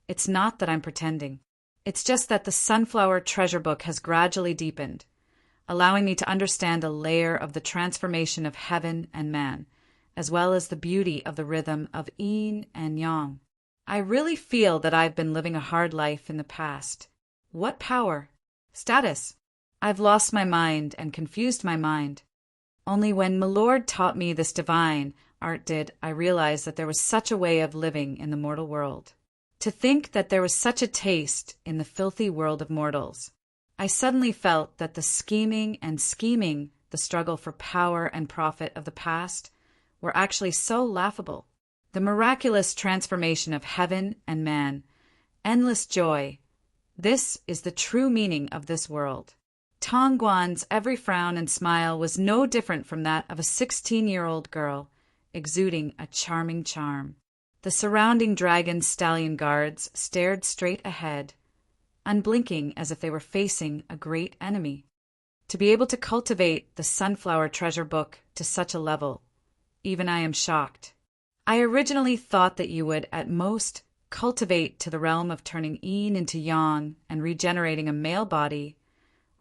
"It's not that I'm pretending. It's just that the Sunflower Treasure Book has gradually deepened, allowing me to understand a layer of the transformation of heaven and man, as well as the beauty of the rhythm of yin and yang. I really feel that I've been living a hard life in the past. What power? Status? I've lost my mind and confused my mind. Only when Milord taught me this divine art did I realize that there was such a way of living in the mortal world. To think that there was such a taste in the filthy world of mortals. I suddenly felt that the scheming, the struggle for power and profit of the past, were actually so laughable. The miraculous transformation of heaven and man, endless joy. This is the true meaning of this world. Tong Guan's every frown and smile was no different from that of a 16-year-old girl, exuding a charming charm. The surrounding dragon stallion guards stared straight ahead, unblinking as if they were facing a great enemy. To be able to cultivate the Sunflower Treasure Book to such a level, even I am shocked. I originally thought that you would, at most, cultivate to the realm of turning yin into yang and regenerating a male body,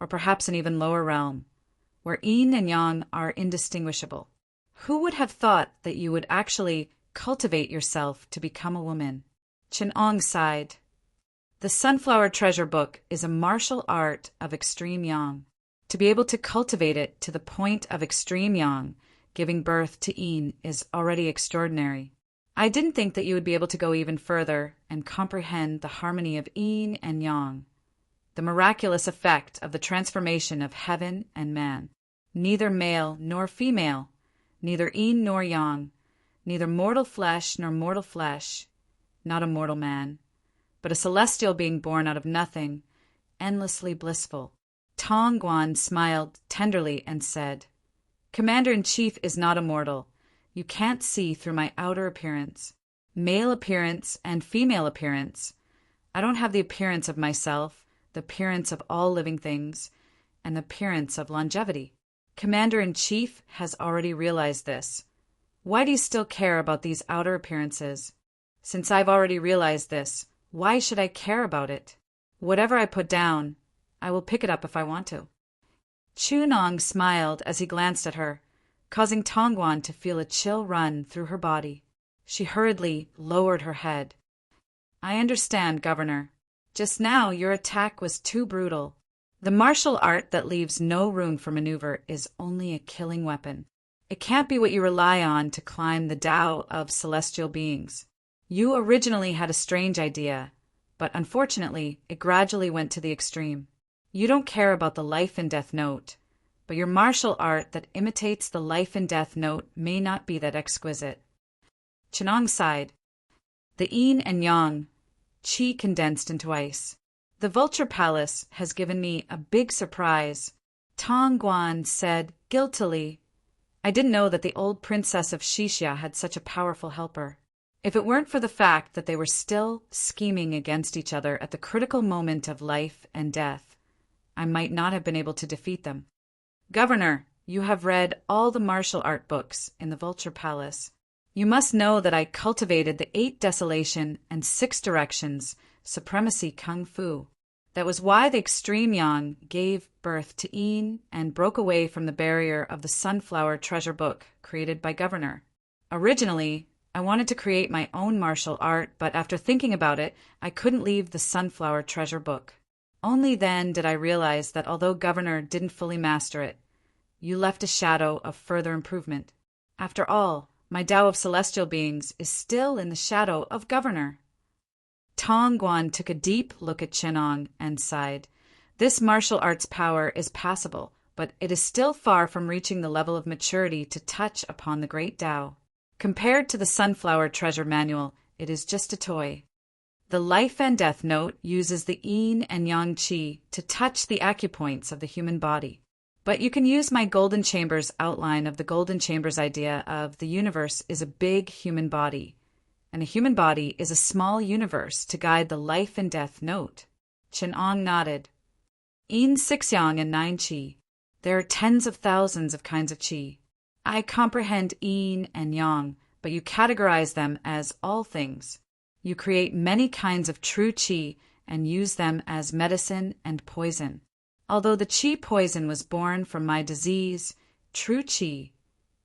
or perhaps an even lower realm, where yin and yang are indistinguishable. Who would have thought that you would actually cultivate yourself to become a woman? Chin-Ong sighed. The Sunflower Treasure Book is a martial art of extreme yang. To be able to cultivate it to the point of extreme yang, giving birth to yin, is already extraordinary. I didn't think that you would be able to go even further and comprehend the harmony of yin and yang, the miraculous effect of the transformation of heaven and man. Neither male nor female, neither yin nor yang, neither mortal flesh nor mortal flesh, not a mortal man, but a celestial being born out of nothing, endlessly blissful. Tong Guan smiled tenderly and said, Commander-in-Chief is not a mortal. You can't see through my outer appearance. Male appearance and female appearance. I don't have the appearance of myself, the appearance of all living things, and the appearance of longevity. Commander-in-Chief has already realized this. Why do you still care about these outer appearances? Since I've already realized this, why should I care about it? Whatever I put down, I will pick it up if I want to. Chin-Ong smiled as he glanced at her, causing Tong Guan to feel a chill run through her body. She hurriedly lowered her head. I understand, Governor. Just now your attack was too brutal. The martial art that leaves no room for maneuver is only a killing weapon. It can't be what you rely on to climb the Tao of celestial beings. You originally had a strange idea, but unfortunately it gradually went to the extreme. You don't care about the life and death note, but your martial art that imitates the life and death note may not be that exquisite. Chin-Ong sighed. The yin and yang, qi condensed into ice. The Vulture Palace has given me a big surprise. Tong Guan said guiltily, I didn't know that the old princess of Shixia had such a powerful helper. If it weren't for the fact that they were still scheming against each other at the critical moment of life and death, I might not have been able to defeat them. Governor, you have read all the martial art books in the Vulture Palace. You must know that I cultivated the 8 Desolation and 6 Directions Supremacy Kung Fu. That was why the extreme yang gave birth to yin and broke away from the barrier of the Sunflower Treasure Book created by Governor. Originally, I wanted to create my own martial art, but after thinking about it, I couldn't leave the Sunflower Treasure Book. Only then did I realize that although Governor didn't fully master it, you left a shadow of further improvement. After all, my Tao of Celestial Beings is still in the shadow of Governor. Tong Guan took a deep look at Chin-Ong and sighed. This martial arts power is passable, but it is still far from reaching the level of maturity to touch upon the great Tao. Compared to the Sunflower Treasure Manual, it is just a toy. The life and death note uses the yin and yang qi to touch the acupoints of the human body. But you can use my Golden Chambers outline of the Golden Chambers idea of the universe is a big human body, and a human body is a small universe to guide the life and death note. Chin-Ong nodded. Yin 6 yang and 9 qi. There are tens of thousands of kinds of qi. I comprehend yin and yang, but you categorize them as all things. You create many kinds of true qi and use them as medicine and poison. Although the qi poison was born from my disease, true qi,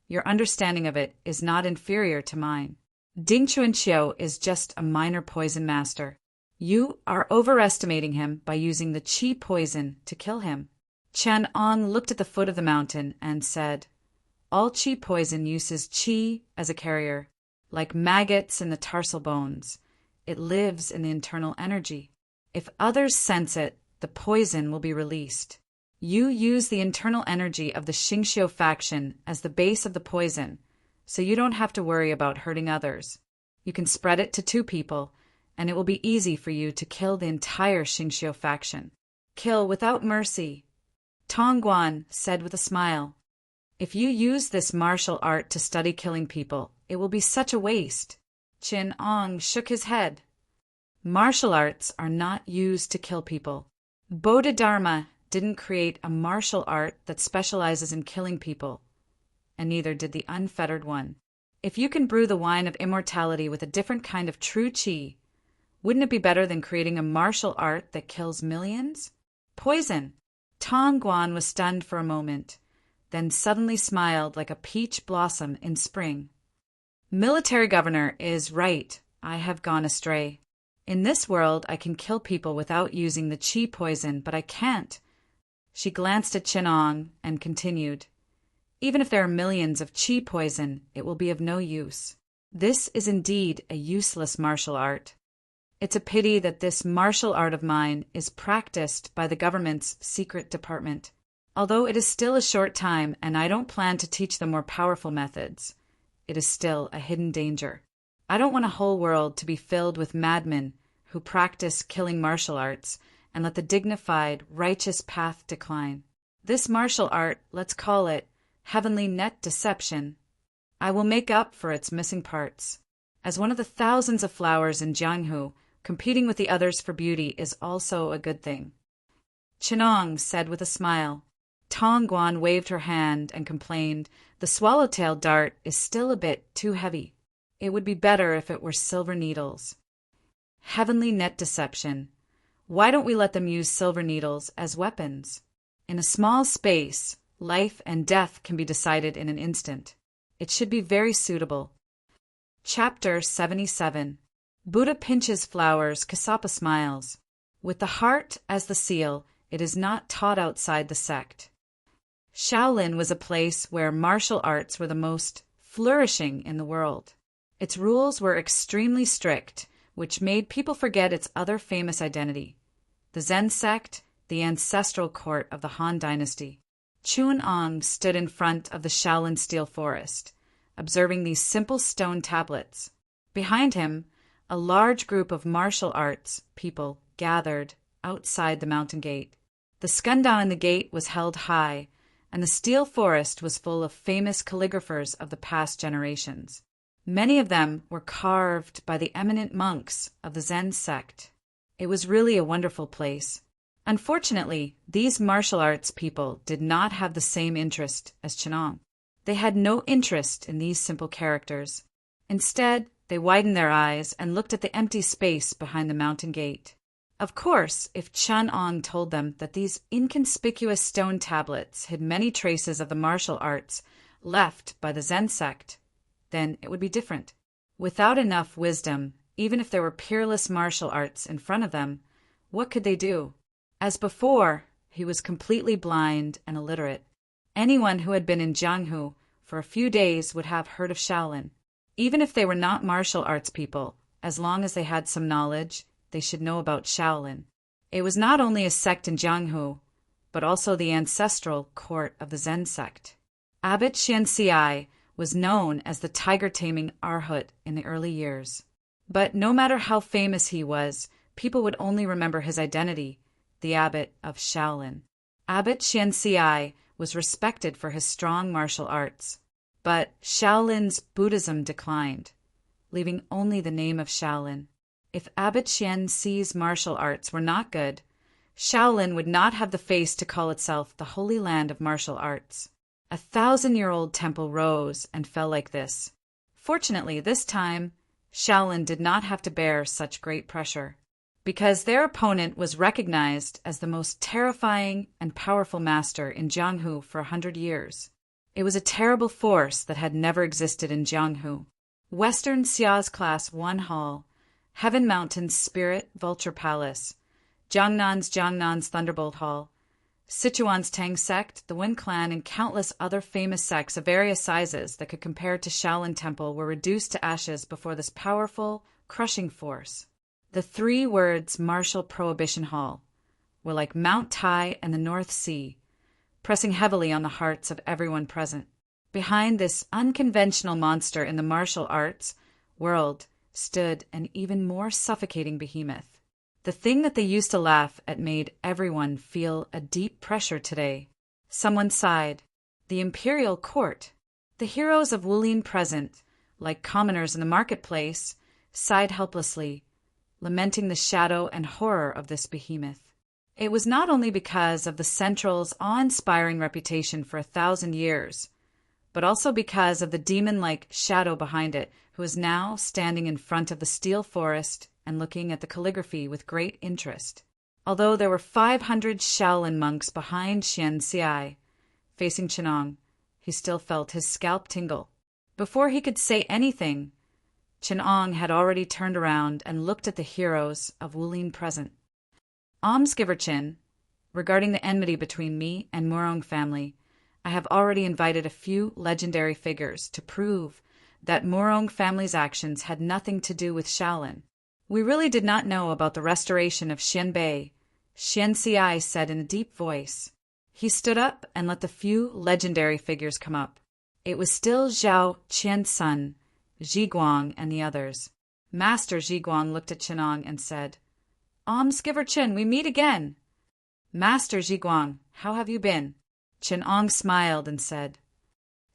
your understanding of it is not inferior to mine. Ding Chuanqiu is just a minor poison master. You are overestimating him by using the qi poison to kill him. Chen Ong looked at the foot of the mountain and said, all qi poison uses qi as a carrier, like maggots in the tarsal bones. It lives in the internal energy. If others sense it, the poison will be released. You use the internal energy of the Xingqiu faction as the base of the poison, so you don't have to worry about hurting others. You can spread it to 2 people, and it will be easy for you to kill the entire Xingqiu faction. Kill without mercy. Tong Guan said with a smile, if you use this martial art to study killing people, it will be such a waste. Qin Ong shook his head. Martial arts are not used to kill people. Bodhidharma didn't create a martial art that specializes in killing people, and neither did the unfettered one. If you can brew the wine of immortality with a different kind of true qi, wouldn't it be better than creating a martial art that kills millions? Poison. Tong Guan was stunned for a moment, then suddenly smiled like a peach blossom in spring. Military governor is right. I have gone astray. In this world, I can kill people without using the qi poison, but I can't. She glanced at Qin Ong and continued, even if there are millions of qi poison, it will be of no use. This is indeed a useless martial art. It's a pity that this martial art of mine is practiced by the government's secret department. Although it is still a short time and I don't plan to teach them more powerful methods, it is still a hidden danger. I don't want a whole world to be filled with madmen who practice killing martial arts and let the dignified, righteous path decline. This martial art, let's call it heavenly net deception. I will make up for its missing parts. As one of the thousands of flowers in Jianghu, competing with the others for beauty is also a good thing. Chinong said with a smile. Tong Guan waved her hand and complained, the swallowtail dart is still a bit too heavy. It would be better if it were silver needles. Heavenly net deception. Why don't we let them use silver needles as weapons? In a small space, life and death can be decided in an instant. It should be very suitable. Chapter 77. Buddha pinches flowers, Kasapa smiles. With the heart as the seal, it is not taught outside the sect. Shaolin was a place where martial arts were the most flourishing in the world. Its rules were extremely strict, which made people forget its other famous identity, the Zen sect, the ancestral court of the Han dynasty. Chun Ong stood in front of the Shaolin steel forest, observing these simple stone tablets. Behind him, a large group of martial arts people gathered outside the mountain gate. The skunda in the gate was held high, and the steel forest was full of famous calligraphers of the past generations. Many of them were carved by the eminent monks of the Zen sect. It was really a wonderful place. Unfortunately, these martial arts people did not have the same interest as Chinong. They had no interest in these simple characters. Instead, they widened their eyes and looked at the empty space behind the mountain gate. Of course, if Chun Ong told them that these inconspicuous stone tablets hid many traces of the martial arts left by the Zen sect, then it would be different. Without enough wisdom, even if there were peerless martial arts in front of them, what could they do? As before, he was completely blind and illiterate. Anyone who had been in Jianghu for a few days would have heard of Shaolin. Even if they were not martial arts people, as long as they had some knowledge, they should know about Shaolin. It was not only a sect in Jianghu, but also the ancestral court of the Zen sect. Abbot Xianxi was known as the tiger-taming Arhat in the early years. But no matter how famous he was, people would only remember his identity, the abbot of Shaolin. Abbot Xianxi was respected for his strong martial arts, but Shaolin's Buddhism declined, leaving only the name of Shaolin. If Abbot Xianxi's martial arts were not good, Shaolin would not have the face to call itself the Holy Land of Martial Arts. 1,000-year-old temple rose and fell like this. Fortunately, this time, Shaolin did not have to bear such great pressure, because their opponent was recognized as the most terrifying and powerful master in Jianghu for 100 years. It was a terrible force that had never existed in Jianghu. Western Xia's Class 1 Hall, Heaven Mountain's Spirit Vulture Palace, Jiangnan's Thunderbolt Hall, Sichuan's Tang Sect, the Wen Clan, and countless other famous sects of various sizes that could compare to Shaolin Temple were reduced to ashes before this powerful, crushing force. The 3 words Martial Prohibition Hall were like Mount Tai and the North Sea, pressing heavily on the hearts of everyone present. Behind this unconventional monster in the martial arts world stood an even more suffocating behemoth. The thing that they used to laugh at made everyone feel a deep pressure today. Someone sighed. The imperial court. The heroes of Wulin present, like commoners in the marketplace, sighed helplessly, lamenting the shadow and horror of this behemoth. It was not only because of the Central's awe-inspiring reputation for 1,000 years, but also because of the demon-like shadow behind it, who is now standing in front of the steel forest and looking at the calligraphy with great interest. Although there were 500 Shaolin monks behind Xian Xi, facing Chenong, he still felt his scalp tingle. Before he could say anything, Chenong had already turned around and looked at the heroes of Wulin present. Almsgiver Chin, regarding the enmity between me and Murong family, I have already invited a few legendary figures to prove that Murong family's actions had nothing to do with Shaolin. We really did not know about the restoration of Xianbei, Xian Xi said in a deep voice. He stood up and let the few legendary figures come up. It was still Zhao Qian's son, Zhiguang, and the others. Master Zhiguang looked at Chenong and said, Almsgiver Chen, we meet again. Master Zhiguang, how have you been? Chenong smiled and said,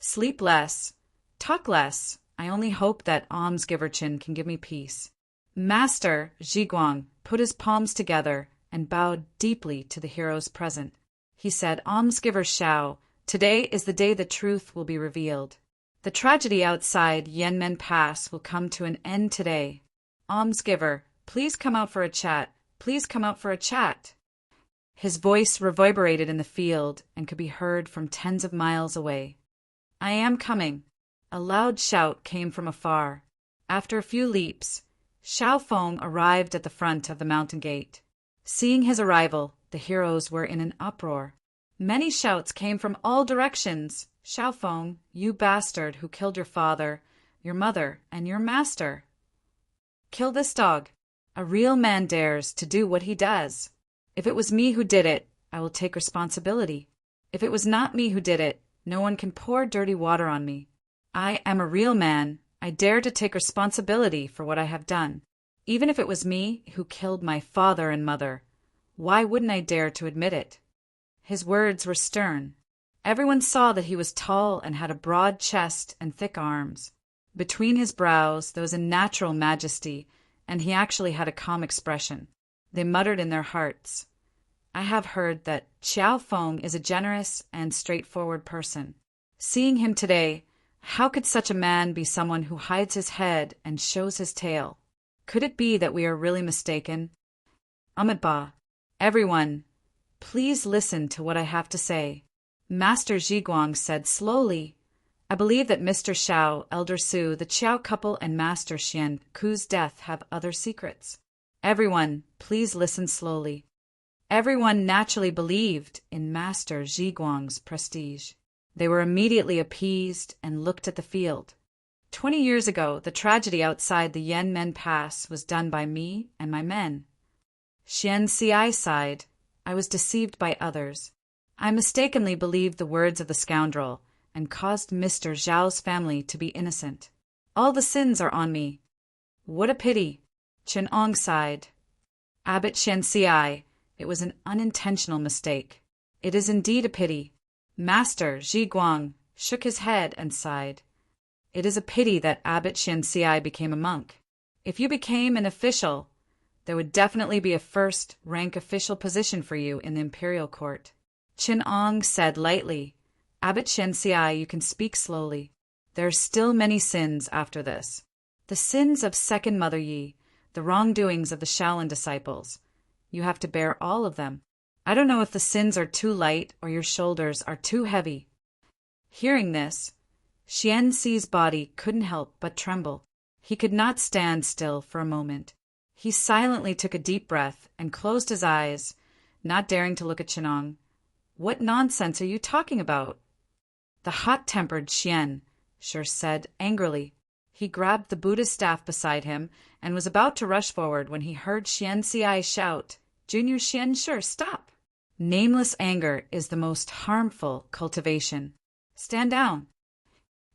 Sleep less, talk less. I only hope that Almsgiver Chen can give me peace. Master Zhiguang put his palms together and bowed deeply to the heroes present. He said, Almsgiver Shao, today is the day the truth will be revealed. The tragedy outside Yanmen Pass will come to an end today. Almsgiver, please come out for a chat. Please come out for a chat. His voice reverberated in the field and could be heard from tens of miles away. I am coming. A loud shout came from afar. After a few leaps, Xiao Feng arrived at the front of the mountain gate. Seeing his arrival, the heroes were in an uproar. Many shouts came from all directions. Xiao Feng, you bastard who killed your father, your mother, and your master. Kill this dog. A real man dares to do what he does. If it was me who did it, I will take responsibility. If it was not me who did it, no one can pour dirty water on me. I am a real man. I dare to take responsibility for what I have done. Even if it was me who killed my father and mother, why wouldn't I dare to admit it? His words were stern. Everyone saw that he was tall and had a broad chest and thick arms. Between his brows there was a natural majesty, and he actually had a calm expression. They muttered in their hearts, I have heard that Xiao Feng is a generous and straightforward person. Seeing him today, how could such a man be someone who hides his head and shows his tail? Could it be that we are really mistaken? Amitabha, everyone, please listen to what I have to say. Master Zhiguang said slowly, I believe that Mr. Xiao, Elder Su, the Qiao couple, and Master Xian Ku's death have other secrets. Everyone, please listen slowly. Everyone naturally believed in Master Zhiguang's prestige. They were immediately appeased and looked at the field. 20 years ago, the tragedy outside the Yanmen Pass was done by me and my men. Xian Xi sighed, I was deceived by others. I mistakenly believed the words of the scoundrel and caused Mr. Zhao's family to be innocent. All the sins are on me. What a pity. Chenong sighed. Abbot Xian Xi, it was an unintentional mistake. It is indeed a pity. Master Zhiguang shook his head and sighed. It is a pity that Abbot Xian Xi became a monk. If you became an official, there would definitely be a first-rank official position for you in the imperial court. Chenong said lightly, Abbot Xian Xi, you can speak slowly. There are still many sins after this. The sins of Second Mother Yi, the wrongdoings of the Shaolin disciples. You have to bear all of them. I don't know if the sins are too light or your shoulders are too heavy. Hearing this, Xianxi's body couldn't help but tremble. He could not stand still for a moment. He silently took a deep breath and closed his eyes, not daring to look at Chenong. "What nonsense are you talking about?" The hot-tempered Xian Shi said angrily. He grabbed the Buddhist staff beside him and was about to rush forward when he heard Xianxi shout, "Junior Xian Shi, stop!" Nameless anger is the most harmful cultivation. "Stand down."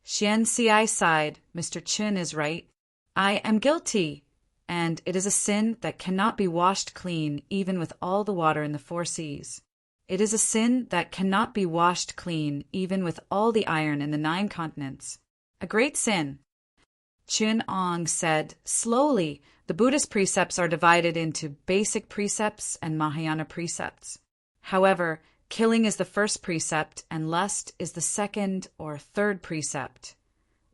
Xianxi sighed. "Mr. Chen is right. I am guilty, and it is a sin that cannot be washed clean even with all the water in the 4 seas. It is a sin that cannot be washed clean even with all the iron in the 9 continents. A great sin." Chun Ong said, "Slowly, the Buddhist precepts are divided into basic precepts and Mahayana precepts. However, killing is the first precept and lust is the second or third precept.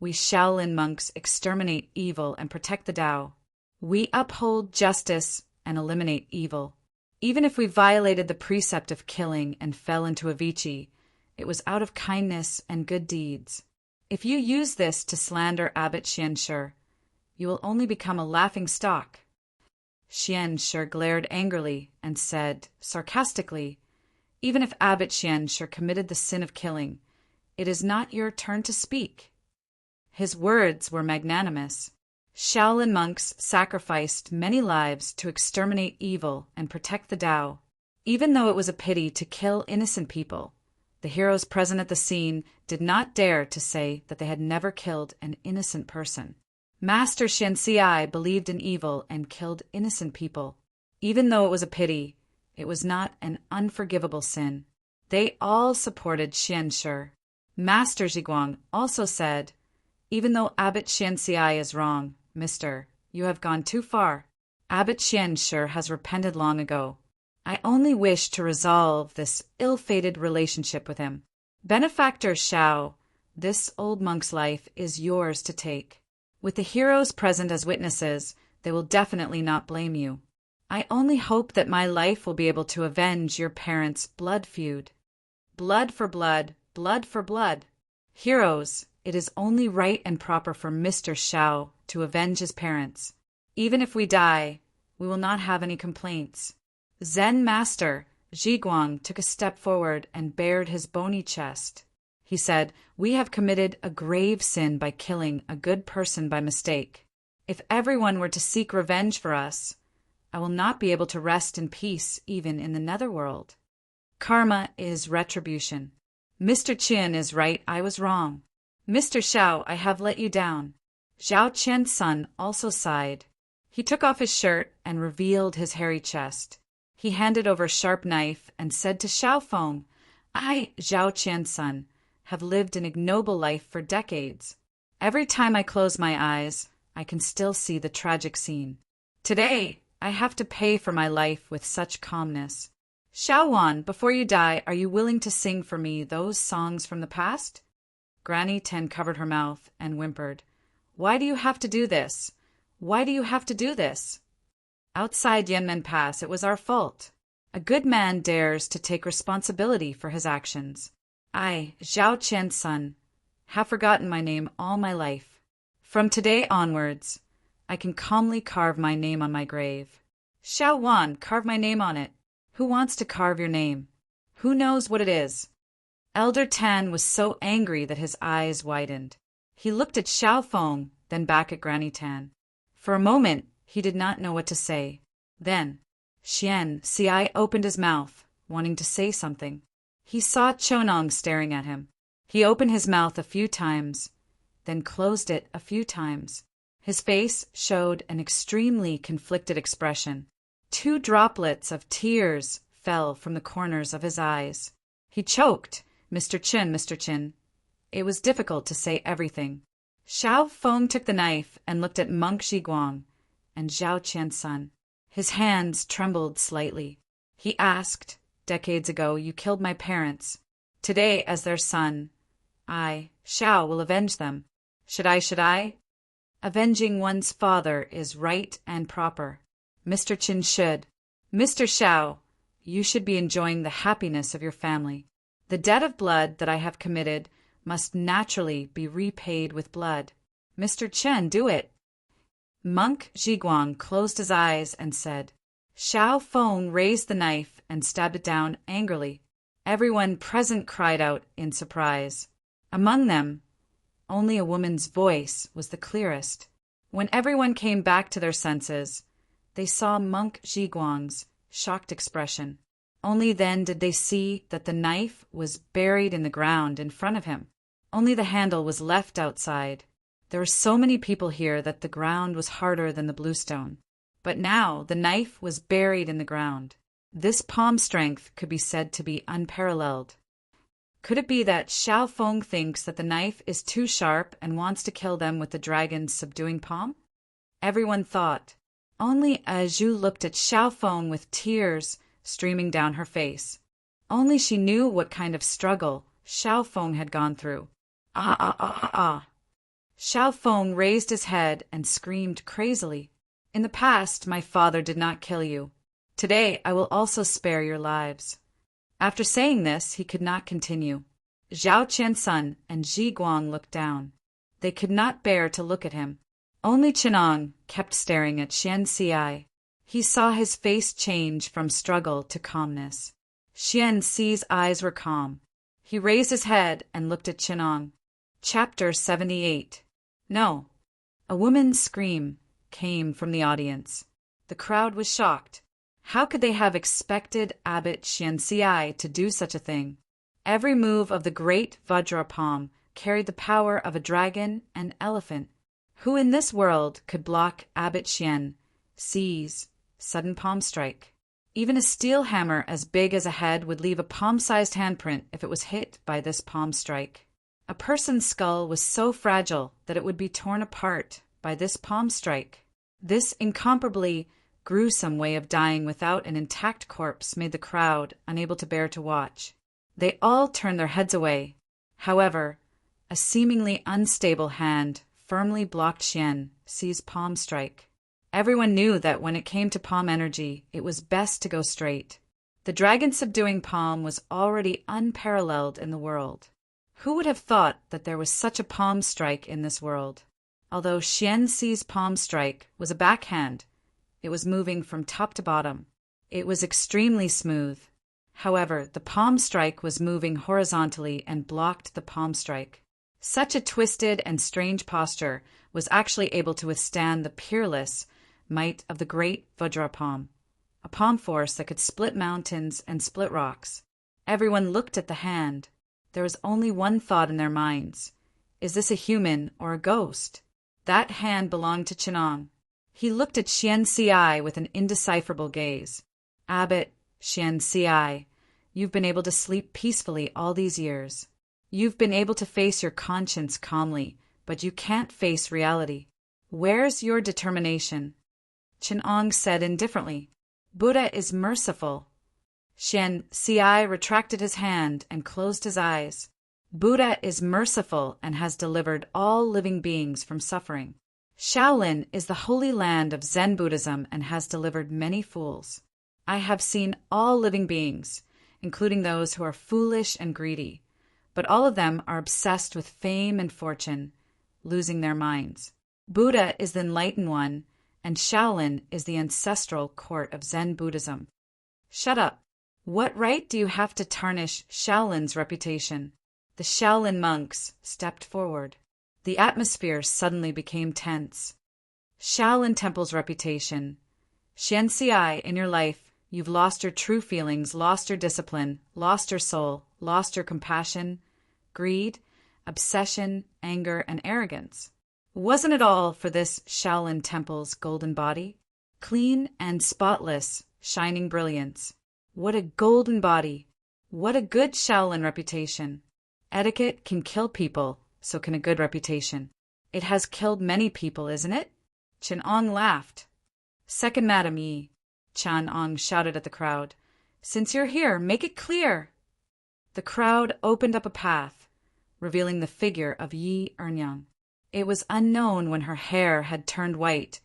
We Shaolin monks exterminate evil and protect the Tao. We uphold justice and eliminate evil. Even if we violated the precept of killing and fell into a vici, it was out of kindness and good deeds. If you use this to slander Abbot Xianshi, you will only become a laughing stock." Xianshi glared angrily and said, sarcastically, "Even if Abbot Xianshi committed the sin of killing, it is not your turn to speak." His words were magnanimous. Shaolin monks sacrificed many lives to exterminate evil and protect the Tao. Even though it was a pity to kill innocent people, the heroes present at the scene did not dare to say that they had never killed an innocent person. Master Xianxi believed in evil and killed innocent people. Even though it was a pity, it was not an unforgivable sin. They all supported Xianshi. Master Zhiguang also said, "Even though Abbot Xianxi is wrong, Mister, you have gone too far. Abbot Xianshi has repented long ago. I only wish to resolve this ill-fated relationship with him. Benefactor Shao, this old monk's life is yours to take. With the heroes present as witnesses, they will definitely not blame you. I only hope that my life will be able to avenge your parents' blood feud. Blood for blood, blood for blood. Heroes, it is only right and proper for Mr. Shao to avenge his parents. Even if we die, we will not have any complaints." Zen Master Zhiguang took a step forward and bared his bony chest. He said, "We have committed a grave sin by killing a good person by mistake. If everyone were to seek revenge for us, I will not be able to rest in peace even in the netherworld. Karma is retribution. Mr. Qian is right, I was wrong. Mr. Shao, I have let you down." Zhao Qian's son also sighed. He took off his shirt and revealed his hairy chest. He handed over a sharp knife and said to Xiao Feng, "I, Zhao Qian's son, have lived an ignoble life for decades. Every time I close my eyes, I can still see the tragic scene. Today, I have to pay for my life with such calmness. Xiao Wan, before you die, are you willing to sing for me those songs from the past?" Granny Ten covered her mouth and whimpered, "Why do you have to do this? Why do you have to do this? Outside Yanmen Pass, it was our fault. A good man dares to take responsibility for his actions. I, Zhao Qian's son, have forgotten my name all my life. From today onwards, I can calmly carve my name on my grave. Xiao Wan, carve my name on it. Who wants to carve your name? Who knows what it is?" Elder Tan was so angry that his eyes widened. He looked at Xiao Feng, then back at Granny Tan. For a moment, he did not know what to say. Then, Xianxi opened his mouth, wanting to say something. He saw Chonong staring at him. He opened his mouth a few times, then closed it a few times. His face showed an extremely conflicted expression. 2 droplets of tears fell from the corners of his eyes. He choked, Mr. Chin. It was difficult to say everything. Xiao Feng took the knife and looked at Monk Zhiguang and Zhao Qian's son. His hands trembled slightly. He asked, "Decades ago, you killed my parents. Today, as their son, I, Xiao, will avenge them. Should I? Avenging one's father is right and proper. Mr. Qin should. Mr. Xiao, you should be enjoying the happiness of your family. The debt of blood that I have committed must naturally be repaid with blood. Mr. Chen, do it. Monk Zhiguang closed his eyes and said. Xiao Feng raised the knife and stabbed it down angrily. Everyone present cried out in surprise. Among them, only a woman's voice was the clearest. When everyone came back to their senses, they saw Monk Zhiguang's shocked expression. Only then did they see that the knife was buried in the ground in front of him. Only the handle was left outside. There were so many people here that the ground was harder than the bluestone. But now the knife was buried in the ground. This palm strength could be said to be unparalleled. Could it be that Xiao Feng thinks that the knife is too sharp and wants to kill them with the dragon's subduing palm? Everyone thought. Only Zhu looked at Xiao Feng with tears streaming down her face. Only she knew what kind of struggle Xiao Feng had gone through. Ah, ah, ah, ah, ah. Xiao Feng raised his head and screamed crazily. In the past, my father did not kill you. Today, I will also spare your lives. After saying this, he could not continue. Zhao Qiansun and Zhi Guang looked down. They could not bear to look at him. Only Chenong kept staring at Xian Xi. He saw his face change from struggle to calmness. Xian Xi's eyes were calm. He raised his head and looked at Chenong. Chapter 78. No. A woman's scream came from the audience. The crowd was shocked. How could they have expected Abbot Xianxi to do such a thing? Every move of the great Vajra palm carried the power of a dragon and elephant. Who in this world could block Abbot Xianxi's sudden palm strike? Even a steel hammer as big as a head would leave a palm-sized handprint if it was hit by this palm strike. A person's skull was so fragile that it would be torn apart by this palm strike. This incomparably gruesome way of dying without an intact corpse made the crowd unable to bear to watch. They all turned their heads away. However, a seemingly unstable hand firmly blocked Xianxi's palm strike. Everyone knew that when it came to palm energy, it was best to go straight. The dragon-subduing palm was already unparalleled in the world. Who would have thought that there was such a palm strike in this world? Although Xianxi's palm strike was a backhand, it was moving from top to bottom. It was extremely smooth. However, the palm strike was moving horizontally and blocked the palm strike. Such a twisted and strange posture was actually able to withstand the peerless might of the great Vajra palm, a palm force that could split mountains and split rocks. Everyone looked at the hand. There was only one thought in their minds. Is this a human or a ghost? That hand belonged to Chenong. He looked at Xianxi with an indecipherable gaze. Abbot Xianxi, you've been able to sleep peacefully all these years. You've been able to face your conscience calmly, but you can't face reality. Where's your determination? Chenong said indifferently. Buddha is merciful. Xianxi retracted his hand and closed his eyes. Buddha is merciful and has delivered all living beings from suffering. Shaolin is the holy land of Zen Buddhism and has delivered many fools. I have seen all living beings, including those who are foolish and greedy, but all of them are obsessed with fame and fortune, losing their minds. Buddha is the enlightened one, and Shaolin is the ancestral court of Zen Buddhism. Shut up. What right do you have to tarnish Shaolin's reputation? The Shaolin monks stepped forward. The atmosphere suddenly became tense. Shaolin Temple's reputation. Xianxi, in your life, you've lost your true feelings, lost your discipline, lost your soul, lost your compassion, greed, obsession, anger, and arrogance. Wasn't it all for this Shaolin Temple's golden body? Clean and spotless, shining brilliance. What a golden body! What a good Shaolin reputation! Etiquette can kill people, so can a good reputation. It has killed many people, isn't it? Chenong laughed. Second Madam Yi, Chenong shouted at the crowd. Since you're here, make it clear. The crowd opened up a path, revealing the figure of Yi Ernyang. It was unknown when her hair had turned white,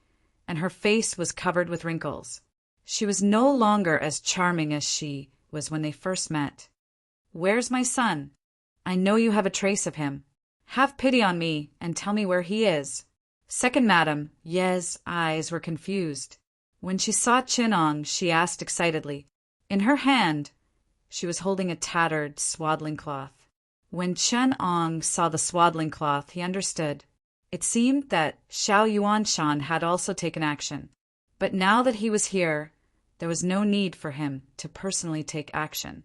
and her face was covered with wrinkles. She was no longer as charming as she was when they first met. Where's my son? I know you have a trace of him. Have pity on me and tell me where he is." Second Madam Ye's eyes were confused. When she saw Chinong, she asked excitedly. In her hand, she was holding a tattered swaddling cloth. When Chinong saw the swaddling cloth, he understood. It seemed that Xiao Yuanshan had also taken action. But now that he was here, there was no need for him to personally take action.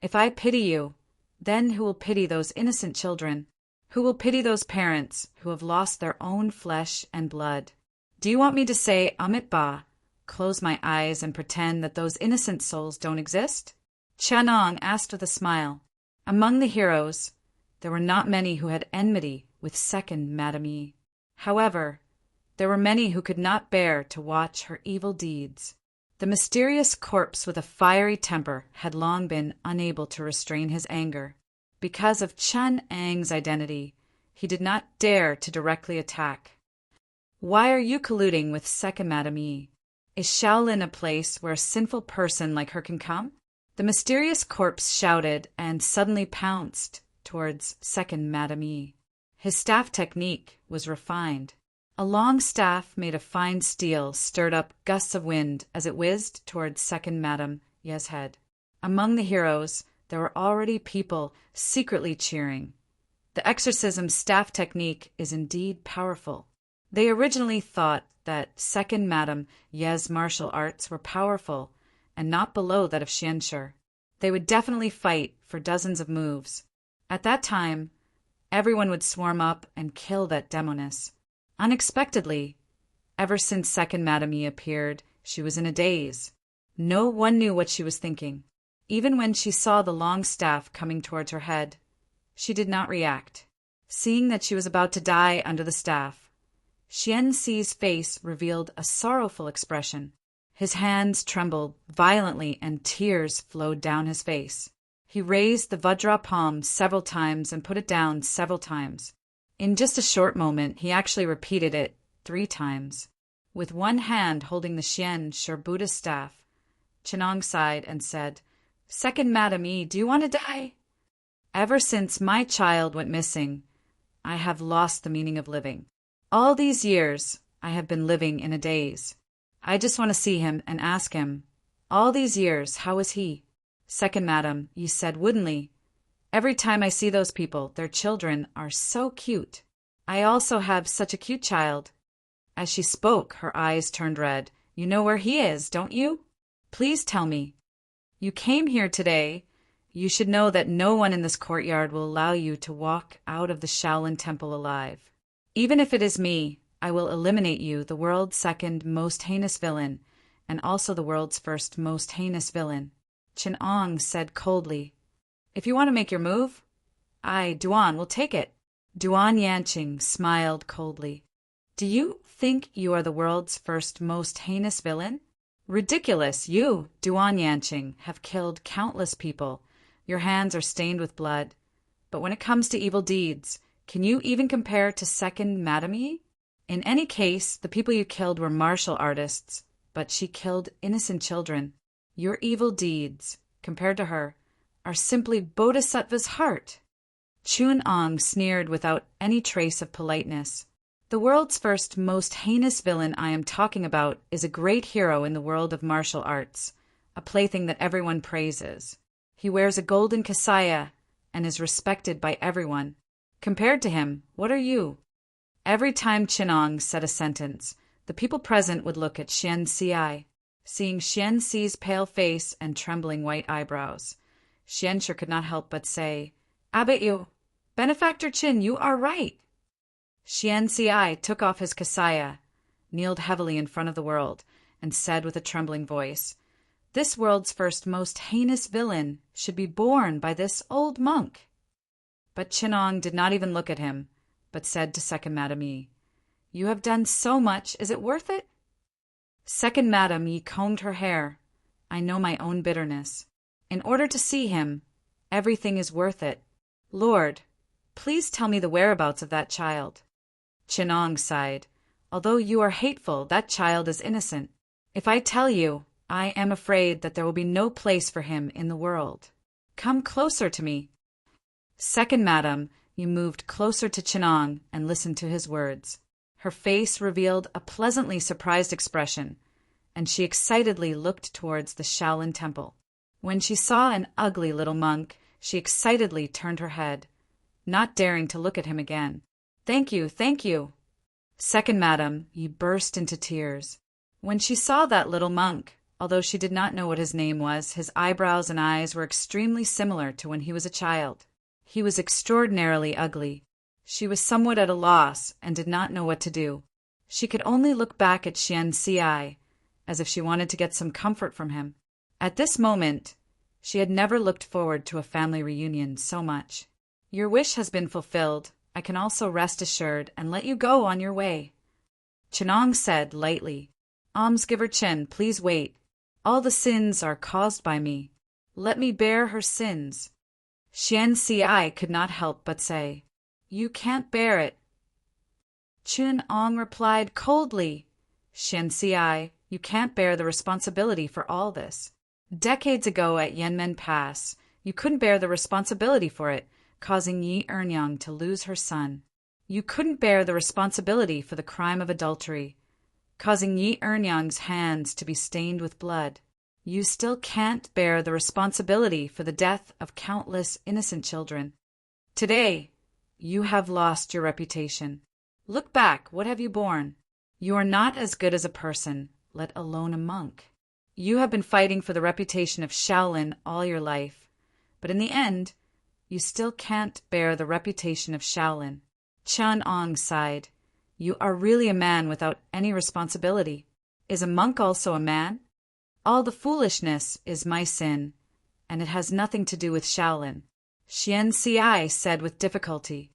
If I pity you, then who will pity those innocent children? Who will pity those parents who have lost their own flesh and blood? Do you want me to say Amit Ba, close my eyes and pretend that those innocent souls don't exist? Chinong asked with a smile. Among the heroes, there were not many who had enmity with Second Madame Yi. However, there were many who could not bear to watch her evil deeds. The mysterious corpse with a fiery temper had long been unable to restrain his anger. Because of Chen Ang's identity, he did not dare to directly attack. Why are you colluding with Second Madame Yi? Is Shaolin a place where a sinful person like her can come? The mysterious corpse shouted and suddenly pounced towards Second Madame Yi. His staff technique was refined. A long staff made of fine steel stirred up gusts of wind as it whizzed towards Second Madame Ye's head. Among the heroes, there were already people secretly cheering. The exorcism staff technique is indeed powerful. They originally thought that Second Madame Ye's martial arts were powerful and not below that of Xianshi. They would definitely fight for dozens of moves. At that time, everyone would swarm up and kill that demoness. Unexpectedly, ever since Second Madame Yi appeared, she was in a daze. No one knew what she was thinking. Even when she saw the long staff coming towards her head, she did not react. Seeing that she was about to die under the staff, Xianxi's face revealed a sorrowful expression. His hands trembled violently and tears flowed down his face. He raised the Vajra palm several times and put it down several times. In just a short moment, he actually repeated it 3 times. With one hand holding the Xianshi Buddha staff, Chinong sighed and said, Second Madame Yi, do you want to die? Ever since my child went missing, I have lost the meaning of living. All these years, I have been living in a daze. I just want to see him and ask him, all these years, how is he? Second Madame Yi said woodenly, every time I see those people, their children are so cute. I also have such a cute child. As she spoke, her eyes turned red. You know where he is, don't you? Please tell me. You came here today. You should know that no one in this courtyard will allow you to walk out of the Shaolin Temple alive. Even if it is me, I will eliminate you, the world's second most heinous villain, and also the world's first most heinous villain. Chinong said coldly, If you want to make your move, I, Duan, will take it. Duan Yanqing smiled coldly. Do you think you are the world's first most heinous villain? Ridiculous! You, Duan Yanqing, have killed countless people. Your hands are stained with blood. But when it comes to evil deeds, can you even compare to Second Madame Yi? In any case, the people you killed were martial artists, but she killed innocent children. Your evil deeds, compared to her, are simply Bodhisattva's heart. Chun-Ong sneered without any trace of politeness. The world's first most heinous villain I am talking about is a great hero in the world of martial arts, a plaything that everyone praises. He wears a golden kasaya and is respected by everyone. Compared to him, what are you? Every time Chinong said a sentence, the people present would look at Xianxi. Seeing Xianxi's pale face and trembling white eyebrows, Xianshi could not help but say, Abbot you, Benefactor Qin, you are right. Xianxi took off his kasaya, kneeled heavily in front of the world, and said with a trembling voice, This world's first most heinous villain should be born by this old monk. But Chinong did not even look at him, but said to Second Madame Yi, You have done so much, is it worth it? Second Madame Yi combed her hair. I know my own bitterness. In order to see him, everything is worth it. Lord, please tell me the whereabouts of that child. Chinong sighed. Although you are hateful, that child is innocent. If I tell you, I am afraid that there will be no place for him in the world. Come closer to me. Second madam, you moved closer to Chenong and listened to his words. Her face revealed a pleasantly surprised expression, and she excitedly looked towards the Shaolin temple. When she saw an ugly little monk, she excitedly turned her head, not daring to look at him again. Thank you, thank you. Second madam, you burst into tears. When she saw that little monk, although she did not know what his name was, his eyebrows and eyes were extremely similar to when he was a child. He was extraordinarily ugly. She was somewhat at a loss and did not know what to do. She could only look back at Xian Ci, as if she wanted to get some comfort from him. At this moment, she had never looked forward to a family reunion so much. Your wish has been fulfilled. I can also rest assured and let you go on your way. Chenong said lightly, Almsgiver Chen, please wait. All the sins are caused by me. Let me bear her sins. Xian Ci could not help but say, You can't bear it. Chenong replied coldly, Xian Ci, you can't bear the responsibility for all this. Decades ago at Yanmen Pass, you couldn't bear the responsibility for it, causing Yi Ernyang to lose her son. You couldn't bear the responsibility for the crime of adultery, causing Yi Ernyang's hands to be stained with blood. You still can't bear the responsibility for the death of countless innocent children. Today, you have lost your reputation. Look back, what have you borne? You are not as good as a person, let alone a monk. You have been fighting for the reputation of Shaolin all your life, but in the end, you still can't bear the reputation of Shaolin. Chenong sighed. You are really a man without any responsibility. Is a monk also a man? All the foolishness is my sin, and it has nothing to do with Shaolin. Xian Ci said with difficulty.